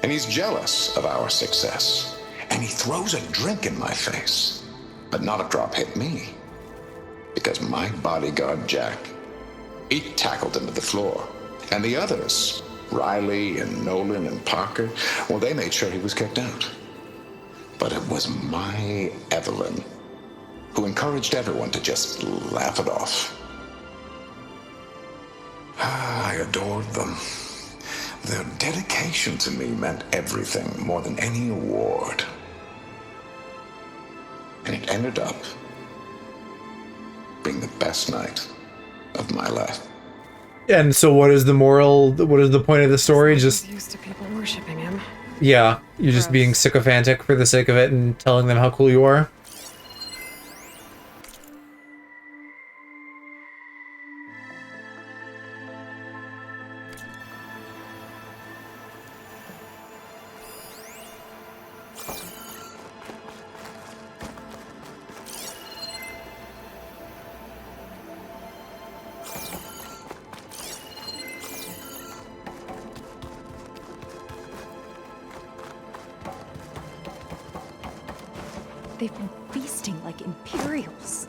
and he's jealous of our success. And he throws a drink in my face. But not a drop hit me. Because my bodyguard, Jack, he tackled him to the floor. And the others, Riley and Nolan and Parker, well, they made sure he was kicked out. But it was my Evelyn who encouraged everyone to just laugh it off. I adored them. Their dedication to me meant everything, more than any award. And it ended up being the best night of my life. And so what is the moral, what is the point of the story? Just Used to people worshiping him. yeah, you're just being sycophantic for the sake of it and telling them how cool you are. They've been feasting like Imperials.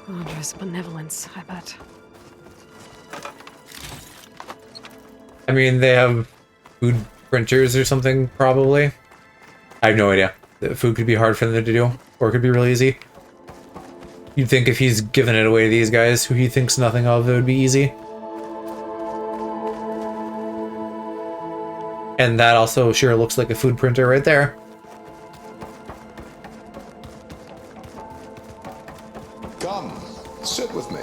Wondrous benevolence, I bet. I mean, they have food printers or something, probably. I have no idea. The food could be hard for them to do, or it could be really easy. You'd think if he's giving it away to these guys, who he thinks nothing of, it would be easy. And that also sure looks like a food printer right there. Come, sit with me.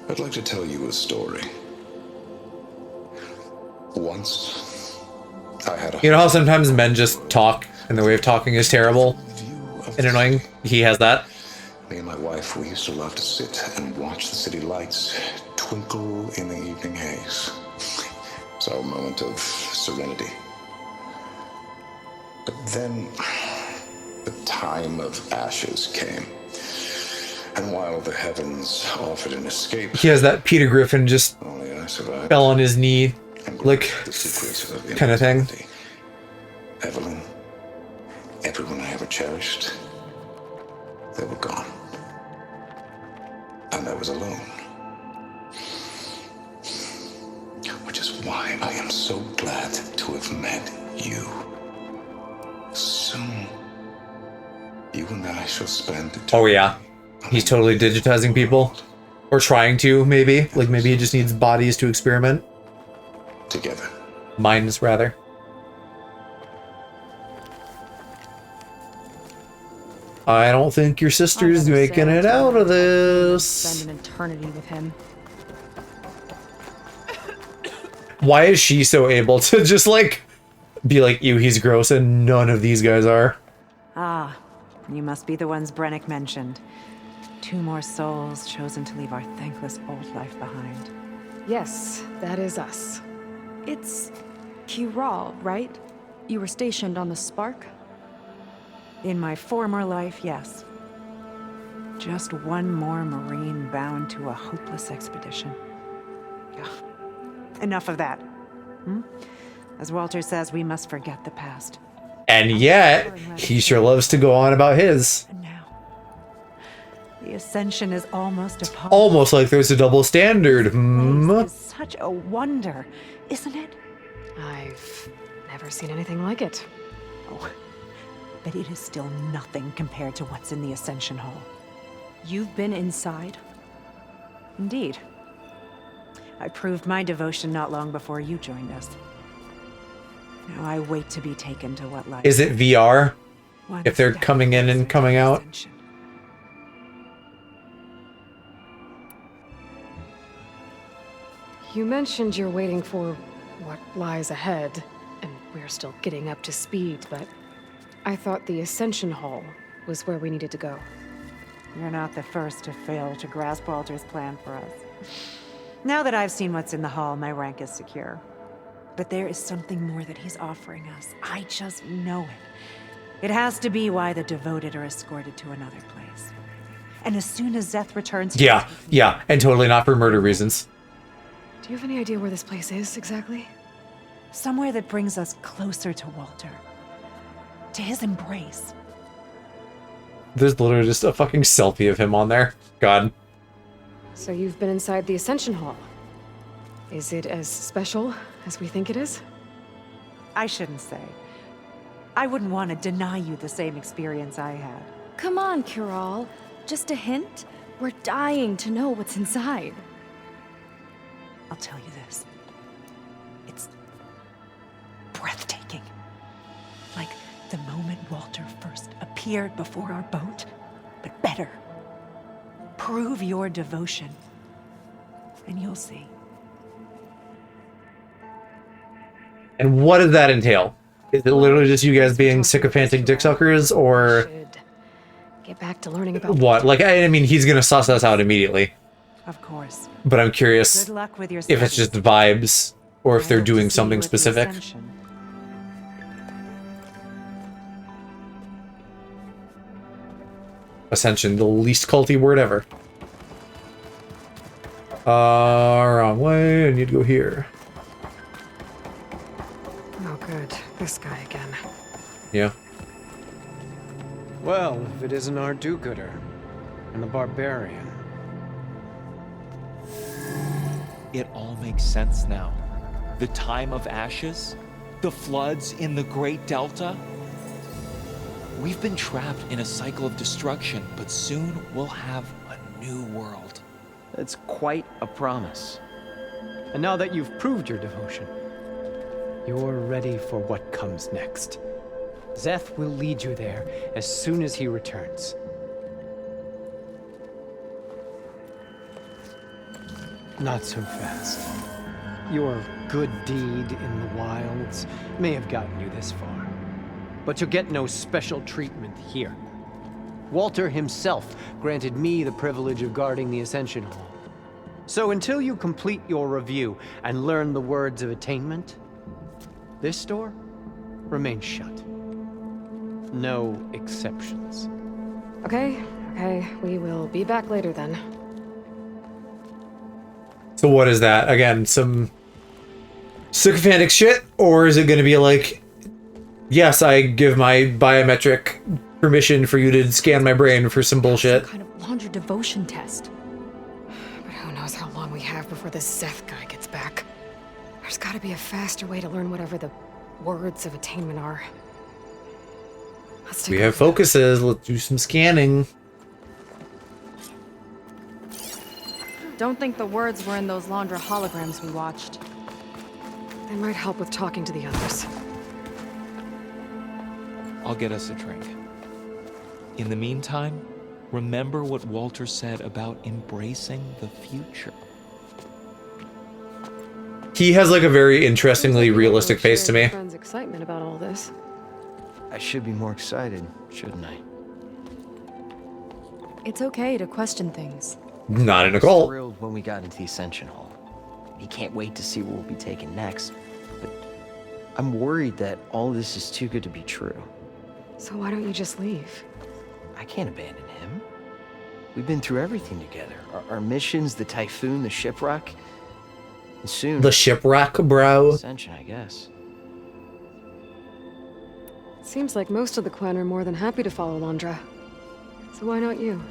I'd like to tell you a story. Once, I had a... You know how sometimes men just talk, and the way of talking is terrible and annoying? He has that. Me and my wife, we used to love to sit and watch the city lights twinkle in the evening haze. It's our moment of serenity. But then, the time of ashes came. And while the heavens offered an escape... He has that Peter Griffin just only I survived. fell on his knee, like, kind of thing. Evelyn, everyone I ever cherished, they were gone. And I was alone. Which is why I am so glad to have met you. Soon, you and I shall spend... Oh yeah. He's totally digitizing people. Or trying to, maybe. Like, maybe he just needs bodies to experiment. Together. Minds, rather. I don't think your sister's making it out of this. Spend an eternity with him. Why is she so able to just, like, be like, ew, he's gross, and none of these guys are? Ah, you must be the ones Brennick mentioned. 2 more souls chosen to leave our thankless old life behind. Yes, that is us. It's Kiral, right? You were stationed on the Spark? In my former life, yes. Just one more Marine bound to a hopeless expedition. Ugh. Enough of that. As Walter says, we must forget the past. And yet, he sure loves to go on about his. The Ascension is almost upon... Almost like there's a double standard. It's such a wonder, isn't it? I've never seen anything like it. Oh, but it is still nothing compared to what's in the Ascension Hall. You've been inside? Indeed. I proved my devotion not long before you joined us. Now I wait to be taken to what lies. Is it VR? If they're coming in and coming out? You mentioned you're waiting for what lies ahead, and we're still getting up to speed, but I thought the Ascension Hall was where we needed to go. You're not the first to fail to grasp Walter's plan for us. Now that I've seen what's in the hall, my rank is secure. But there is something more that he's offering us. I just know it. It has to be why the devoted are escorted to another place. And as soon as Zeth returns... Yeah, and totally not for murder reasons. Do you have any idea where this place is, exactly? Somewhere that brings us closer to Walter. To his embrace. There's literally just a fucking selfie of him on there. God. So you've been inside the Ascension Hall. Is it as special as we think it is? I shouldn't say. I wouldn't want to deny you the same experience I had. Come on, Kiral. Just a hint? We're dying to know what's inside. I'll tell you this. It's breathtaking. Like the moment Walter first appeared before our boat, but better. Prove your devotion, and you'll see. And what does that entail? Is it literally just you guys being sycophantic dick suckers, or Get back to learning about what? Like, I mean, he's gonna suss us out immediately. Of course. But I'm curious Good luck with your if it's just vibes, or if they're doing something specific. Ascension, the least culty word ever. Wrong way, I need to go here. Oh, good. This guy again. Yeah. Well, if it isn't our do-gooder and the barbarian. It all makes sense now. The time of ashes, the floods in the Great Delta. We've been trapped in a cycle of destruction, but soon we'll have a new world. It's quite a promise. And now that you've proved your devotion, you're ready for what comes next. Zeth will lead you there as soon as he returns. Not so fast. Your good deed in the wilds may have gotten you this far, but you'll get no special treatment here. Walter himself granted me the privilege of guarding the Ascension Hall. So until you complete your review and learn the words of attainment, this door remains shut. No exceptions. Okay, we will be back later then. So what is that? Again, some sycophantic shit? Or is it going to be like, yes, I give my biometric permission for you to scan my brain for some bullshit? Some kind of laundry devotion test. But who knows how long we have before this Zeth guy gets back. There's gotta be a faster way to learn whatever the words of attainment are. Let's take We have focuses, let's do some scanning. Don't think the words were in those Laundra holograms we watched. They might help with talking to the others. I'll get us a drink. In the meantime, remember what Walter said about embracing the future. He has like a very interestingly realistic face to me. Friend's excitement about all this. I should be more excited, shouldn't I? It's okay to question things. Not in a I was cult. thrilled when we got into the Ascension Hall. He can't wait to see where we'll be taken next. But I'm worried that all this is too good to be true. So why don't you just leave? I can't abandon him. We've been through everything together. Our missions, the typhoon, the shipwreck. And soon... The shipwreck, bro. Ascension, I guess. Seems like most of the clan are more than happy to follow Laundra. So why not you?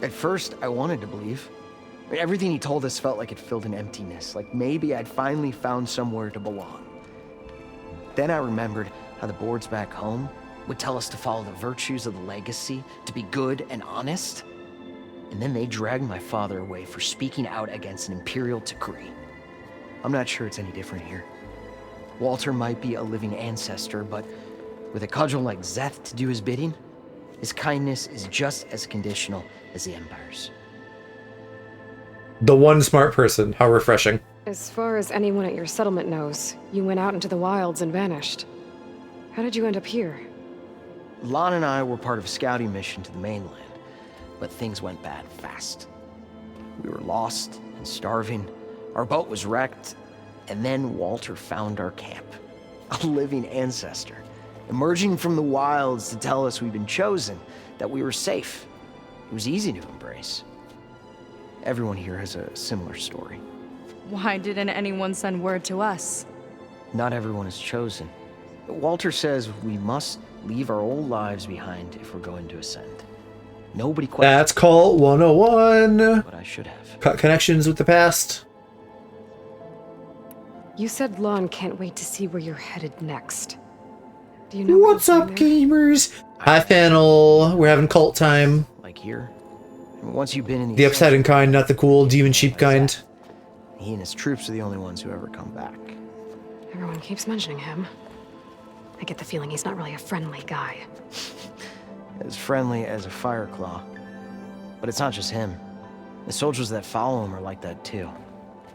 At first, I wanted to believe. I mean, everything he told us felt like it filled an emptiness. Like maybe I'd finally found somewhere to belong. Then I remembered how the boards back home would tell us to follow the virtues of the legacy, to be good and honest. And then they dragged my father away for speaking out against an imperial decree. I'm not sure it's any different here. Walter might be a living ancestor, but with a cudgel like Zeth to do his bidding, his kindness is just as conditional as the Empire's. The one smart person. How refreshing. As far as anyone at your settlement knows, you went out into the wilds and vanished. How did you end up here? Lon and I were part of a scouting mission to the mainland, but things went bad fast. We were lost and starving, our boat was wrecked, and then Walter found our camp. A living ancestor, emerging from the wilds to tell us we'd been chosen, that we were safe. It was easy to embrace. Everyone here has a similar story. Why didn't anyone send word to us? not everyone is chosen. Walter says we must leave our old lives behind if we're going to ascend. Nobody questions. That's Cult 101. But I should have. Cut connections with the past. You said Lon can't wait to see where you're headed next. Do you know what's up, gamers? Hi, Fennel. We're having cult time. Like here. Once you've been in The upsetting kind, not the cool demon sheep kind. He and his troops are the only ones who ever come back. Everyone keeps mentioning him. I get the feeling he's not really a friendly guy. As friendly as a fireclaw. But it's not just him. The soldiers that follow him are like that too.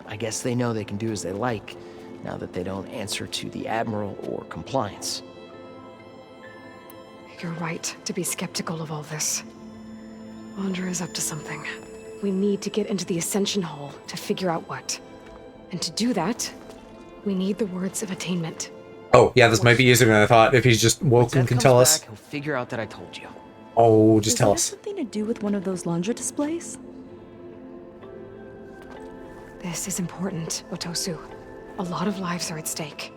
I guess they know they can do as they like, now that they don't answer to the Admiral or compliance. You're right to be skeptical of all this. Wander is up to something. We need to get into the Ascension Hall to figure out what. And to do that, we need the words of attainment. Oh, yeah, this might be easier than I thought. If he's just woke and can tell us. He'll figure out that I told you. Oh, just tell Does us. that have something to do with one of those laundry displays? This is important, Otosu. A lot of lives are at stake.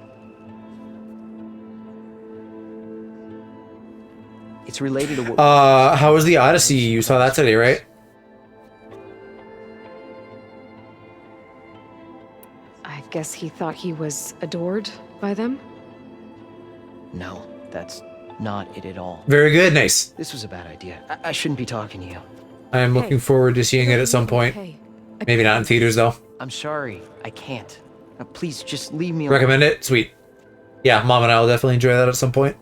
It's related to what... How was the Odyssey? You saw that today, right? I guess he thought he was adored by them? No, that's not it at all. Very good, nice. This was a bad idea. I shouldn't be talking to you. I'm looking forward to seeing it at some point. Maybe not in theaters, though. I'm sorry, I can't. Now, please, just leave me alone. Recommend it? Sweet. Yeah, Mom and I will definitely enjoy that at some point.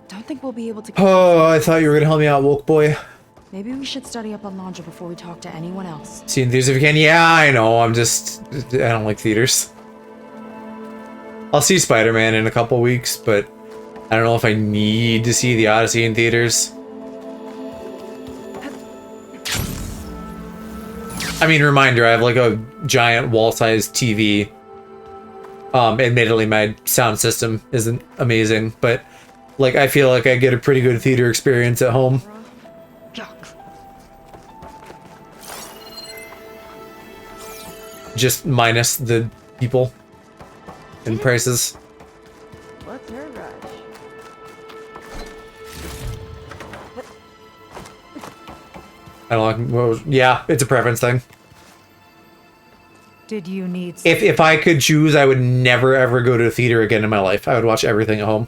Don't think we'll be able to. Oh, I thought you were going to help me out, woke boy. Maybe we should study up on laundry before we talk to anyone else. See in theaters if you can. Yeah, I know. I don't like theaters. I'll see Spider-Man in a couple weeks, but I don't know if I need to see the Odyssey in theaters. I mean, reminder, I have like a giant wall-sized TV. Admittedly, my sound system isn't amazing, but like I feel like I get a pretty good theater experience at home. Just minus the people and prices. What's her rush? I don't like. Yeah, it's a preference thing. Did you need... If I could choose, I would never ever go to a theater again in my life. I would watch everything at home.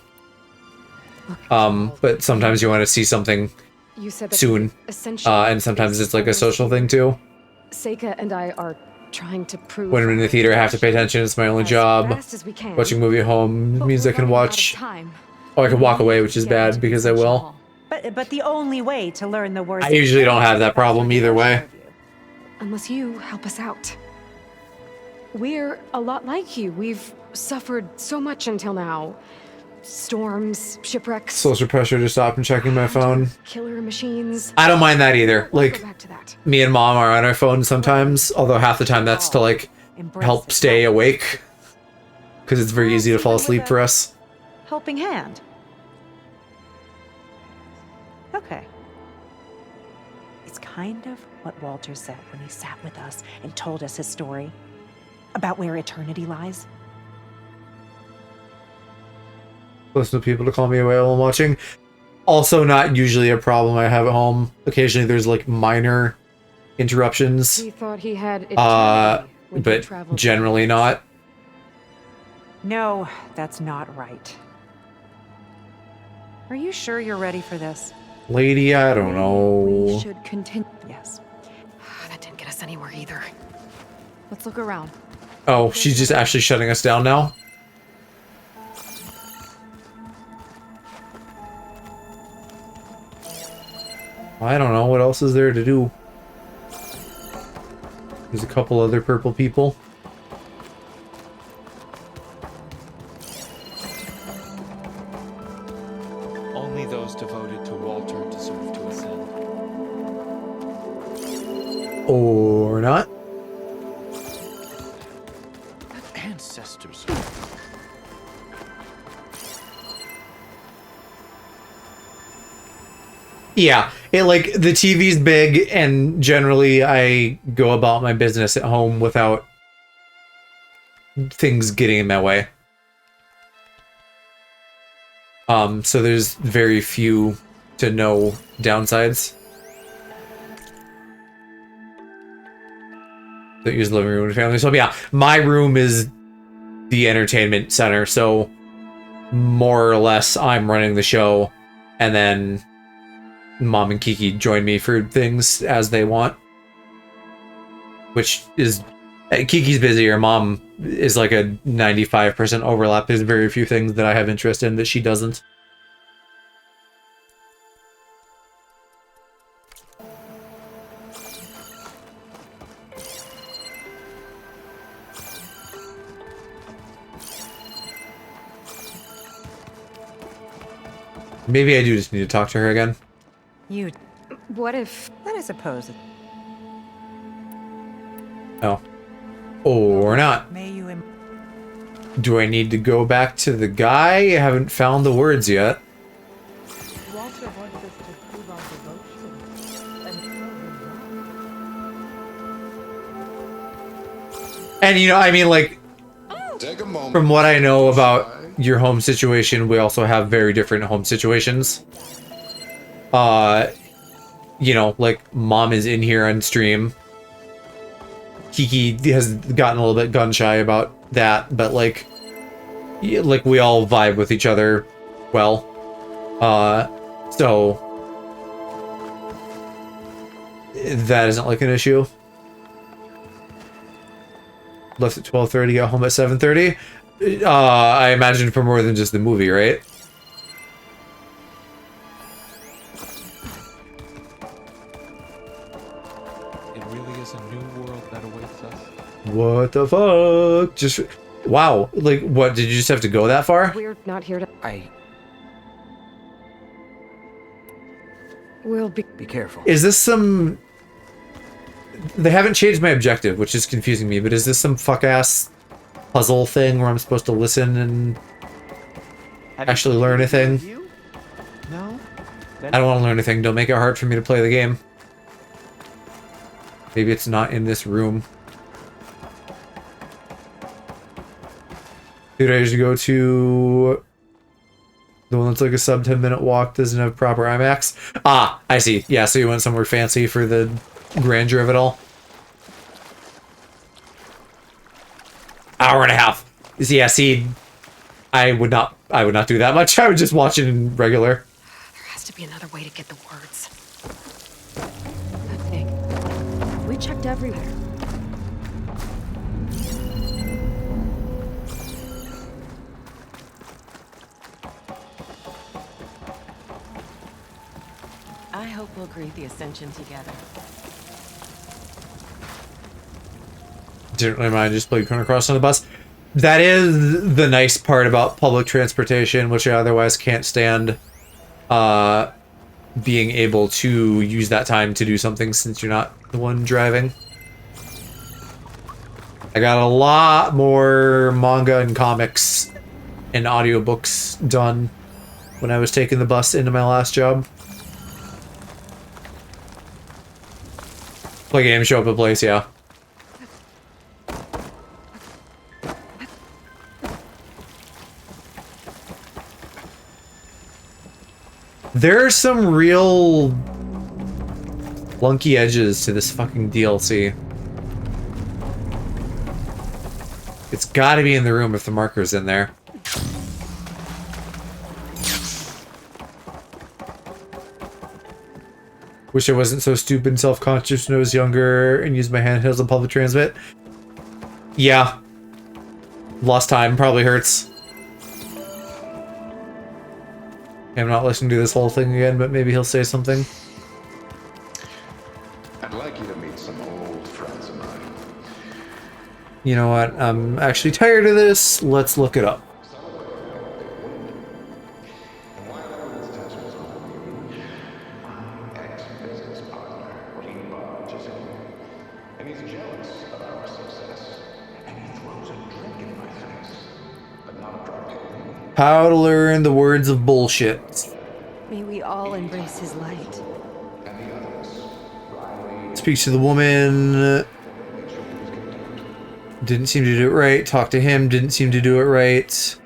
But sometimes you want to see something You said that soon, and sometimes it's like a social thing too. Seika and I are trying to prove... When I'm in the theater, I have to pay attention. It's my only job. fast as we can. Watching a movie at home means I can watch. Oh, I can walk away, which is bad because I will. But the only way to learn the words... I usually don't have that problem either way. Unless you help us out. We're a lot like you. We've suffered so much until now. Storms, shipwrecks, Social pressure to stop and checking my phone. killer machines. I don't mind that either. Like, Go back to that. me and Mom are on our phones sometimes, although half the time that's to like help stay awake. Because it's very easy to fall asleep for us. Helping hand. Okay. It's kind of what Walter said when he sat with us and told us his story about where eternity lies. Listen to people to call me away while I'm watching. Also not usually a problem I have at home. Occasionally there's like minor interruptions. He thought he had eternity when he But traveled. generally not. No, that's not right. Are you sure you're ready for this? Lady, I don't We know. should continue. Yes. That didn't get us anywhere either. Let's look around. Oh, she's just actually shutting us down now? I don't know. What else is there to do? There's a couple other purple people. Only those devoted to Walter deserve to ascend. Or not? Ancestors. Yeah, it like the TV's big, and generally I go about my business at home without things getting in my way. So there's very few to no downsides. Don't use the living room with family. So yeah, my room is the entertainment center. So more or less, I'm running the show, and then Mom and Kiki join me for things as they want. Which is, Kiki's busier. Mom is like a 95% overlap. There's very few things that I have interest in that she doesn't. Maybe I do just need to talk to her again. You. What if... I suppose. Oh. Or not. May you... Do I need to go back to the guy? I haven't found the words yet. Walter wants us to prove our devotion. And you know, I mean, like, Take a moment. from what I know about your home situation, we also have very different home situations. You know, like, Mom is in here on stream. Kiki has gotten a little bit gun shy about that, but like we all vibe with each other well. So that isn't like an issue. Left at 12:30, got home at 7:30. I imagine for more than just the movie, right? It really is a new world that awaits us. What the fuck? Just wow. Like, what? Did you just have to go that far? We're not here to... We'll be careful. Is this some... They haven't changed my objective, which is confusing me, but is this some fuck-ass puzzle thing where I'm supposed to listen and actually learn a thing? No? I don't want to learn anything. Don't make it hard for me to play the game. Maybe it's not in this room. Dude, I usually go to... The one that's like a sub 10-minute walk, doesn't have proper IMAX. Ah, I see. Yeah, so you went somewhere fancy for the grandeur of it all. Hour and a half. Yeah, see, I would not do that much. I would just watch it in regular. There has to be another way to get the words. Nick, we checked everywhere. I hope we'll greet the Ascension together. Didn't really mind, just played Chrono Cross on the bus. That is the nice part about public transportation, which I otherwise can't stand. Being able to use that time to do something since you're not the one driving. I got a lot more manga and comics and audiobooks done when I was taking the bus into my last job. Play games, show up at place, yeah. There are some real clunky edges to this fucking DLC. It's gotta be in the room if the marker's in there. Wish I wasn't so stupid and self-conscious when I was younger and used my handhelds on public transit. Yeah. Lost time probably hurts. I'm not listening to this whole thing again, but maybe he'll say something. I'd like you to meet some old friends of mine. You know what? I'm actually tired of this. Let's look it up. How to learn the words of bullshit. May we all embrace his light. Speaks to the woman. Didn't seem to do it right. Talk to him. Didn't seem to do it right.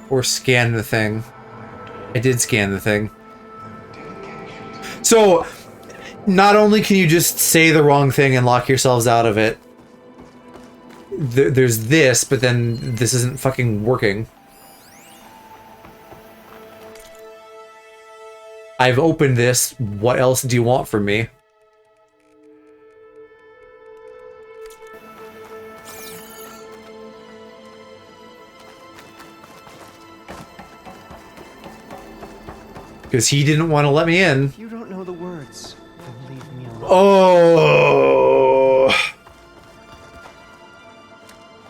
Or scan the thing. I did scan the thing. So, not only can you just say the wrong thing and lock yourselves out of it, there's this, but then this isn't fucking working. I've opened this. What else do you want from me? Because he didn't want to let me in. If you don't know the words, then leave me alone. Oh.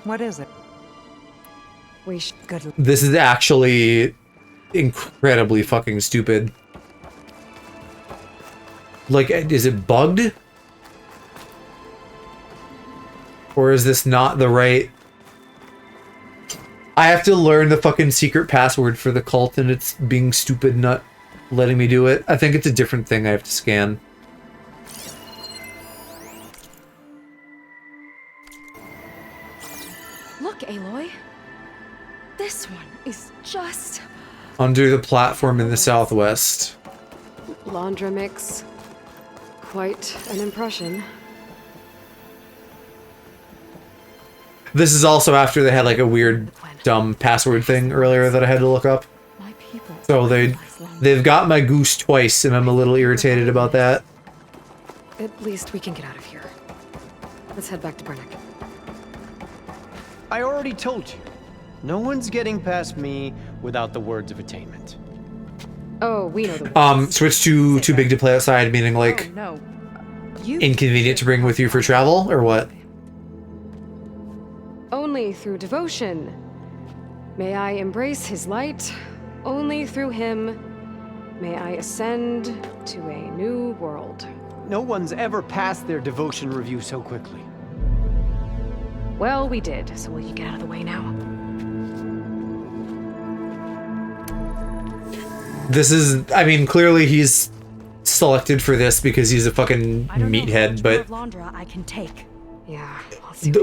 What is it? Good. This is actually incredibly fucking stupid. Like, is it bugged? Or is this not the right... I have to learn the fucking secret password for the cult and it's being stupid, not letting me do it. I think it's a different thing I have to scan. Look, Aloy. This one is just... Under the platform in the southwest. Laundra mix. Quite an impression. This is also after they had like a weird, dumb password thing earlier that I had to look up. So they've got my goose twice, and I'm a little irritated about that. At least we can get out of here. Let's head back to Brennick. I already told you. No one's getting past me without the words of attainment. Oh, we know the Switch to too big to play outside, meaning like no. inconvenient to bring with you for travel, or what? Only through devotion. May I embrace his light. Only through him may I ascend to a new world. No one's ever passed their devotion review so quickly. Well, we did, so will you get out of the way now? This is, I mean, clearly he's selected for this because he's a fucking meathead, but I can take. Yeah.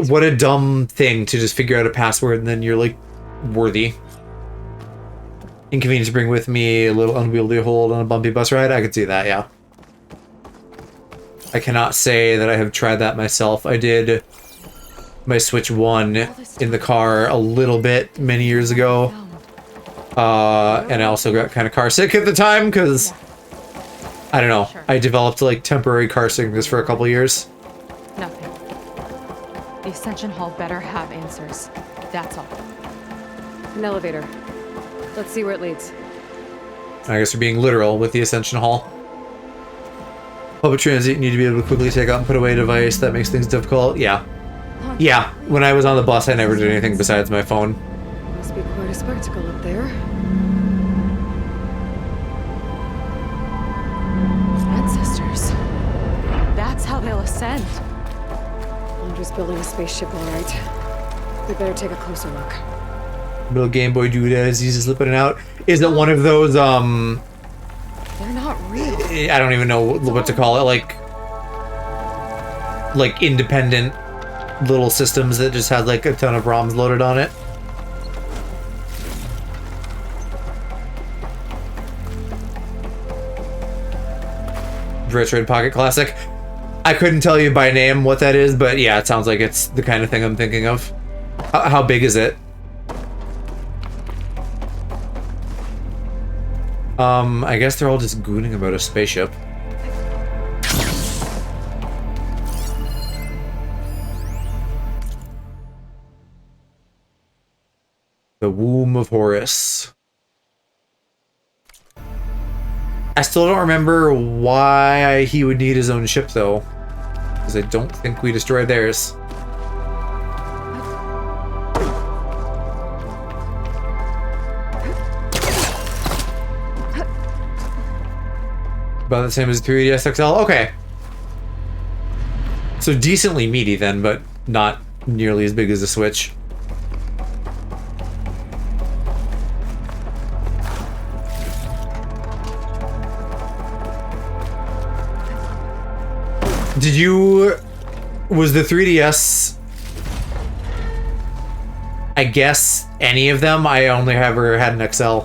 what a dumb thing to just figure out a password and then you're like, worthy. Inconvenient to bring with me, a little unwieldy hold on a bumpy bus ride. I could see that, yeah. I cannot say that I have tried that myself. I did my Switch 1 in the car a little bit many years ago. And I also got kind of car sick at the time because, I don't know, I developed like temporary car sickness for a couple years. Nothing. The Ascension Hall better have answers. That's all. An elevator. Let's see where it leads. I guess we're being literal with the Ascension Hall. Public transit, you need to be able to quickly take out and put away a device. That makes things difficult. Yeah. Yeah, when I was on the bus, I never did anything besides my phone. Must be quite a spectacle up there. Ancestors. That's how they'll ascend. Andrew's building a spaceship, all right. We better take a closer look. Little Game Boy dude as he's slipping out. Is it one of those, They're not real. I don't even know what to call it, like independent little systems that just had like a ton of ROMs loaded on it? Retroid Pocket Classic. I couldn't tell you by name what that is, but yeah, it sounds like it's the kind of thing I'm thinking of. How big is it? I guess they're all just gooning about a spaceship. The Womb of Horus. I still don't remember why he would need his own ship, though. Because I don't think we destroyed theirs. About the same as the 3DS XL? Okay. So decently meaty then, but not nearly as big as the Switch. Did you... Was the 3DS... I guess any of them? I only ever had an XL.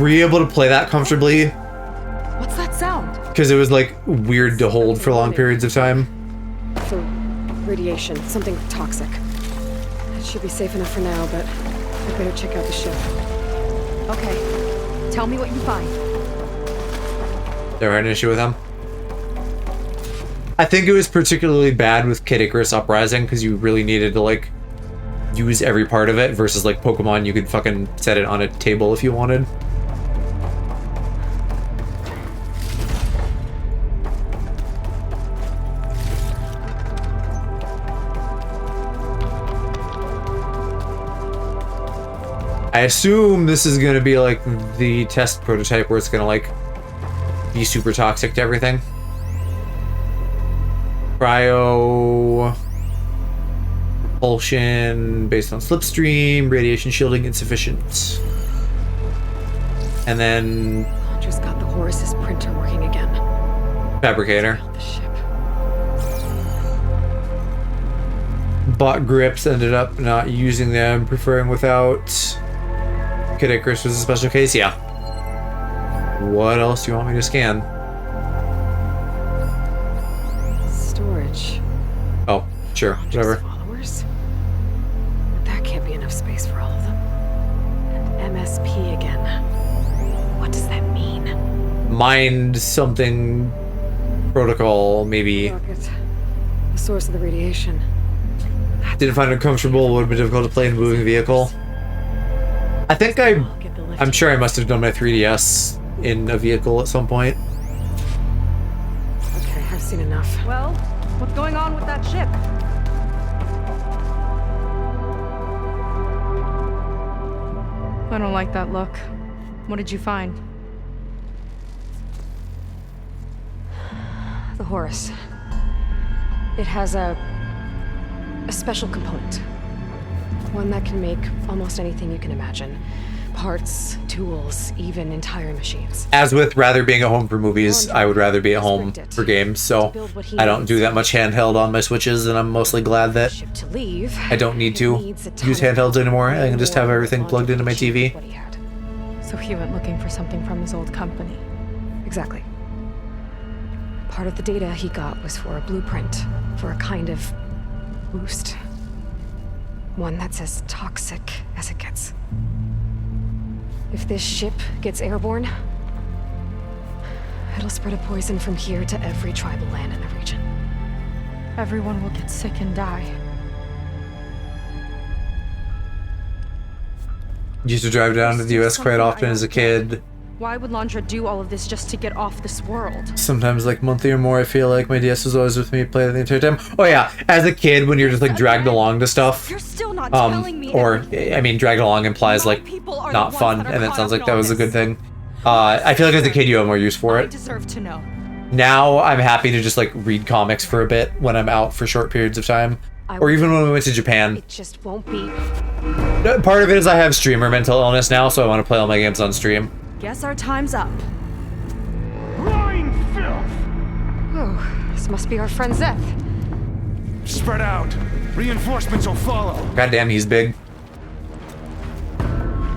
Were you able to play that comfortably? What's that sound? Because it was like weird to hold for long periods of time. For radiation, something toxic. It should be safe enough for now, but I better check out the ship. Okay, tell me what you find. Never had an issue with them. I think it was particularly bad with Kid Icarus Uprising because you really needed to like use every part of it versus like Pokemon, you could fucking set it on a table if you wanted. I assume this is gonna be like the test prototype where it's gonna like be super toxic to everything. Cryo... Propulsion based on slipstream, radiation shielding insufficient. And then... Just got the Horus's printer working again. Fabricator. The ship. Bought grips, ended up not using them, preferring without. Kid Icarus was a special case, yeah. What else do you want me to scan? Storage. Oh, sure, whatever. Followers? That can't be enough space for all of them. And MSP again. What does that mean? Mind something protocol, maybe. Rocket. The source of the radiation. Didn't find it comfortable, would have been difficult to play in a moving vehicle. I think I'm sure I must have done my 3DS in a vehicle at some point. Okay, I've seen enough. Well, what's going on with that ship? I don't like that look. What did you find? The Horus. It has a special component. One that can make almost anything you can imagine. Parts, tools, even entire machines. As with rather being at home for movies, I would rather be at home for games, so I don't do that much handheld on my Switches, and I'm mostly glad that I don't need to use handhelds anymore. I can just have everything plugged into my TV. So he went looking for something from his old company. Exactly. Part of the data he got was for a blueprint, for a kind of boost. One that's as toxic as it gets. If this ship gets airborne, it'll spread a poison from here to every tribal land in the region. Everyone will get sick and die. Used to drive down to the US quite often as a kid. Why would Landra do all of this just to get off this world? Sometimes like monthly or more, I feel like my DS was always with me, played the entire time. Oh yeah, as a kid when you're just like dragged along to stuff. You're still not telling me. Or, I mean, dragged along implies like not fun, and it sounds like that was a good thing. I feel like as a kid you have more use for I it. deserve to know. Now I'm happy to just like read comics for a bit when I'm out for short periods of time. Or even when we went to Japan. It just won't be. Part of it is I have streamer mental illness now, so I want to play all my games on stream. Guess our time's up. Blind filth! Oh, this must be our friend Zeth. Spread out. Reinforcements will follow. Goddamn, he's big.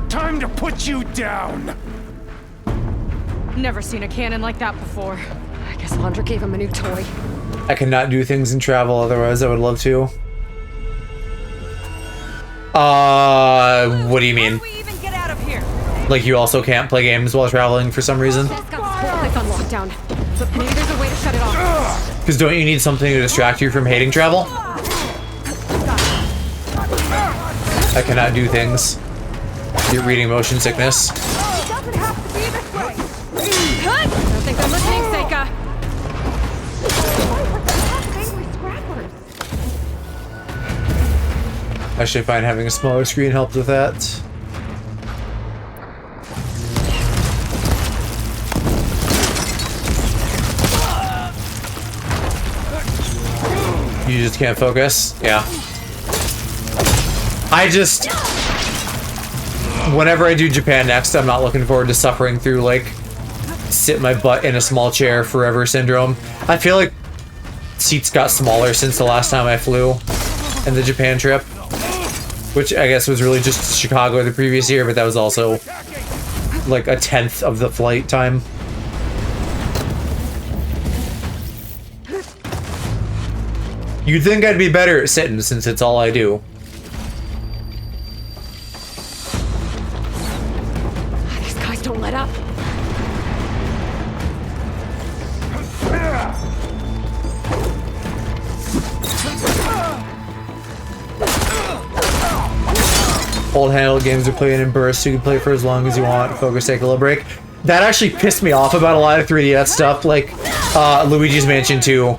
Time to put you down. Never seen a cannon like that before. I guess Landra gave him a new toy. I cannot do things in travel, otherwise I would love to. What do you mean? How do we even get out of here? Like you also can't play games while traveling for some reason? It's got this whole place on lockdown, but maybe there's a way to shut it off. Because don't you need something to distract you from hating travel? I cannot do things. You're reading motion sickness. It doesn't have to be this way. I don't think I'm listening, Seika. I should find having a smaller screen helped with that. You just can't focus? Yeah. Whenever I do Japan next, I'm not looking forward to suffering through, like, sit my butt in a small chair forever syndrome. I feel like seats got smaller since the last time I flew in the Japan trip, which I guess was really just Chicago the previous year, but that was also like a 10th of the flight time. You'd think I'd be better at sitting since it's all I do. These guys don't let up. Old handheld games are playing in bursts, so you can play for as long as you want. Focus, take a little break. That actually pissed me off about a lot of 3DS stuff, like Luigi's Mansion 2.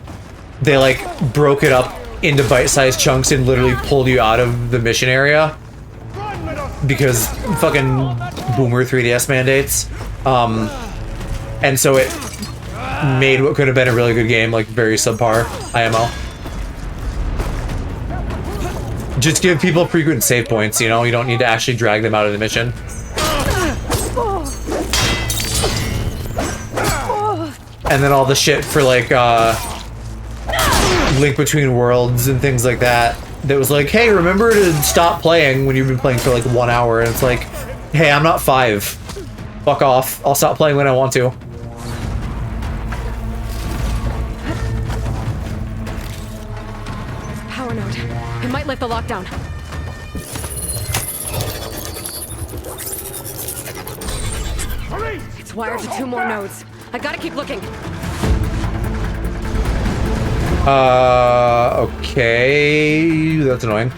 They like broke it up into bite-sized chunks and literally pulled you out of the mission area because fucking boomer 3DS mandates. And so it made what could have been a really good game like very subpar IMO. Just give people frequent save points, you know? You don't need to actually drag them out of the mission. And then all the shit for like Link Between Worlds and things like that was like, hey, remember to stop playing when you've been playing for like 1 hour, and it's like, hey, I'm not 5. Fuck off. I'll stop playing when I want to. Power node. It might lift the lockdown. It's wired to 2 more nodes. I gotta keep looking. Okay. That's annoying.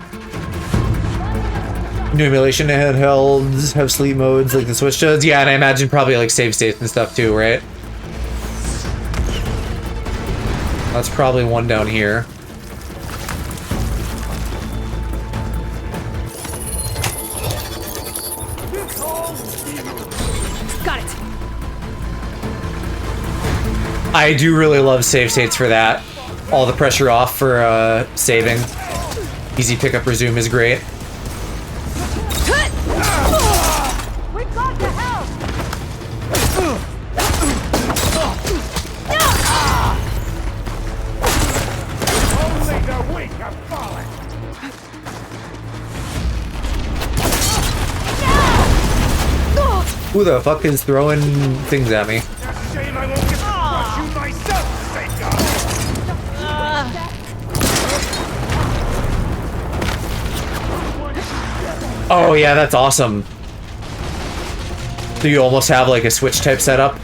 New emulation handhelds have sleep modes like the Switch does. Yeah, and I imagine probably like save states and stuff too, right? That's probably one down here. Got it. I do really love save states for that. All the pressure off for saving. Easy pickup resume is great. We got to help! Only the weak have fallen! Who the fuck is throwing things at me? Shame I won't get to crush you myself, Sega! Oh yeah, that's awesome. So you almost have like a Switch type setup.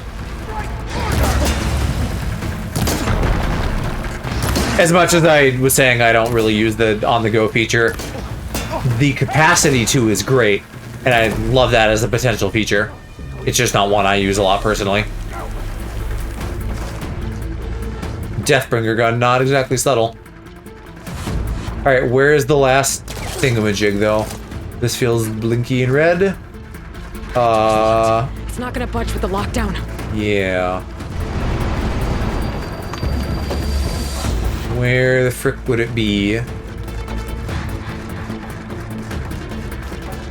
As much as I was saying I don't really use the on-the-go feature, the capacity to is great, and I love that as a potential feature. It's just not one I use a lot personally. Deathbringer gun, not exactly subtle. Alright, where is the last thingamajig though? This feels blinky and red. It's not gonna budge with the lockdown. Yeah. Where the frick would it be?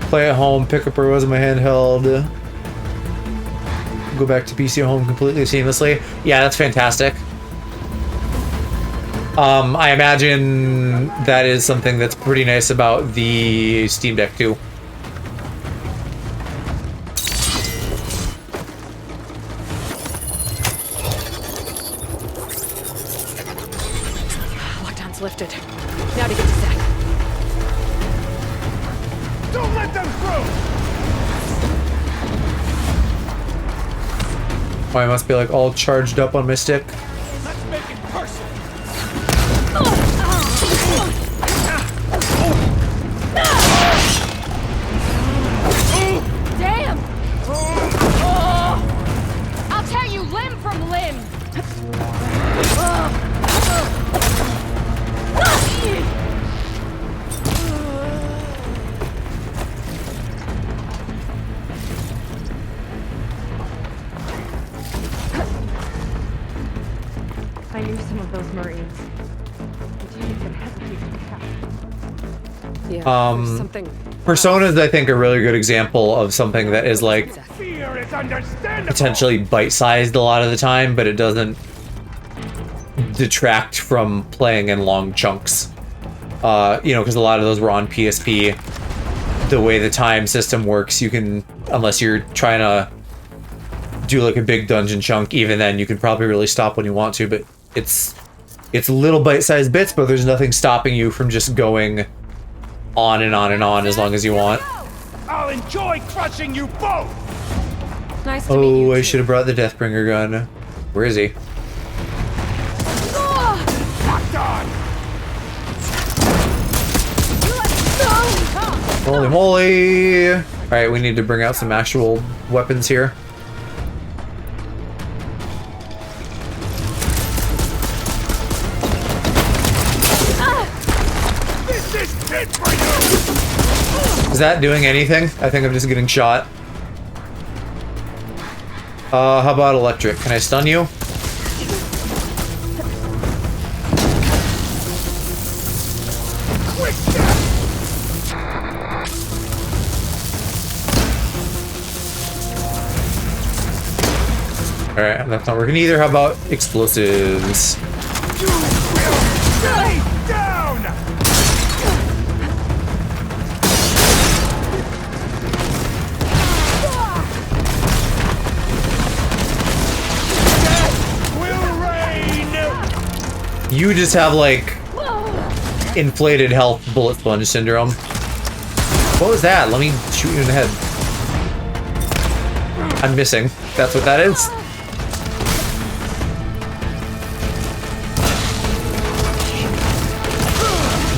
Play at home, pick up where it was in my handheld. Go back to PC at home completely seamlessly. Yeah, that's fantastic. I imagine that is something that's pretty nice about the Steam Deck too. Lockdown's lifted. Now to get to Zach. Don't let them through! Oh, I must be like all charged up on my stick. Let's make it personal! Damn! I'll tear you limb from limb! I knew some of those Marines. But you didn't hesitate to attack. Yeah, Personas, I think, are a really good example of something that is like Fear is understandable! potentially bite-sized a lot of the time, but it doesn't detract from playing in long chunks. You know, because a lot of those were on PSP. The way the time system works, you can, unless you're trying to do like a big dungeon chunk, even then you can probably really stop when you want to, but it's little bite-sized bits, but there's nothing stopping you from just going on and on and on as long as you want. I'll enjoy crushing you both! Nice to meet you. I should have brought the Deathbringer gun. Where is he? Holy moly! Alright, we need to bring out some actual weapons here. This is fit for you! Is that doing anything? I think I'm just getting shot. How about electric? Can I stun you? Alright, that's not working either. How about explosives? You will stay down! Death will reign! You just have like inflated health bullet sponge syndrome. What was that? Let me shoot you in the head. I'm missing. That's what that is.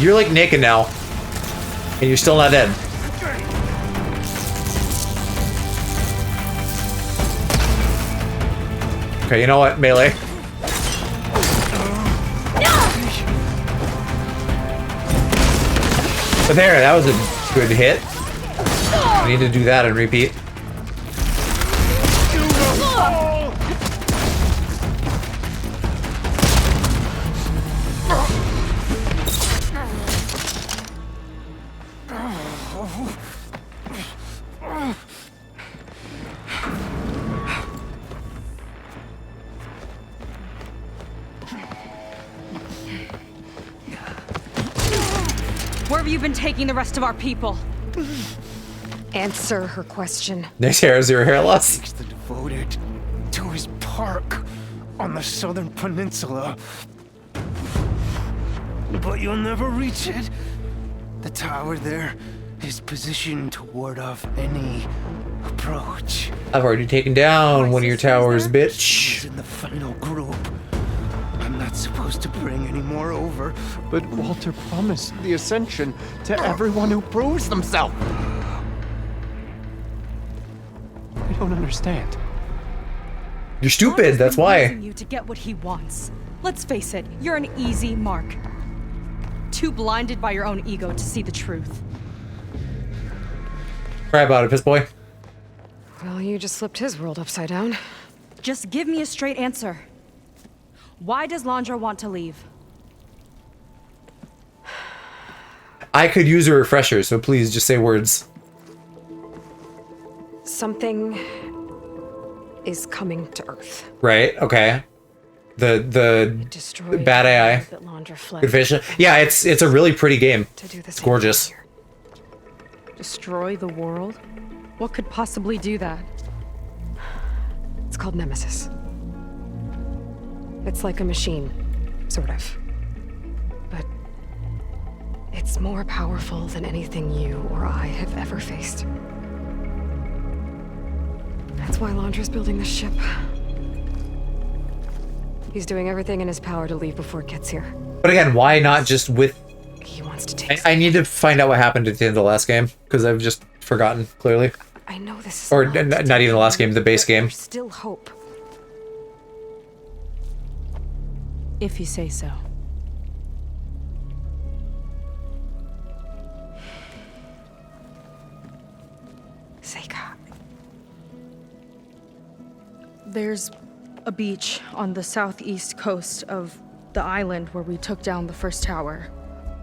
You're like naked now, and you're still not dead. Okay, you know what? Melee. But there, that was a good hit. I need to do that and repeat. Where have you been taking the rest of our people? Answer her question. Next hair, zero hair loss. Takes the devoted to his park on the southern peninsula. But you'll never reach it. The tower there is positioned to ward off any approach. I've already taken down one of your towers, bitch. In the final group. I'm not supposed to bring any more over. But Walter promised the Ascension to everyone who proves themselves. I don't understand. You're stupid, that's why. Using you to get what he wants. Let's face it, you're an easy mark. Too blinded by your own ego to see the truth. Cry about it, piss boy. Well, you just flipped his world upside down. Just give me a straight answer. Why does Landra want to leave? I could use a refresher, so please just say words. Something is coming to Earth. Right, okay. The bad AI. Good fish. Yeah, it's a really pretty game. It's gorgeous. Destroy the world? What could possibly do that? It's called Nemesis. It's like a machine, sort of. But it's more powerful than anything you or I have ever faced. That's why Landra's building this ship. He's doing everything in his power to leave before it gets here. But again, why not just with... He wants to take... I need to find out what happened at the end of the last game, because I've just forgotten, clearly. I know this is or not even the last game, the base game. There's still hope. If you say so. Seika. There's a beach on the southeast coast of the island where we took down the first tower.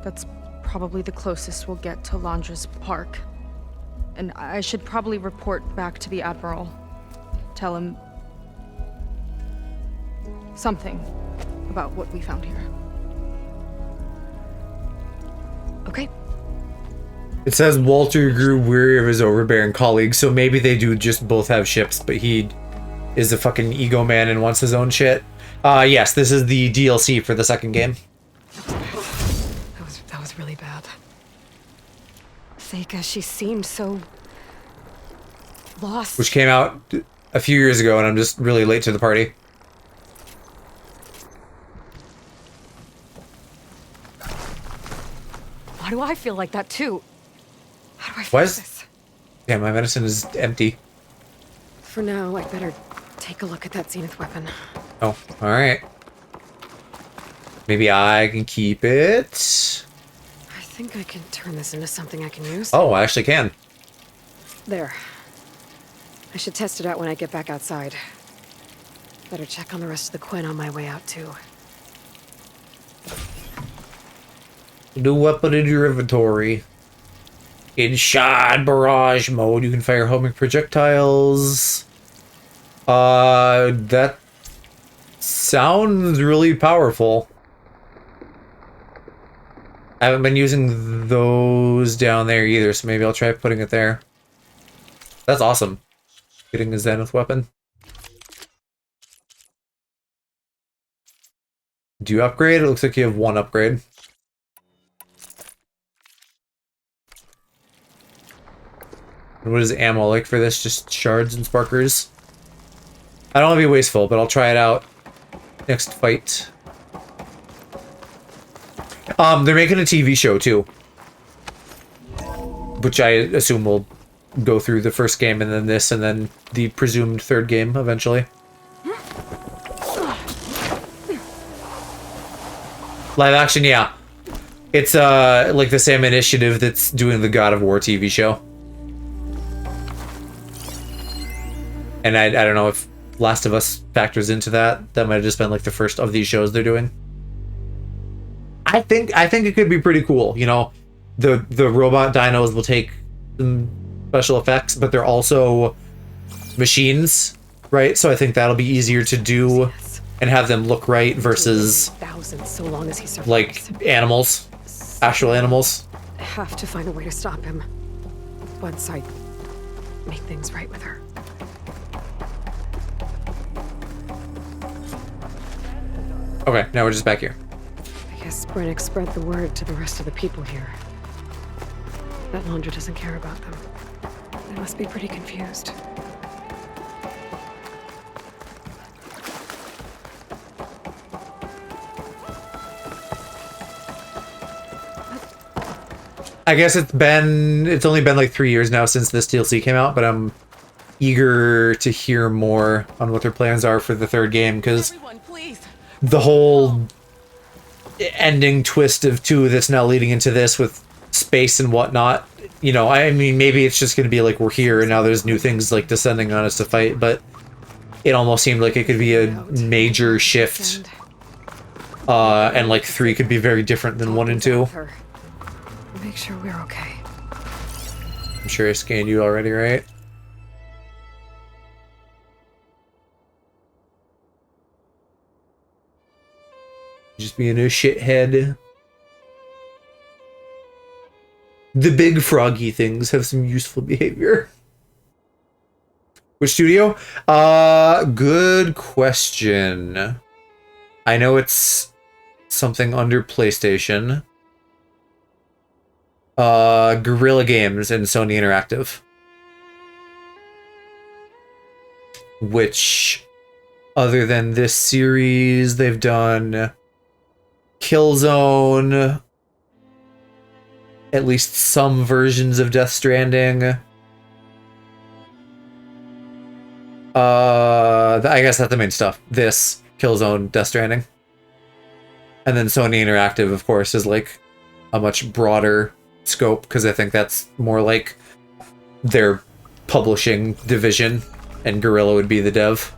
That's probably the closest we'll get to Landra's park. And I should probably report back to the Admiral. Tell him something about what we found here. Okay. It says Walter grew weary of his overbearing colleagues, so maybe they do just both have ships, but he is a fucking ego man and wants his own shit. Yes, this is the DLC for the second game. That was really bad. Seika, she seemed so lost. Which came out a few years ago, and I'm just really late to the party. Why do I feel like that too? How do I Why fix is... this? Yeah, my medicine is empty. For now, I'd better take a look at that zenith weapon. Oh, alright. Maybe I can keep it. I think I can turn this into something I can use. Oh, I actually can. There. I should test it out when I get back outside. Better check on the rest of the Quen on my way out, too. The weapon in your inventory. In shot barrage mode, you can fire homing projectiles. That sounds really powerful. I haven't been using those down there either, so maybe I'll try putting it there. That's awesome. Getting a zenith weapon. Do you upgrade? It looks like you have one upgrade. And what is ammo like for this? Just shards and sparkers? I don't want to be wasteful, but I'll try it out next fight. They're making a TV show too, which I assume will go through the first game and then this and then the presumed third game eventually. Live action, yeah. It's like the same initiative that's doing the God of War TV show. And I don't know if Last of Us factors into that. That might have just been like the first of these shows they're doing. I think it could be pretty cool. You know, the robot dinos will take some special effects, but they're also machines, right? So I think that'll be easier to do and have them look right versus Thousands, so long as he survives. like animals, actual animals. I have to find a way to stop him. Once I make things right with her. Okay, now we're just back here. I guess Brennick spread the word to the rest of the people here. That Laundra doesn't care about them. They must be pretty confused. I guess it's only been like 3 years now since this DLC came out, but I'm eager to hear more on what their plans are for the third game, because the whole ending twist of 2 that's now leading into this with space and whatnot, you know, I mean, maybe it's just going to be like we're here and now there's new things like descending on us to fight, but it almost seemed like it could be a major shift, and like 3 could be very different than 1 and 2. Make sure we're okay. I'm sure I scanned you already, right? Just being a shithead. The big froggy things have some useful behavior. Which studio? Good question. I know it's something under PlayStation. Guerrilla Games and Sony Interactive. Which, other than this series, they've done Killzone, at least some versions of Death Stranding. I guess that's the main stuff. This, Killzone, Death Stranding. And then Sony Interactive, of course, is like a much broader scope, because I think that's more like their publishing division, and Guerrilla would be the dev.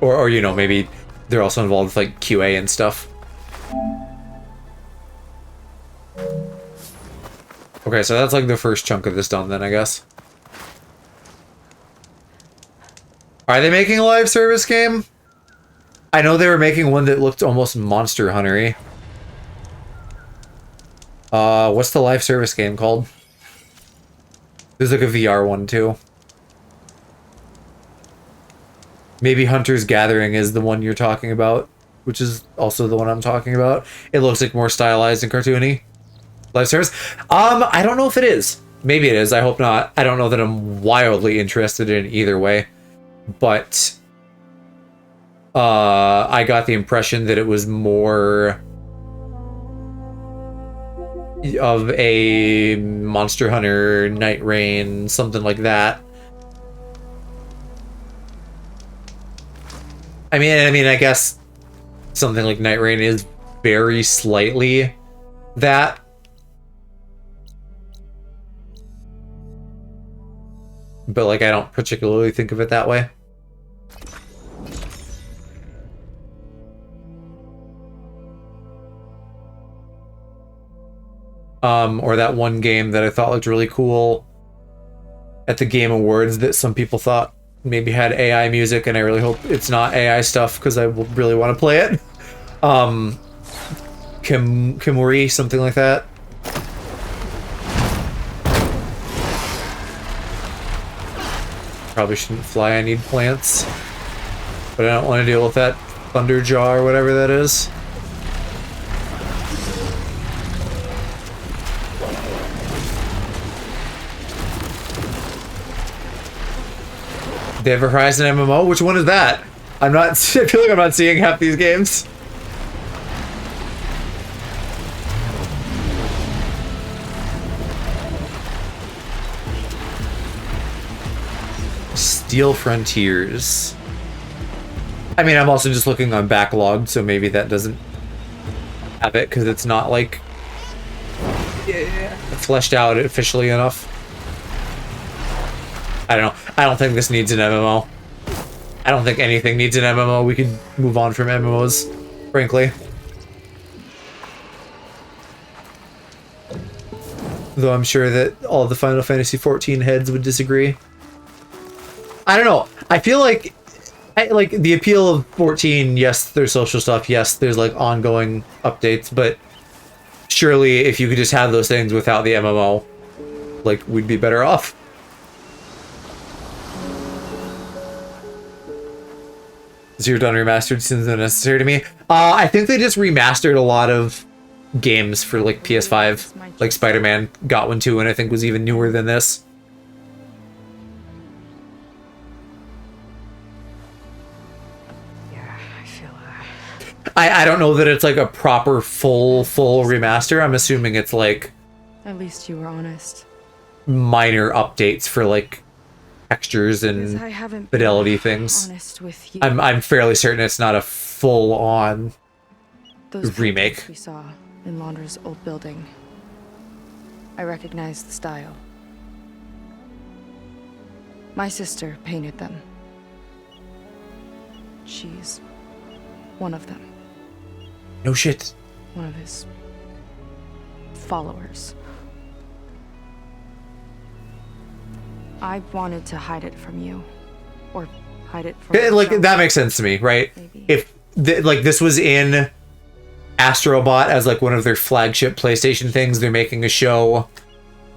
Or you know, maybe they're also involved with like QA and stuff. Okay, so that's like the first chunk of this done then, I guess. Are they making a live service game? I know they were making one that looked almost Monster Hunter-y. What's the live service game called? There's like a VR one too. Maybe Hunter's Gathering is the one you're talking about, which is also the one I'm talking about. It looks like more stylized and cartoony. Live service? I don't know if it is. Maybe it is. I hope not. I don't know that I'm wildly interested in either way. But I got the impression that it was more of a Monster Hunter, Night Rain, something like that. I mean, I guess something like Night Rain is very slightly that. But, like, I don't particularly think of it that way. Or that one game that I thought looked really cool at the Game Awards that some people thought maybe had AI music, and I really hope it's not AI stuff because I really want to play it. Kimuri, something like that. Probably shouldn't fly, I need plants. But I don't want to deal with that Thunderjaw or whatever that is. They have a Horizon MMO? Which one is that? I feel like I'm not seeing half these games. Steel Frontiers. I mean, I'm also just looking on backlog, so maybe that doesn't have it because it's not like fleshed out officially enough. I don't know. I don't think this needs an MMO. I don't think anything needs an MMO. We could move on from MMOs, frankly. Though I'm sure that all the Final Fantasy XIV heads would disagree. I don't know. I feel like the appeal of 14, yes, there's social stuff, yes, there's like ongoing updates, but surely if you could just have those things without the MMO, like, we'd be better off. Zero Dawn Remastered seems unnecessary to me. I think they just remastered a lot of games for like PS5. Like Spider-Man got one too, and I think was even newer than this. I don't know that it's like a proper full remaster. I'm assuming it's like At least you were honest. minor updates for like textures and fidelity things. Honest with you. I'm fairly certain it's not a full-on remake. Those we saw in Laundra's old building. I recognize the style. My sister painted them. She's one of them. No shit. One of his followers. I wanted to hide it from you. Or hide it from Like, myself. that makes sense to me, right? If like this was in Astrobot as like one of their flagship PlayStation things, they're making a show.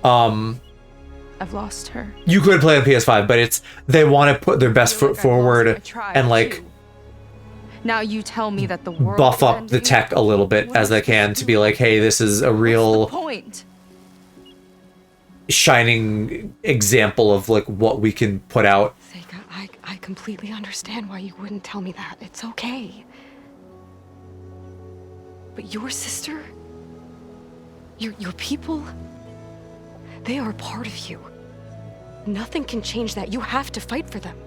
I've lost her. You could play on PS5, but they want to put their best foot forward and like Now you tell me that the world buff is up ending? the tech a little bit as they can to be like, hey, this is a real Point. shining example of like what we can put out. Seika, I completely understand why you wouldn't tell me that. It's okay. But your sister, your people, they are part of you. Nothing can change that. You have to fight for them.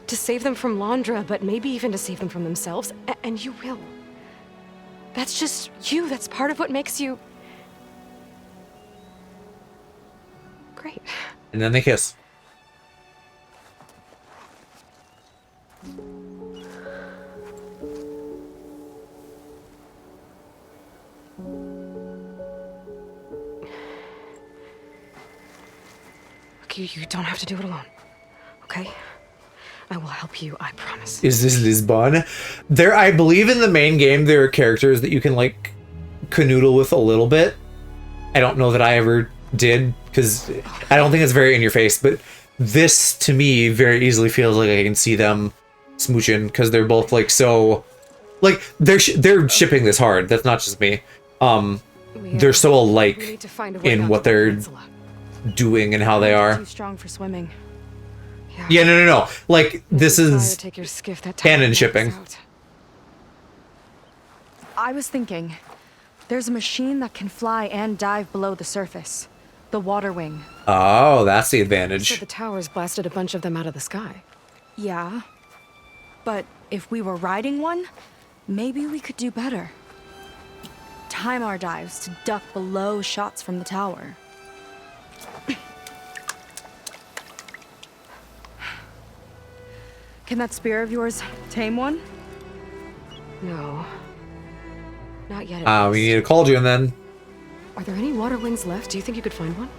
To save them from Laundra, but maybe even to save them from themselves, and you will. That's just you. That's part of what makes you great. And then they kiss. Look, you don't have to do it alone. okay? I will help you, I promise. Is this Lisbon? There, I believe in the main game, there are characters that you can, like, canoodle with a little bit. I don't know that I ever did, because I don't think it's very in your face, but this, to me, very easily feels like I can see them smooching, because they're both, like, so... Like, they're shipping this hard. That's not just me. They're so alike in what they're doing and how they are. Too strong for swimming. Yeah, no. Like, this is canon shipping. I was thinking, there's a machine that can fly and dive below the surface. The water wing. Oh, that's the So advantage. the towers blasted a bunch of them out of the sky. Yeah. But if we were riding one, maybe we could do better. Time our dives to duck below shots from the tower. Can that spear of yours tame one? No. Not yet. We need a cauldron then. Are there any water wings left? Do you think you could find one?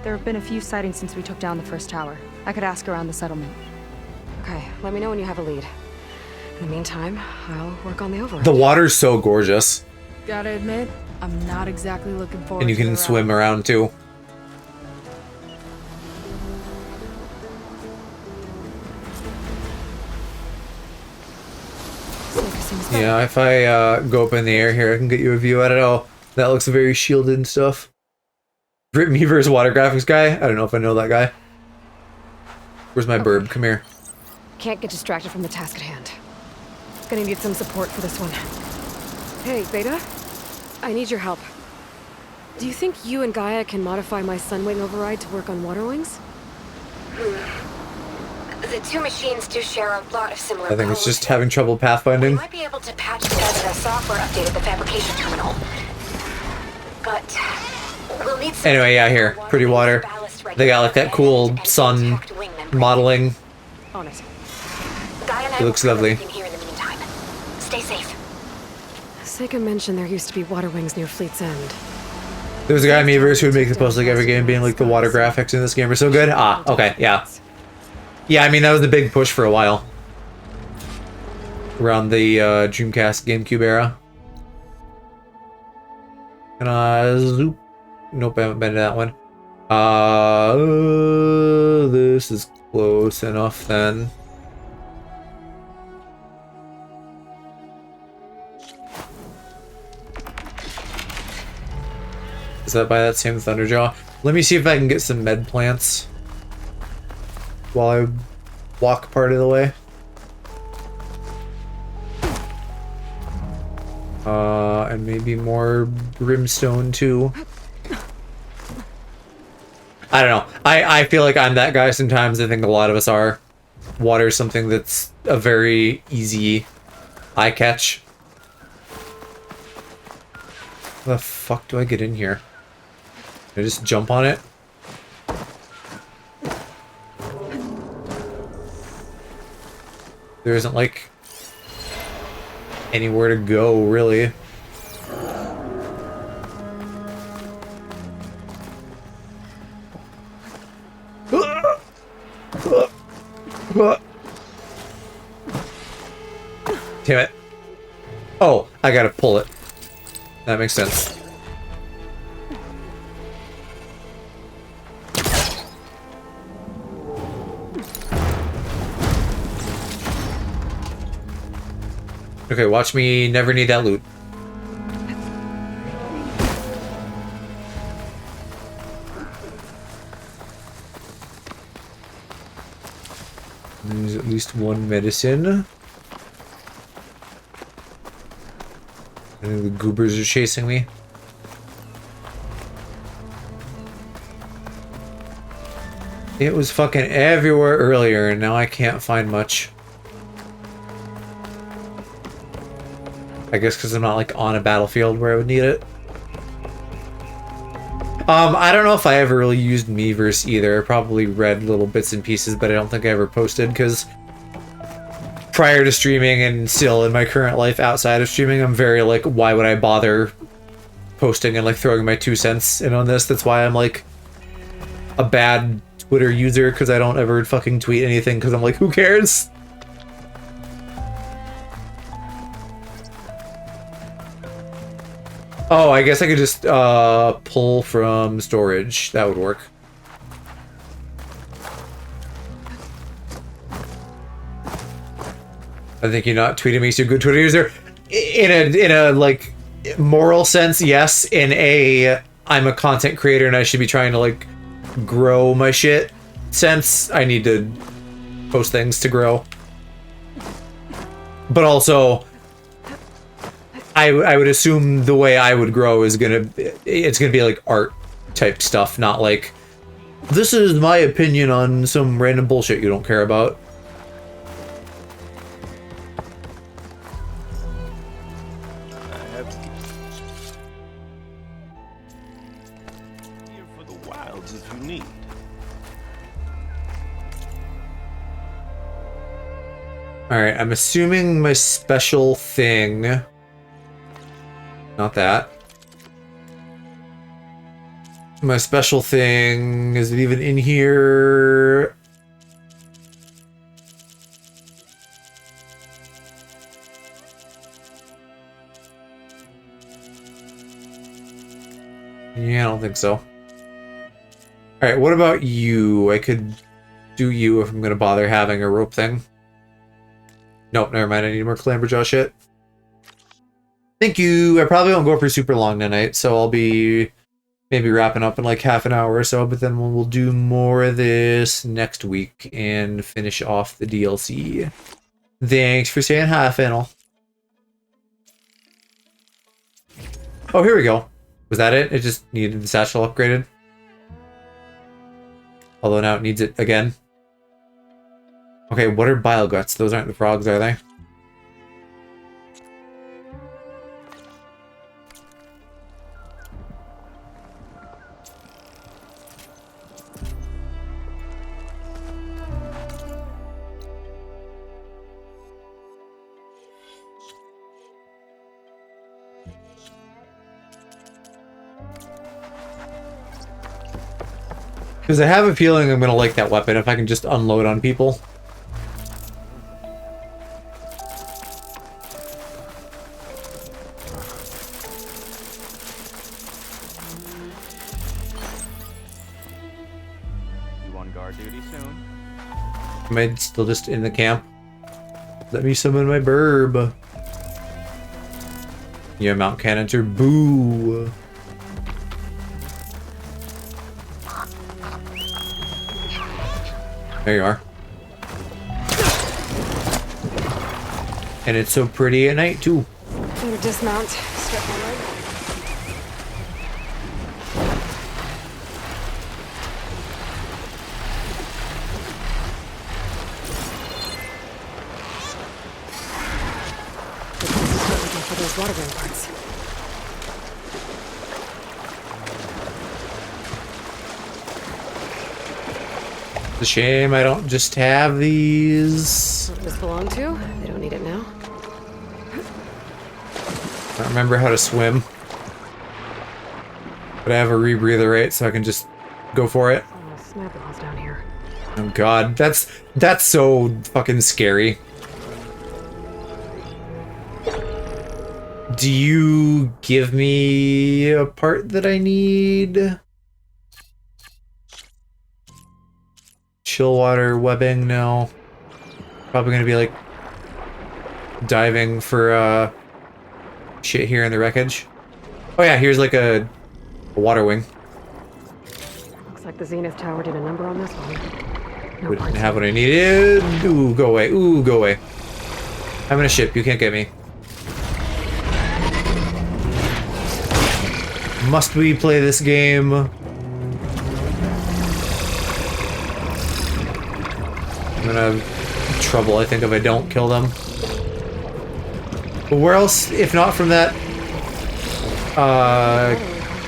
There have been a few sightings since we took down the first tower. I could ask around the settlement. Okay, let me know when you have a lead. In the meantime, I'll work on the override. The water's so gorgeous. Gotta admit, I'm not exactly looking forward And you to can the swim around too. Yeah, if I go up in the air here, I can get you a view at it. Oh, that looks very shielded and stuff. Me versus water graphics guy? I don't know if I know that guy. Where's my burb? Come here. Can't get distracted from the task at hand. Gonna need some support for this one. Hey, Beta? I need your help. Do you think you and Gaia can modify my Sunwing override to work on water wings? The two machines do share a lot of similar I think it's code. just having trouble pathfinding. Might be able to patch together a software update at the fabrication terminal. But we'll need some Anyway, yeah, here. Pretty water. They got like that cool sun modeling. on it. Gaia and I It looks will lovely. everything here in the meantime. Stay safe. Seika mentioned there used to be water wings near Fleet's End. There was a guy in Miiverse who would make this post like every game being like the water graphics in this game are so good. Ah, okay, yeah. Yeah, I mean, that was the big push for a while. Around the Dreamcast GameCube era. Can I zoop? Nope, I haven't been to that one. This is close enough then. Is that by that same Thunderjaw? Let me see if I can get some med plants while I walk part of the way. And maybe more brimstone too. I don't know. I feel like I'm that guy sometimes. I think a lot of us are. Water is something that's a very easy eye catch. How the fuck do I get in here? Can I just jump on it? There isn't like anywhere to go, really. Damn it. Oh, I gotta pull it. That makes sense. Okay, watch me never need that loot. There's at least one medicine. I think the goobers are chasing me. It was fucking everywhere earlier, and now I can't find much. I guess because I'm not like on a battlefield where I would need it. I don't know if I ever really used Miiverse either. I probably read little bits and pieces, but I don't think I ever posted because prior to streaming and still in my current life outside of streaming, I'm very like, why would I bother posting and like throwing my 2 cents in on this? That's why I'm like a bad Twitter user because I don't ever fucking tweet anything because I'm like, who cares? Oh, I guess I could just pull from storage. That would work. I think you're not tweeting makes you a good Twitter user. In a like moral sense, yes. In a I'm a content creator and I should be trying to like grow my shit sense, I need to post things to grow. But also, I would assume the way I would grow is it's gonna be like art type stuff, not like this is my opinion on some random bullshit you don't care about. Here for the wilds if you need. Alright, I'm assuming my special thing... Not that. My special thing... Is it even in here? Yeah, I don't think so. Alright, what about you? I could do you if I'm gonna bother having a rope thing. Nope, never mind. I need more Clamberjaw shit. Thank you. I probably won't go for super long tonight, so I'll be maybe wrapping up in like half an hour or so, but then we'll do more of this next week and finish off the DLC. Thanks for saying hi, Fennel. Oh, here we go. Was that it? It just needed the satchel upgraded? Although now it needs it again. Okay, what are bile guts? Those aren't the frogs, are they? Because I have a feeling I'm going to like that weapon if I can just unload on people. You on guard duty soon? Am I still just in the camp? Let me summon my burb. Yeah, Mount Cannonter. Boo. There you are. And it's so pretty at night, too. Better dismount. Strap my leg. Looking for those water ramparts. It's a shame I don't just have these. What does this belong to? They don't need it now. I don't remember how to swim. But I have a rebreather, right? So I can just go for it. Oh, snap balls down here. Oh god, that's so fucking scary. Do you give me a part that I need? Chill water webbing? No. Probably gonna be like diving for shit here in the wreckage. Oh yeah, here's like a water wing. Looks like the Zenith Tower did a number on this one. No We didn't parts. have what I needed. Ooh, go away. Ooh, go away. I'm in a ship. You can't get me. Must we play this game? I'm gonna have trouble, I think, if I don't kill them. But where else, if not from that,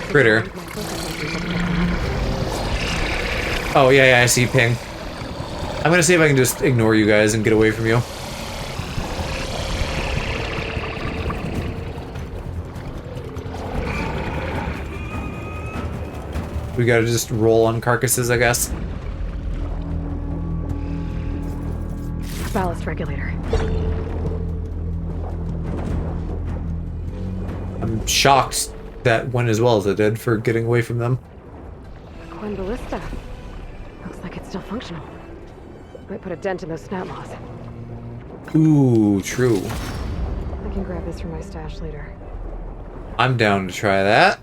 critter? Oh, yeah, I see ping. I'm gonna see if I can just ignore you guys and get away from you. We gotta just roll on carcasses, I guess. Ballast regulator. I'm shocked that went as well as it did for getting away from them. Quinn ballista. Looks like it's still functional. Might put a dent in those snap laws. Ooh, true. I can grab this from my stash later. I'm down to try that.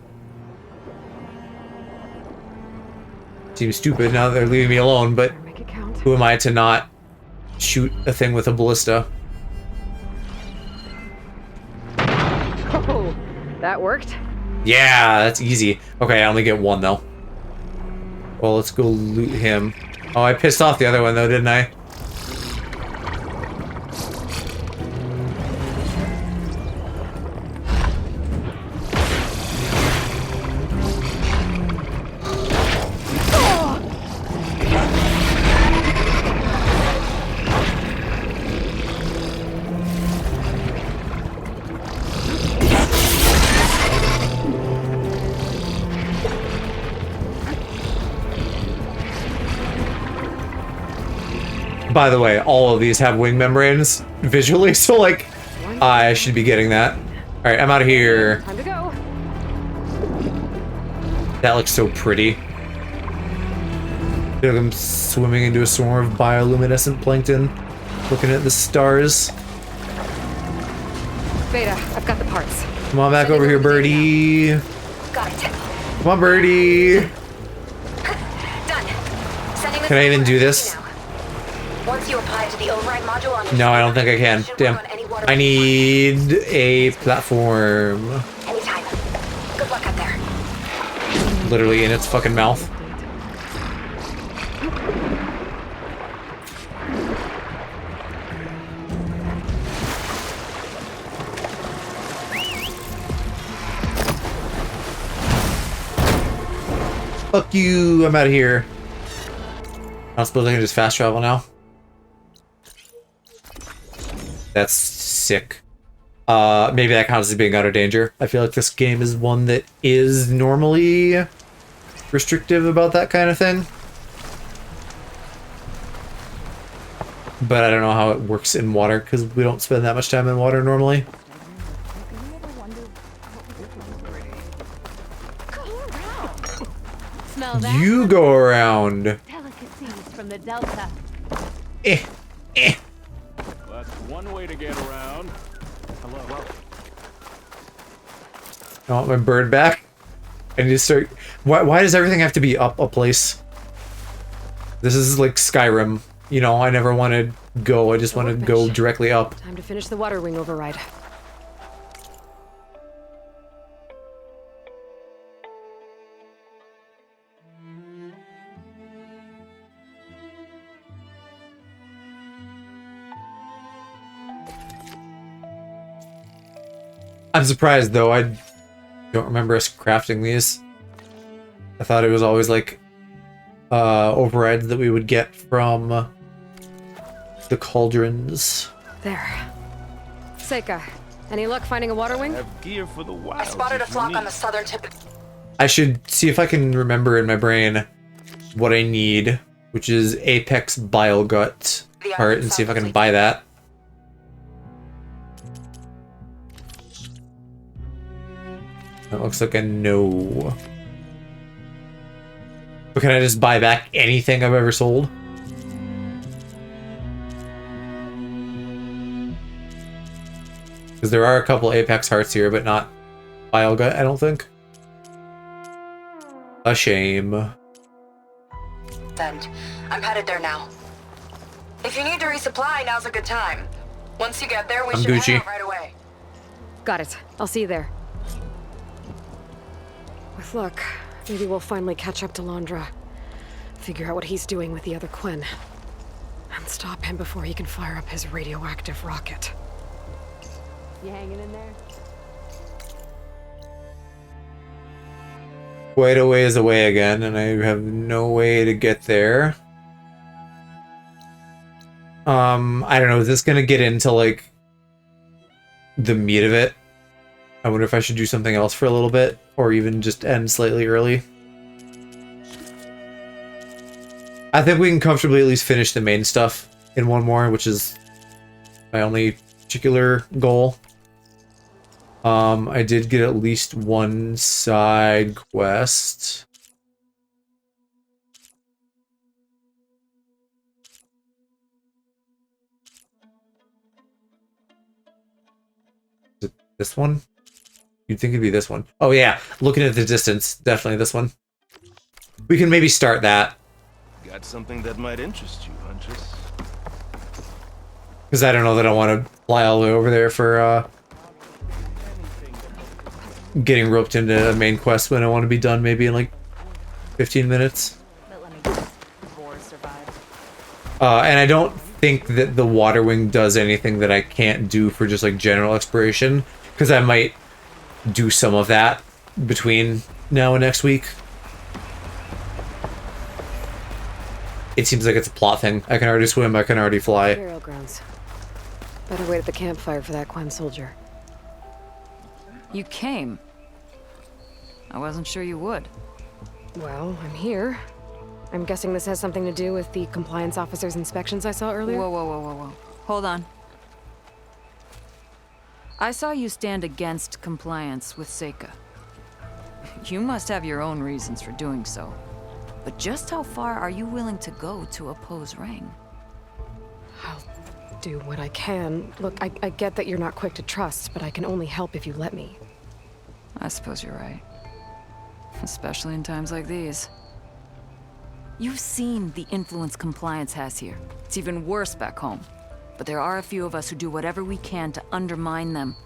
Seems stupid now that they're leaving me alone, but who am I to not shoot a thing with a ballista? Oh, that worked. Yeah, that's easy. Okay, I only get one though. Well, let's go loot him. Oh, I pissed off the other one though, didn't I? By the way, all of these have wing membranes visually, so like, I should be getting that. Alright, I'm out of here. Time to go. That looks so pretty. I feel like I'm swimming into a swarm of bioluminescent plankton, looking at the stars. Beta, I've got the parts. Come on back over here, birdie. Got it. Come on, birdie. Done. Sending Can I even do this? Once you apply it to the override module on your No, I don't think I can. Damn. I need a platform. anytime. Good luck up there. Literally in its fucking mouth. Fuck you, I'm out of here. I suppose I can just fast travel now. That's sick. Maybe that counts as being out of danger. I feel like this game is one that is normally restrictive about that kind of thing. But I don't know how it works in water, because we don't spend that much time in water normally. Smell that? You go around. Delicacies from the Delta. That's one way to get around. Hello. I want my bird back. I need to start... Why does everything have to be up a place? This is like Skyrim. You know, I never want to go. I just want to go directly up. Time to finish the water wing override. I'm surprised though. I don't remember us crafting these. I thought it was always like overrides that we would get from the cauldrons. There. Seika, any luck finding a water wing? Have gear for the wild. I spotted a flock on the southern tip. I should see if I can remember in my brain what I need, which is Apex Bile Gut part, and see if I can buy that. That looks like a no. But can I just buy back anything I've ever sold? Because there are a couple Apex hearts here, but not Bile Gut, I don't think. A shame. Send. I'm headed there now. If you need to resupply, now's a good time. Once you get there, we I'm should Gucci. head out right away. Got it. I'll see you there. With luck, maybe we'll finally catch up to Londra. Figure out what he's doing with the other Quinn. And stop him before he can fire up his radioactive rocket. You hanging in there? Quite a ways away again, and I have no way to get there. I don't know, is this gonna get into, like, the meat of it? I wonder if I should do something else for a little bit, or even just end slightly early. I think we can comfortably at least finish the main stuff in one more, which is my only particular goal. I did get at least one side quest. Is it this one? You'd think it'd be this one. Oh yeah, looking at the distance, definitely this one. We can maybe start that. Got something that might interest you, Huntress. Because I don't know that I want to fly all the way over there for getting roped into a main quest when I want to be done maybe in like 15 minutes. And I don't think that the Water Wing does anything that I can't do for just like general exploration, because I might do some of that between now and next week. It seems like it's a plot thing. I can already swim, I can already fly. Burial grounds. Better wait at the campfire for that Quen soldier. You came. I wasn't sure you would. Well, I'm here. I'm guessing this has something to do with the compliance officer's inspections I saw earlier? Whoa. Hold on. I saw you stand against compliance with Seika. You must have your own reasons for doing so. But just how far are you willing to go to oppose Rang? I'll do what I can. Look, I get that you're not quick to trust, but I can only help if you let me. I suppose you're right. Especially in times like these. You've seen the influence compliance has here. It's even worse back home. But there are a few of us who do whatever we can to undermine them.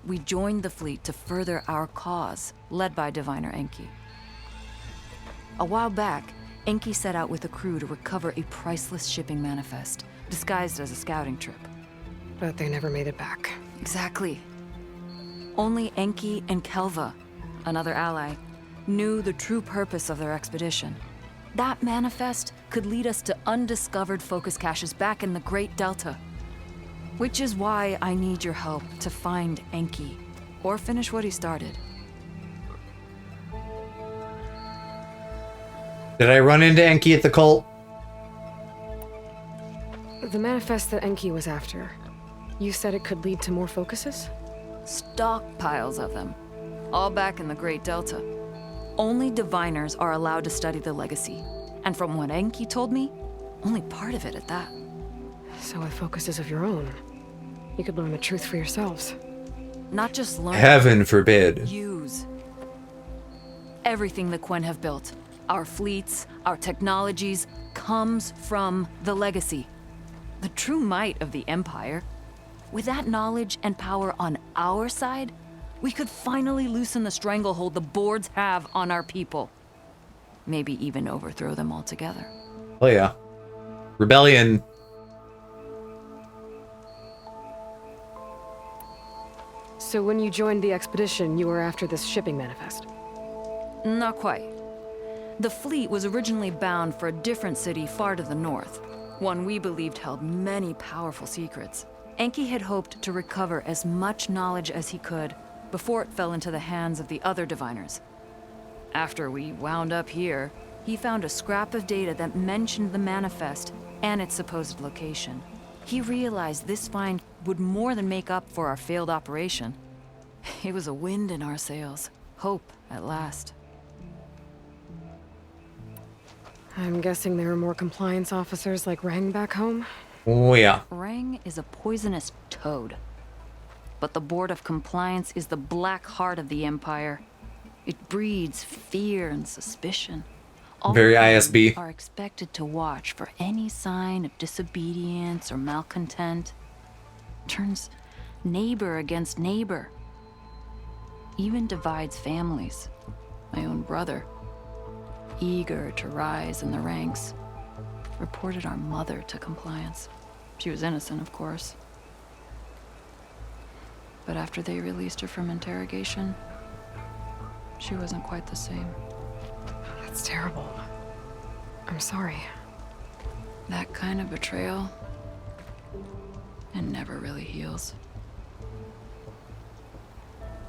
We joined the fleet to further our cause, led by Diviner Enki. A while back, Enki set out with a crew to recover a priceless shipping manifest, disguised as a scouting trip. But they never made it back. Exactly. Only Enki and Kelva, another ally, knew the true purpose of their expedition. That manifest could lead us to undiscovered focus caches back in the Great Delta. Which is why I need your help to find Enki, or finish what he started. Did I run into Enki at the cult? The manifest that Enki was after. You said it could lead to more focuses? Stockpiles of them. All back in the Great Delta. Only diviners are allowed to study the legacy. And from what Enki told me, only part of it at that. So with focuses of your own, you could learn the truth for yourselves. Not just learn. Heaven forbid. Use. Everything the Quen have built, our fleets, our technologies, comes from the legacy. The true might of the Empire. With that knowledge and power on our side, we could finally loosen the stranglehold the boards have on our people. Maybe even overthrow them altogether. Oh yeah. Rebellion. So when you joined the expedition, you were after this shipping manifest? Not quite. The fleet was originally bound for a different city far to the north. One we believed held many powerful secrets. Enki had hoped to recover as much knowledge as he could before it fell into the hands of the other diviners. After we wound up here, he found a scrap of data that mentioned the manifest and its supposed location. He realized this find would more than make up for our failed operation. It was a wind in our sails. Hope, at last. I'm guessing there are more compliance officers like Rang back home? Oh yeah. Rang is a poisonous toad. But the Board of Compliance is the black heart of the Empire. It breeds fear and suspicion. All Very of them ISB. are expected to watch for any sign of disobedience or malcontent. Turns neighbor against neighbor. Even divides families. My own brother, eager to rise in the ranks, reported our mother to Compliance. She was innocent, of course. But after they released her from interrogation, she wasn't quite the same. That's terrible. I'm sorry. That kind of betrayal, it never really heals.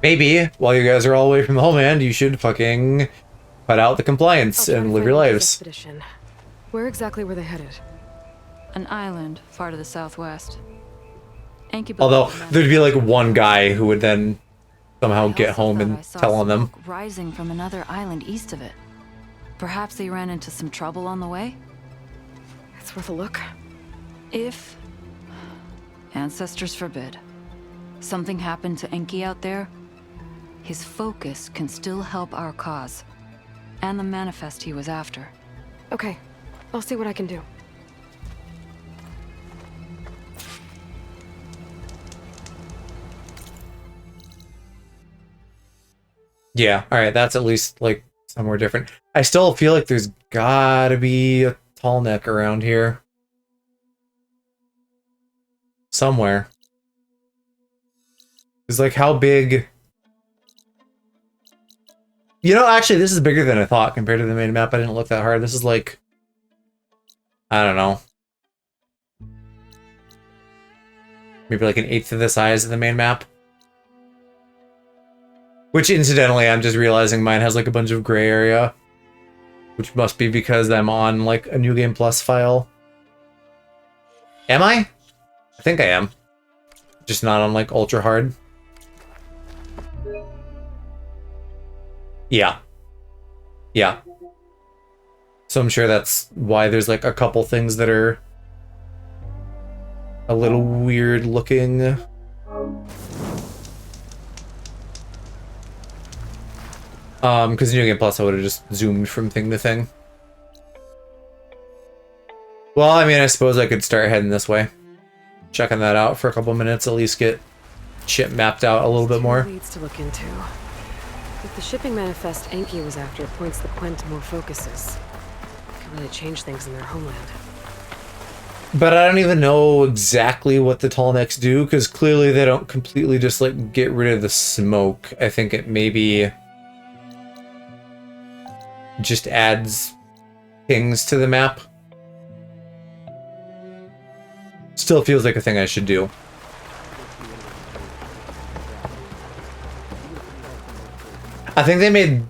Maybe, while you guys are all away from the homeland, you should fucking cut out the compliance and live your lives. Where exactly were they headed? An island far to the southwest. Enki Although believed that there'd be like one guy who would then somehow get home I and saw tell on them. smoke rising from another island east of it. Perhaps they ran into some trouble on the way? It's worth a look. If ancestors forbid, something happened to Enki out there, his focus can still help our cause. And the manifest he was after. Okay, I'll see what I can do. Yeah, alright, that's at least like somewhere different. I still feel like there's gotta be a tall neck around here. Somewhere. It's like how big... You know, actually, this is bigger than I thought compared to the main map. I didn't look that hard. This is like... I don't know. Maybe like an eighth of the size of the main map. Which, incidentally, I'm just realizing mine has like a bunch of gray area. Which must be because I'm on like a New Game Plus file. Am I? I think I am. Just not on like ultra hard. Yeah. Yeah. So I'm sure that's why there's like a couple things that are a little weird looking. Because New Game Plus I would have just zoomed from thing to thing. Well, I mean, I suppose I could start heading this way. Checking that out for a couple minutes, at least get shit mapped out a little bit more. Leads to look into. If the shipping manifest Enki was after points the Quen to more focuses, it could really change things in their homeland. But I don't even know exactly what the tall necks do, because clearly they don't completely just like get rid of the smoke. I think it maybe just adds things to the map. Still feels like a thing I should do. I think they made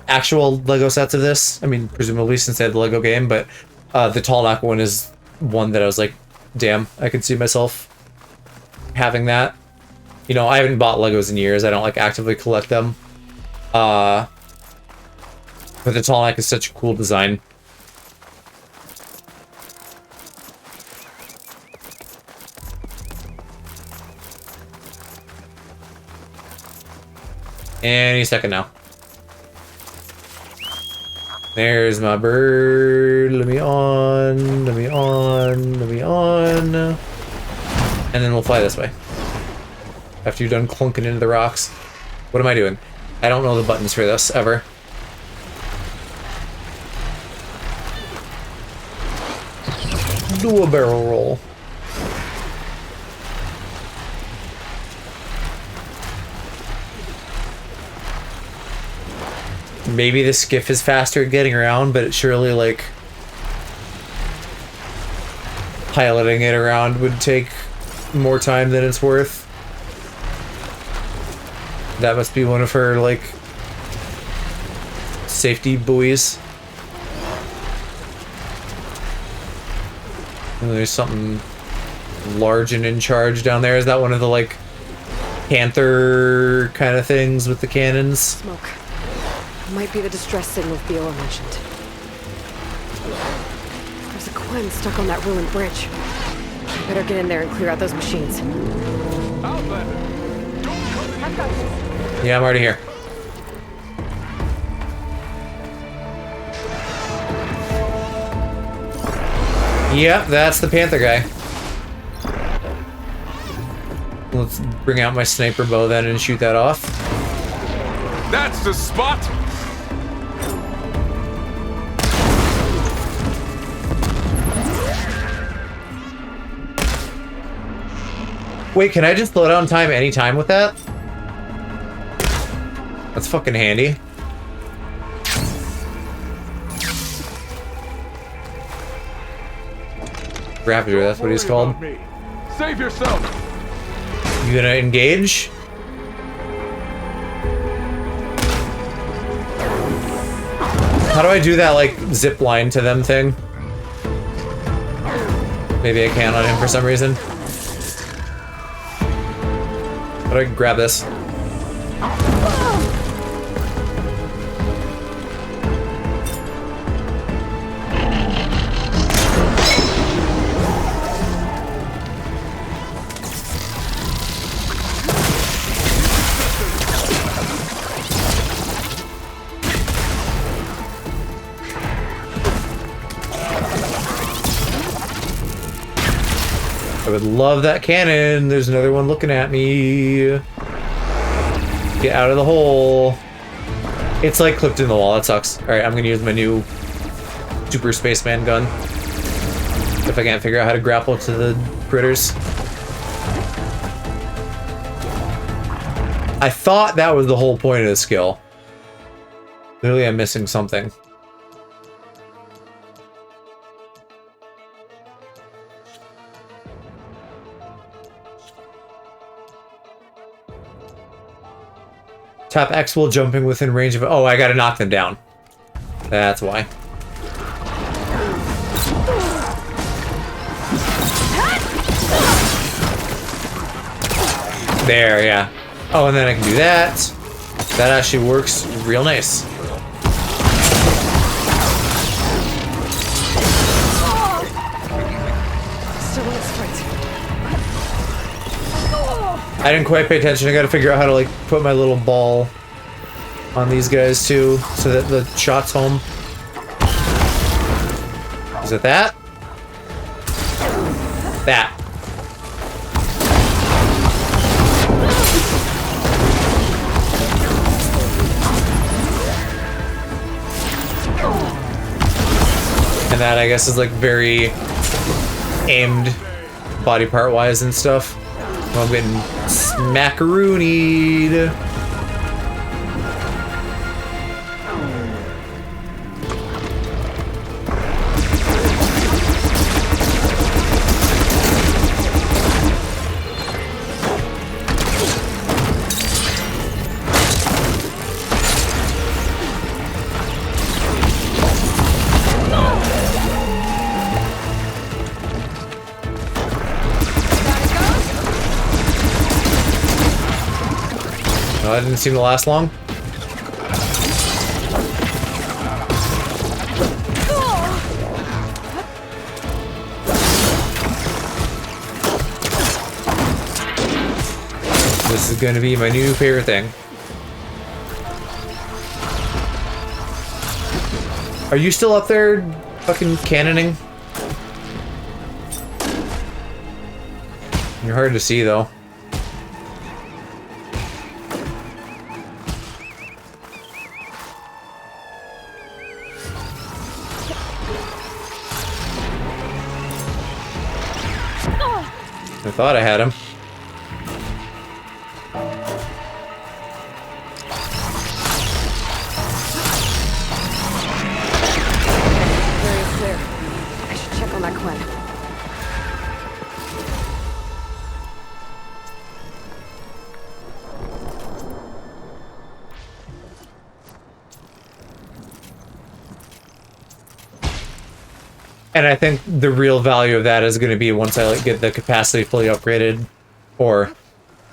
actual Lego sets of this. I mean, presumably since they had the Lego game, but the tall neck one is one that I was like, damn, I could see myself having that. You know, I haven't bought Legos in years. I don't like actively collect them. But the tall neck is such a cool design. Any second now. There's my bird. Let me on. Let me on. Let me on. And then we'll fly this way. After you're done clunking into the rocks. What am I doing? I don't know the buttons for this, ever. Do a barrel roll. Maybe the skiff is faster at getting around, but it's surely like piloting it around would take more time than it's worth. That must be one of her like safety buoys. And there's something large and in charge down there. Is that one of the like panther kind of things with the cannons? Smoke. Might be the distress signal Theo mentioned. There's a Quen stuck on that ruined bridge. Better get in there and clear out those machines. Yeah, I'm already here. Yep, that's the panther guy. Let's bring out my sniper bow then and shoot that off. That's the spot! Wait, can I just slow down time anytime with that? That's fucking handy. Ravager, that's what he's called. Save yourself! You gonna engage? How do I do that, like, zip line to them thing? Maybe I can on him for some reason. But I can grab this. I would love that cannon. There's another one looking at me. Get out of the hole. It's like clipped in the wall. That sucks. Alright, I'm gonna use my new Super Spaceman gun. If I can't figure out how to grapple to the critters. I thought that was the whole point of the skill. Clearly I'm missing something. Tap X while jumping within range of... Oh, I gotta knock them down. That's why. There, yeah. Oh, and then I can do that. That actually works real nice. I didn't quite pay attention. I gotta figure out how to, like, put my little ball on these guys, too, so that the shot's home. Is it that? That. And that, I guess, is, like, very aimed body part-wise and stuff. I'm getting smackaroonied. That didn't seem to last long. This is gonna be my new favorite thing. Are you still up there fucking cannoning? You're hard to see though. I thought I had him. Area clear. I should check on that Quinn. And I think the real value of that is going to be once I like get the capacity fully upgraded, or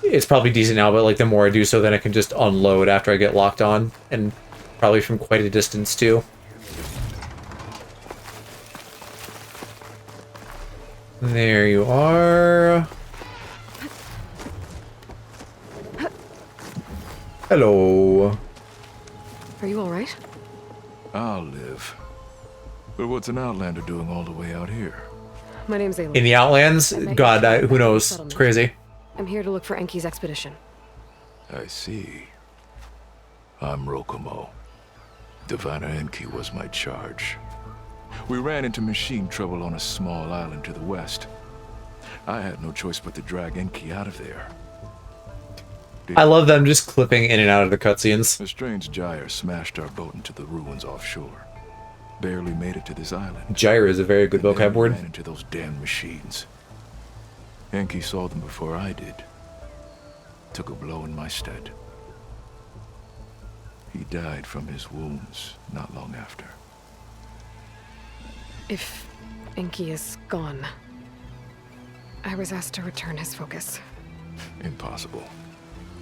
it's probably decent now, but like the more I do so, then I can just unload after I get locked on, and probably from quite a distance too. There you are. Hello. Are you all right? I'll live. But what's an outlander doing all the way out here? My name's Ayla. In the Outlands? God, who knows? It's crazy. I'm here to look for Enki's expedition. I see. I'm Rokomo. Diviner Enki was my charge. We ran into machine trouble on a small island to the west. I had no choice but to drag Enki out of there. I love them just clipping in and out of the cutscenes. A strange gyre smashed our boat into the ruins offshore. Barely made it to this island. Gyre is a very good vocab word. Ran into those damn machines. Enki saw them before I did. Took a blow in my stead. He died from his wounds not long after. If Enki is gone, I was asked to return his focus. Impossible.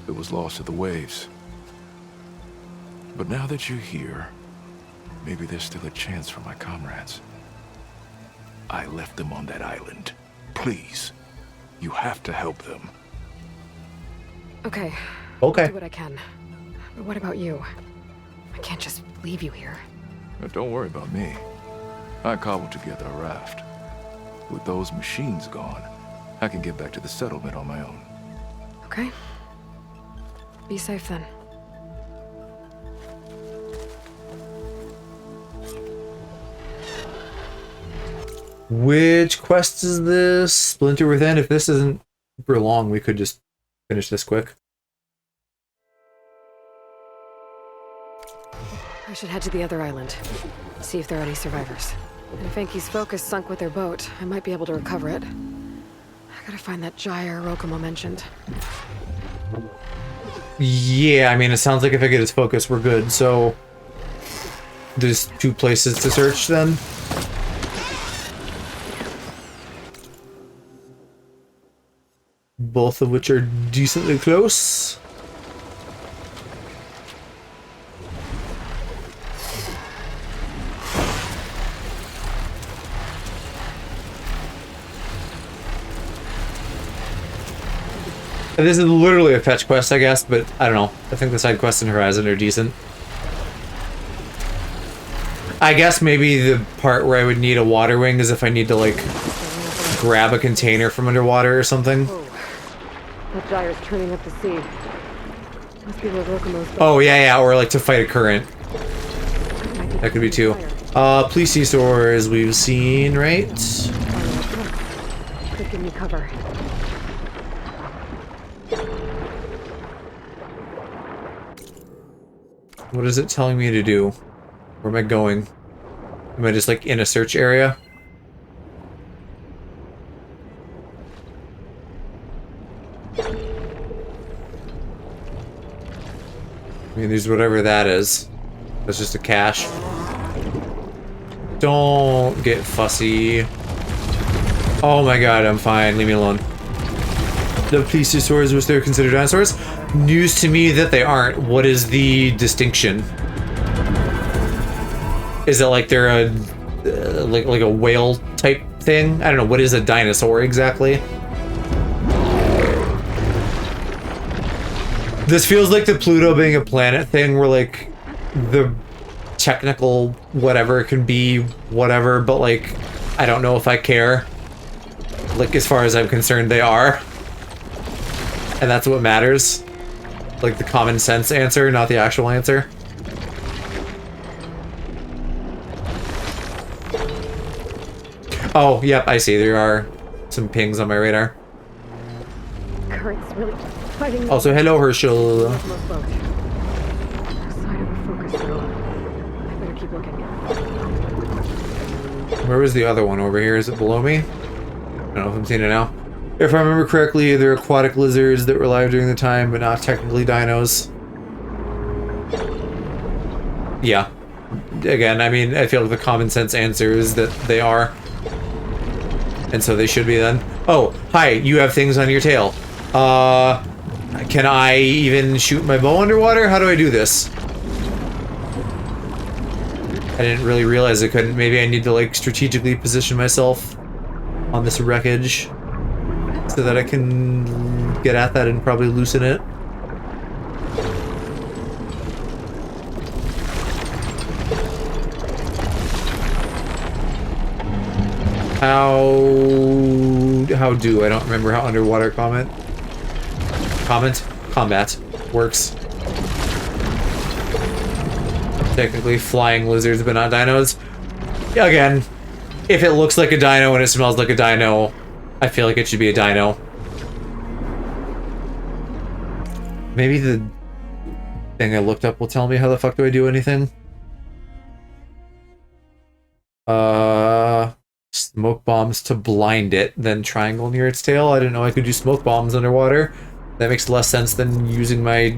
it was lost to the waves. But now that you're here, maybe there's still a chance for my comrades. I left them on that island. Please, you have to help them. Okay. Okay. I'll do what I can. But what about you? I can't just leave you here. Don't worry about me. I cobbled together a raft. With those machines gone, I can get back to the settlement on my own. Okay. Be safe then. Which quest is this? Splinter Within? If this isn't super long, we could just finish this quick. I should head to the other island. See if there are any survivors. And if Enki's focus sunk with their boat, I might be able to recover it. I gotta find that gyre Rokumo mentioned. Yeah, I mean, it sounds like if I get his focus, we're good, so... There's 2 places to search, then? Both of which are decently close. This is literally a fetch quest, I guess, but I don't know. I think the side quests in Horizon are decent. I guess maybe the part where I would need a water wing is if I need to, like, grab a container from underwater or something. That gyre's turning up the sea. Must be where Rokumo's boat. Oh, yeah, or like to fight a current. That could be too. Plesiosaur, as we've seen, right? Could give me cover. What is it telling me to do? Where am I going? Am I just like in a search area? I mean, there's whatever that is. That's just a cache. Don't get fussy. Oh my god, I'm fine. Leave me alone. The plesiosaurs, which they're considered dinosaurs? News to me that they aren't. What is the distinction? Is it like they're a like a whale type thing? I don't know. What is a dinosaur exactly? This feels like the Pluto being a planet thing, where like the technical whatever can be whatever, but like I don't know if I care. Like as far as I'm concerned, they are, and that's what matters. Like the common sense answer, not the actual answer. Oh, yep, I see. There are some pings on my radar. Current's really fighting. Also, hello, Herschel. Side of the focus, though. I better keep looking. Where was the other one? Over here? Is it below me? I don't know if I'm seeing it now. If I remember correctly, they're aquatic lizards that were alive during the time, but not technically dinos. Yeah. Again, I mean, I feel like the common sense answer is that they are. And so they should be then. Oh, hi, you have things on your tail. Can I even shoot my bow underwater? How do I do this? I didn't really realize I couldn't. Maybe I need to, like, strategically position myself on this wreckage so that I can get at that and probably loosen it. How do I don't remember how underwater combat works. Technically flying lizards, but not dinos. Again, if it looks like a dino and it smells like a dino, I feel like it should be a dino. Maybe the thing I looked up will tell me how the fuck do I do anything. Smoke bombs to blind it, then triangle near its tail. I didn't know I could do smoke bombs underwater. That makes less sense than using my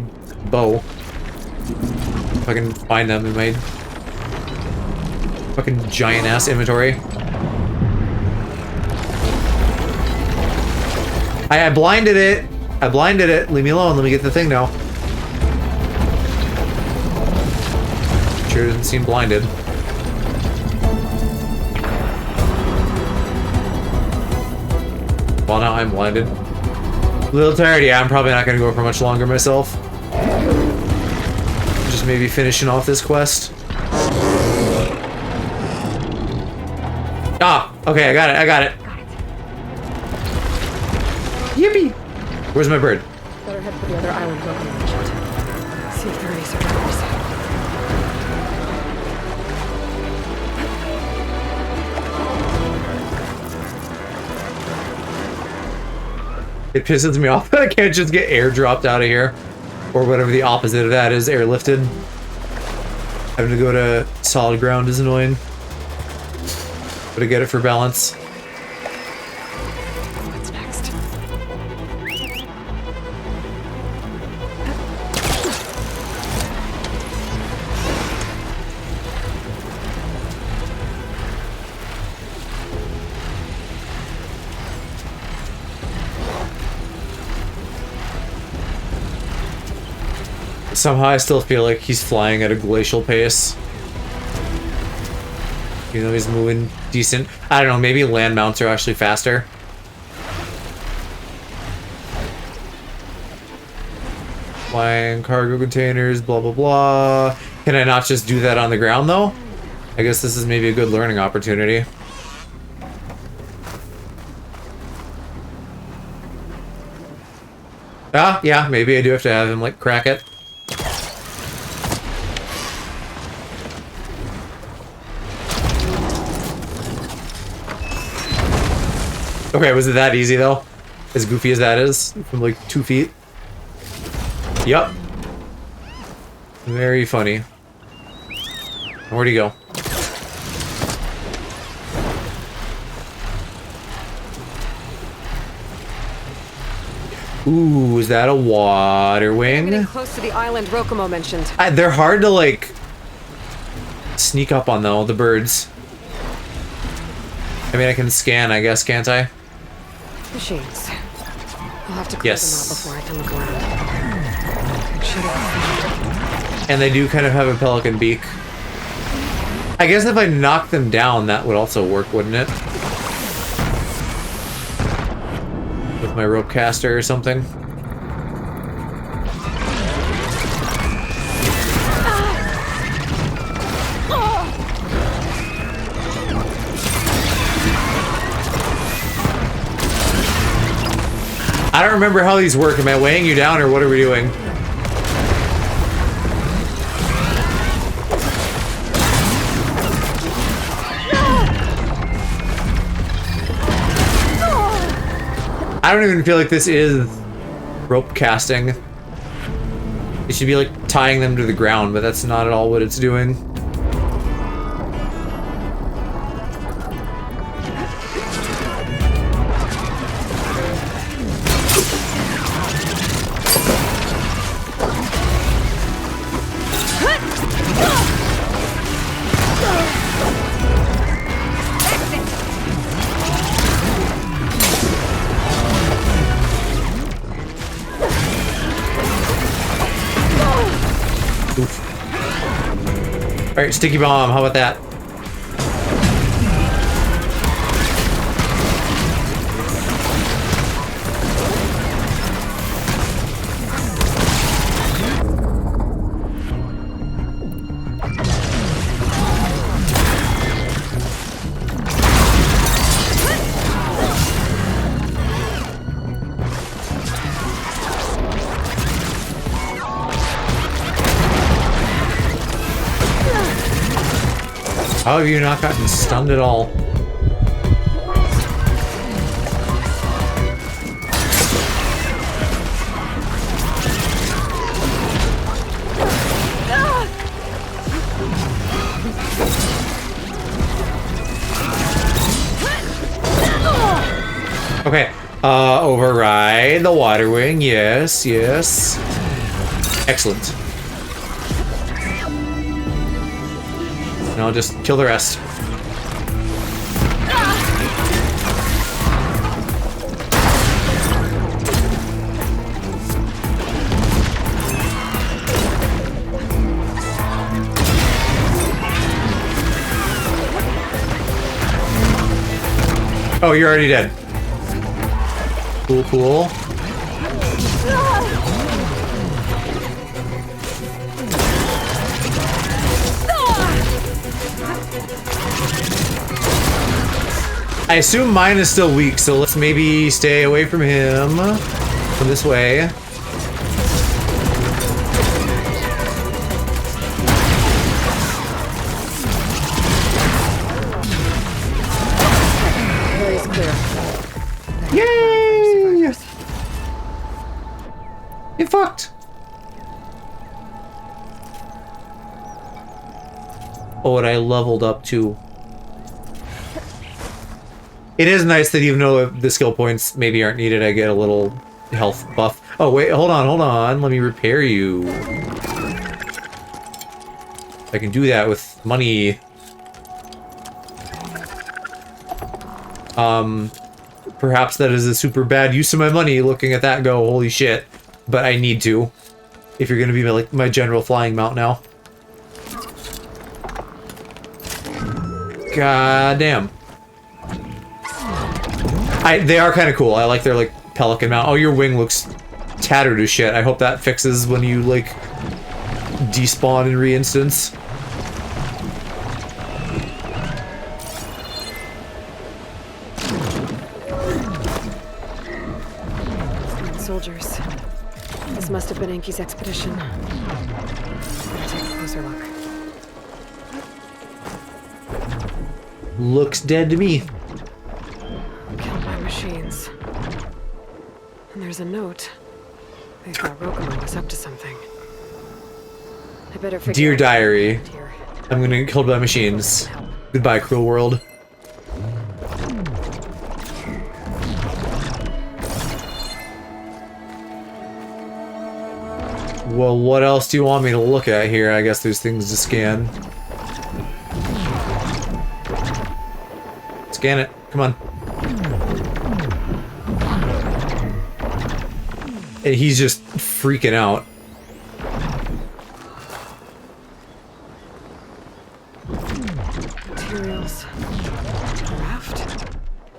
bow. If I can find them in my fucking giant ass inventory. I blinded it. I blinded it. Leave me alone. Let me get the thing now. Sure doesn't seem blinded. Well, now I'm blinded. A little tired. Yeah, I'm probably not going to go for much longer myself. Just maybe finishing off this quest. Ah, okay, I got it. I got it. Yippee! Where's my bird? Better head for the other island broken mentioned. See if there are any survivors. It pisses me off that I can't just get airdropped out of here. Or whatever the opposite of that is, airlifted. Having to go to solid ground is annoying. But I get it for balance. What's next? Somehow I still feel like he's flying at a glacial pace. You know, he's moving decent. I don't know, maybe land mounts are actually faster. Flying cargo containers, blah, blah, blah. Can I not just do that on the ground, though? I guess this is maybe a good learning opportunity. Ah, yeah, maybe I do have to have him, like, crack it. Okay, was it that easy, though? As goofy as that is? From, like, 2 feet? Yup. Very funny. Where'd he go? Ooh, is that a water wing? Getting close to the island Rokomo mentioned. They're hard to, like, sneak up on, though, the birds. I mean, I can scan, I guess, can't I? Machines. I'll have to clear them out before I can look around. And they do kind of have a pelican beak. I guess if I knock them down, that would also work, wouldn't it? With my rope caster or something. I don't remember how these work. Am I weighing you down or what are we doing? I don't even feel like this is rope casting. It should be like tying them to the ground, but that's not at all what it's doing. Alright, sticky bomb, how about that? How have you not gotten stunned at all? Okay, override the water wing, yes, yes. Excellent. Now I'll just kill the rest. Oh, you're already dead. Cool, cool. I assume mine is still weak, so let's maybe stay away from him. From this way. Area's clear. Yay! Get fucked. Oh, and I leveled up too. It is nice that even though the skill points maybe aren't needed, I get a little health buff. Oh, wait, hold on. Let me repair you. I can do that with money. Perhaps that is a super bad use of my money, looking at that go, holy shit. But I need to. If you're gonna be like my general flying mount now. God damn. They are kind of cool. I like their like pelican mount. Oh, your wing looks tattered as shit. I hope that fixes when you like despawn and re-instance. Soldiers. This must have been Enki's expedition. Better take a closer look. Looks dead to me. Killed by machines. And there's a note. They thought Rokumo was up to something. I better figure Dear out diary, I'm gonna get killed by machines. Goodbye, cruel world. Well, what else do you want me to look at here? I guess there's things to scan. Scan it. Come on. And he's just freaking out. Materials. Raft?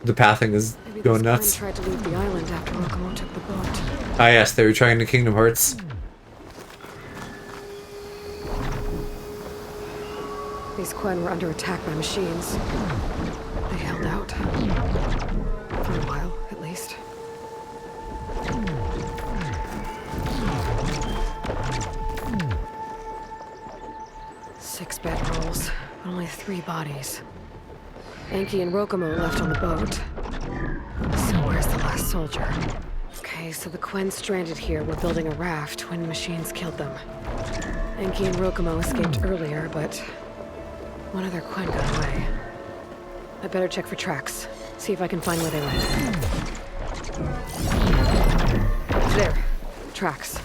The pathing is going Maybe nuts. tried to leave the island after Rokumo took the boat. Ah yes, they were trying to Kingdom Hearts. These Quen were under attack by machines. They held out. For a while, at least. Six bedrolls, but only 3 bodies. Enki and Rokumo left on the boat. So where's the last soldier? Okay, so the Quen stranded here were building a raft when machines killed them. Enki and Rokumo escaped earlier, but one of their Quen got away. I better check for tracks. See if I can find where they went. There. Tracks.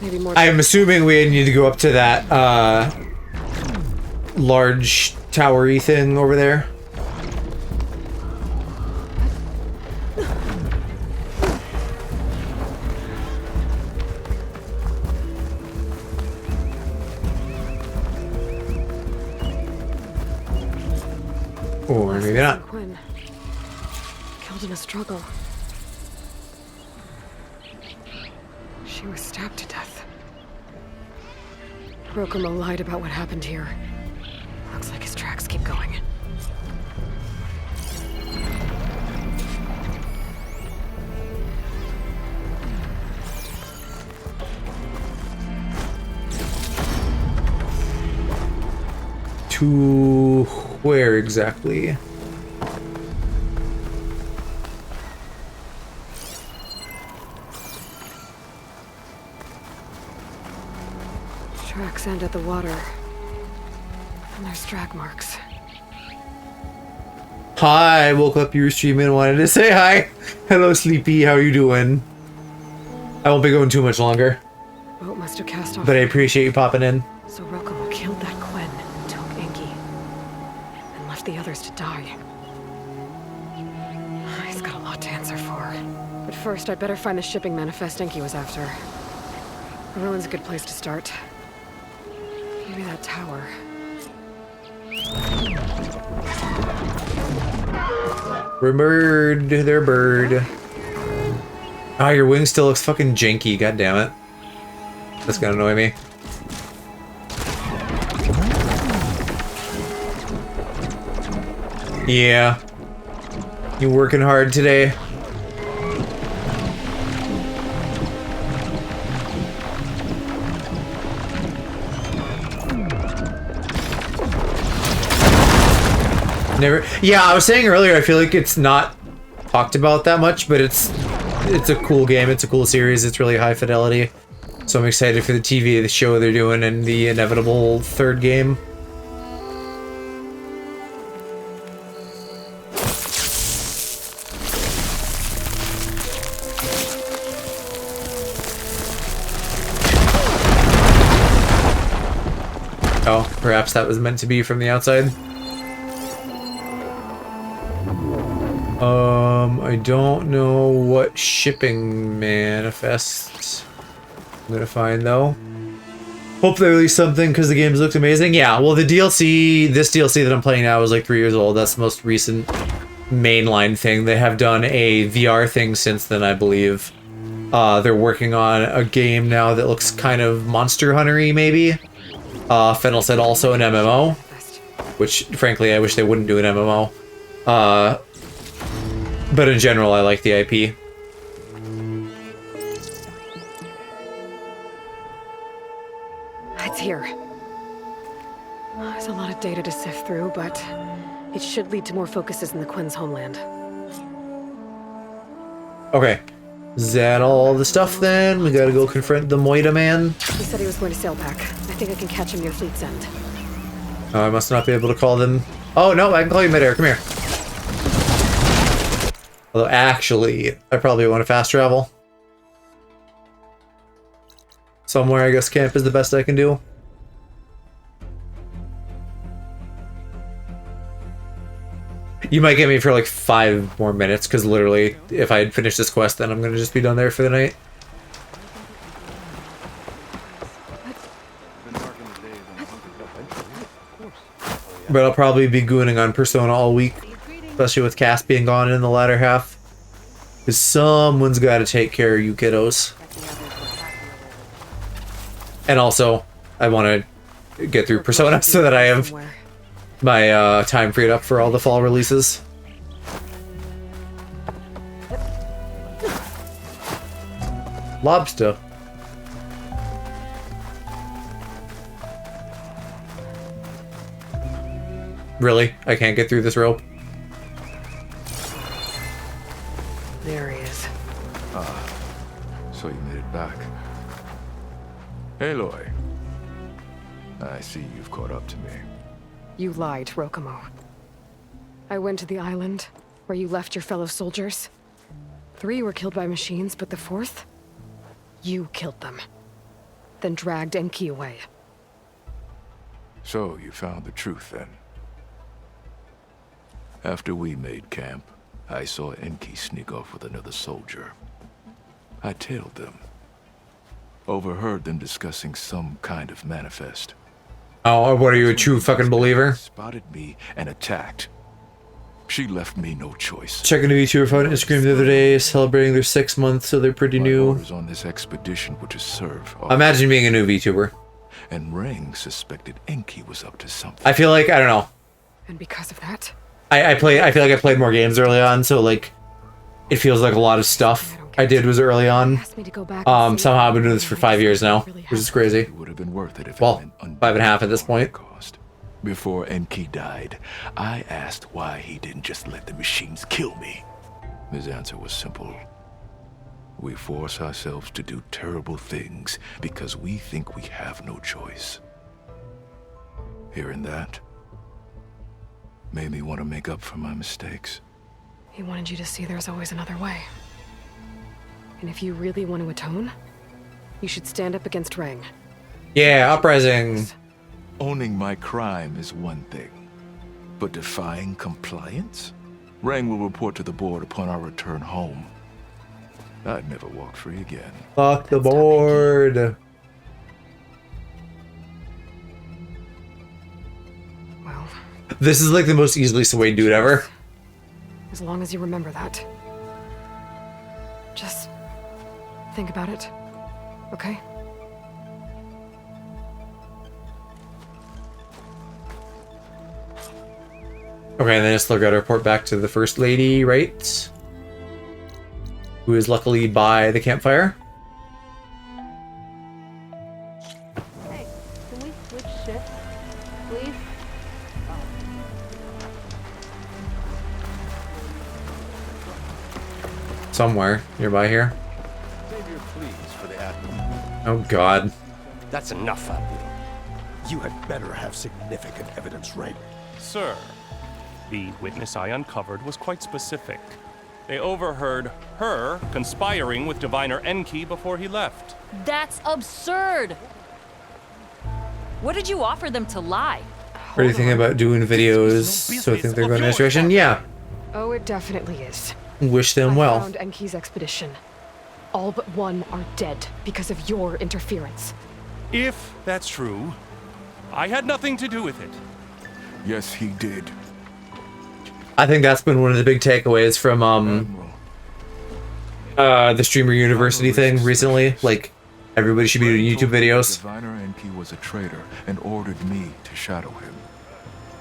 Maybe more. I'm assuming we need to go up to that, large towery thing over there. Or maybe not. Quen. Killed in a struggle. She was stabbed to death. Rokumo lied about what happened here. Looks like his tracks keep going. To where exactly? Tracks end at the water. And there's drag marks. Hi, woke up your stream and wanted to say hi. Hello, Sleepy. How are you doing? I won't be going too much longer, Boat must have cast off. but I appreciate you popping in. So Rokumo killed that Quen, took Enki, and left the others to die. He's got a lot to answer for. But first, I'd better find the shipping manifest Enki was after. The ruin's a good place to start. Maybe that tower. We're bird. They're bird. Ah, your wing still looks fucking janky. God damn it. That's gonna annoy me. Yeah. You working hard today? Never. Yeah, I was saying earlier, I feel like it's not talked about that much, but it's a cool game. It's a cool series. It's really high fidelity. So I'm excited for the TV, the show they're doing, and the inevitable third game. Oh, perhaps that was meant to be from the outside. I don't know what shipping manifest I'm gonna find though. Hope they release something because the games looked amazing. Yeah, well the DLC, this DLC that I'm playing now is like 3 years old. That's the most recent mainline thing. They have done a VR thing since then, I believe. They're working on a game now that looks kind of Monster Hunter-y, maybe. Fennel said also an MMO, which frankly I wish they wouldn't do an MMO. But in general, I like the IP. It's here. There's a lot of data to sift through, but it should lead to more focuses in the Quinn's homeland. Okay. Is that all the stuff then? We gotta go confront the Moida man. He said he was going to Sailpack. I think I can catch him near Fleet's End. I must not be able to call them. Oh no, I can call you midair. Come here. Although actually, I probably want to fast travel. Somewhere, I guess camp is the best I can do. You might get me for like 5 more minutes, because literally, if I had finished this quest, then I'm going to just be done there for the night. But I'll probably be gooning on Persona all week, especially with Cass being gone in the latter half. Because someone's got to take care of you kiddos. And also, I want to get through Persona so that I have my time freed up for all the fall releases. Lobster. Really? I can't get through this rope? There he is. Ah, so you made it back. Aloy. I see you've caught up to me. You lied, Rokomo. I went to the island where you left your fellow soldiers. 3 were killed by machines, but the 4th? You killed them. Then dragged Enki away. So you found the truth then? After we made camp, I saw Enki sneak off with another soldier. I tailed them. Overheard them discussing some kind of manifest. Oh, what are you, a true fucking believer? Spotted me and attacked. She left me no choice. Checking a VTuber phone and Instagram the other day, celebrating their 6 months, so they're pretty new. Orders on this expedition were to serve. Imagine being a new VTuber. And Ring suspected Enki was up to something. I feel like, I don't know. And because of that? I feel like I played more games early on, so like, it feels like a lot of stuff I did was early on. Somehow I've been doing this for 5 years now, which is crazy. It would have been worth it if well, 5.5 at this point. Before Enki died, I asked why he didn't just let the machines kill me. His answer was simple. We force ourselves to do terrible things because we think we have no choice. Hearing that made me want to make up for my mistakes. He wanted you to see there's always another way. And if you really want to atone, you should stand up against Rang. Yeah, uprising. Owning my crime is one thing, but defying compliance? Rang will report to the board upon our return home. I'd never walk free again. Fuck the board. Well, this is like the most easily swayed dude ever. as long as you remember that. Just think about it, okay? Okay, and then I still gotta report back to the First Lady, right? Who is luckily by the campfire. Hey, can we switch shifts, please? Somewhere nearby here. Save your pleas for the Admiral. Oh god. That's enough, Admiral. You had better have significant evidence, right? Sir, the witness I uncovered was quite specific. They overheard her conspiring with Diviner Enki before he left. That's absurd! What did you offer them to lie? What are you thinking about doing videos? So I think they're going to administration? Yeah. Oh, it definitely is. Wish them I well. found Enki's expedition. All but one are dead because of your interference. If that's true, I had nothing to do with it. Yes, he did. I think that's been one of the big takeaways from the Streamer University thing recently. Like, everybody should be doing YouTube videos. Diviner Enki was a traitor and ordered me to shadow him.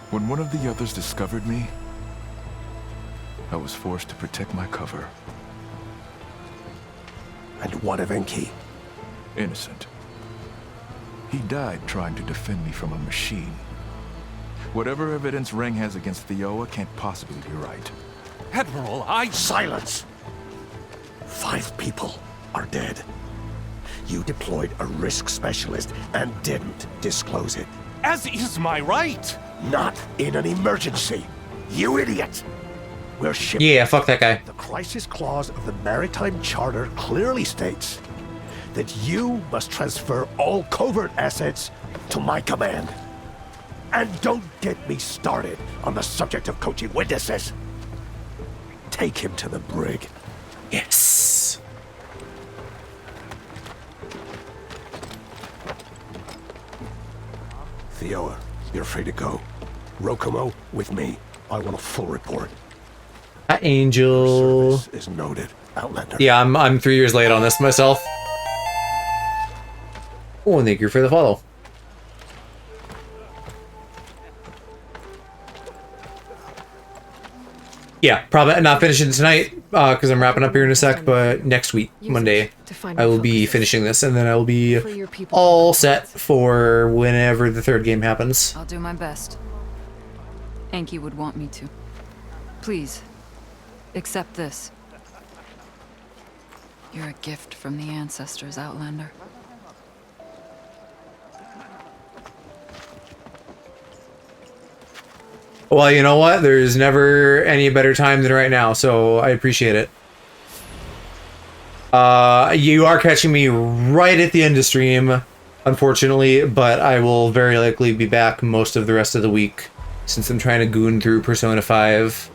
When one of the others discovered me, I was forced to protect my cover. And what of Enki? Innocent. He died trying to defend me from a machine. Whatever evidence Reng has against Theoa can't possibly be right. Admiral, Silence! 5 people are dead. You deployed a risk specialist and didn't disclose it. As is my right! Not in an emergency, you idiot! We're shipping. Yeah, fuck that guy. The crisis clause of the Maritime Charter clearly states that you must transfer all covert assets to my command. And don't get me started on the subject of coaching witnesses. Take him to the brig. Yes. Theoa, you're free to go. Rokomo, with me. I want a full report. Hi, Angel. Service is noted, Outlander. Yeah, I'm 3 years late on this myself. Oh, and thank you for the follow. Yeah, probably not finishing tonight because I'm wrapping up here in a sec, but next week, Monday, I will be finishing this, and then I will be all set for whenever the third game happens. I'll do my best. Enki would want me to. Please, accept this. You're a gift from the ancestors, Outlander. Well, you know what? There's never any better time than right now, so I appreciate it. You are catching me right at the end of stream, unfortunately, but I will very likely be back most of the rest of the week since I'm trying to goon through Persona 5.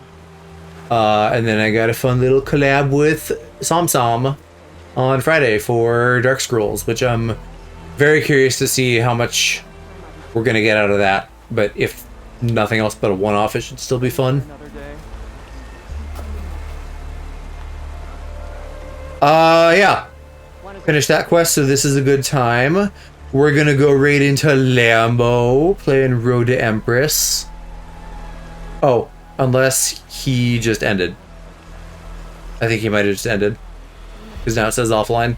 And then I got a fun little collab with Som on Friday for Dark Scrolls, which I'm very curious to see how much we're going to get out of that. But if nothing else but a one-off, it should still be fun. Yeah. Finish that quest, so this is a good time. We're gonna go right into Lambo, playing Road to Empress. Oh, unless he just ended. I think he might have just ended. Because now it says offline.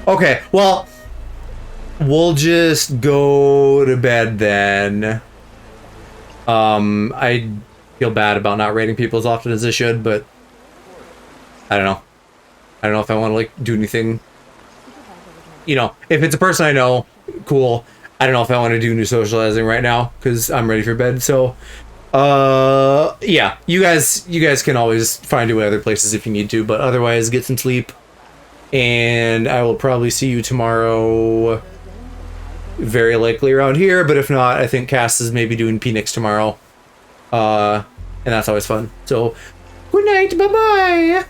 Okay, well, we'll just go to bed then. I feel bad about not rating people as often as I should, but I don't know. I don't know if I want to like do anything. You know, if it's a person I know, cool. I don't know if I want to do new socializing right now because I'm ready for bed. So, yeah, you guys can always find your way other places if you need to, but otherwise, get some sleep. And I will probably see you tomorrow, very likely around here, but if not, I think Cass is maybe doing Phoenix tomorrow. And that's always fun. So, good night, bye-bye!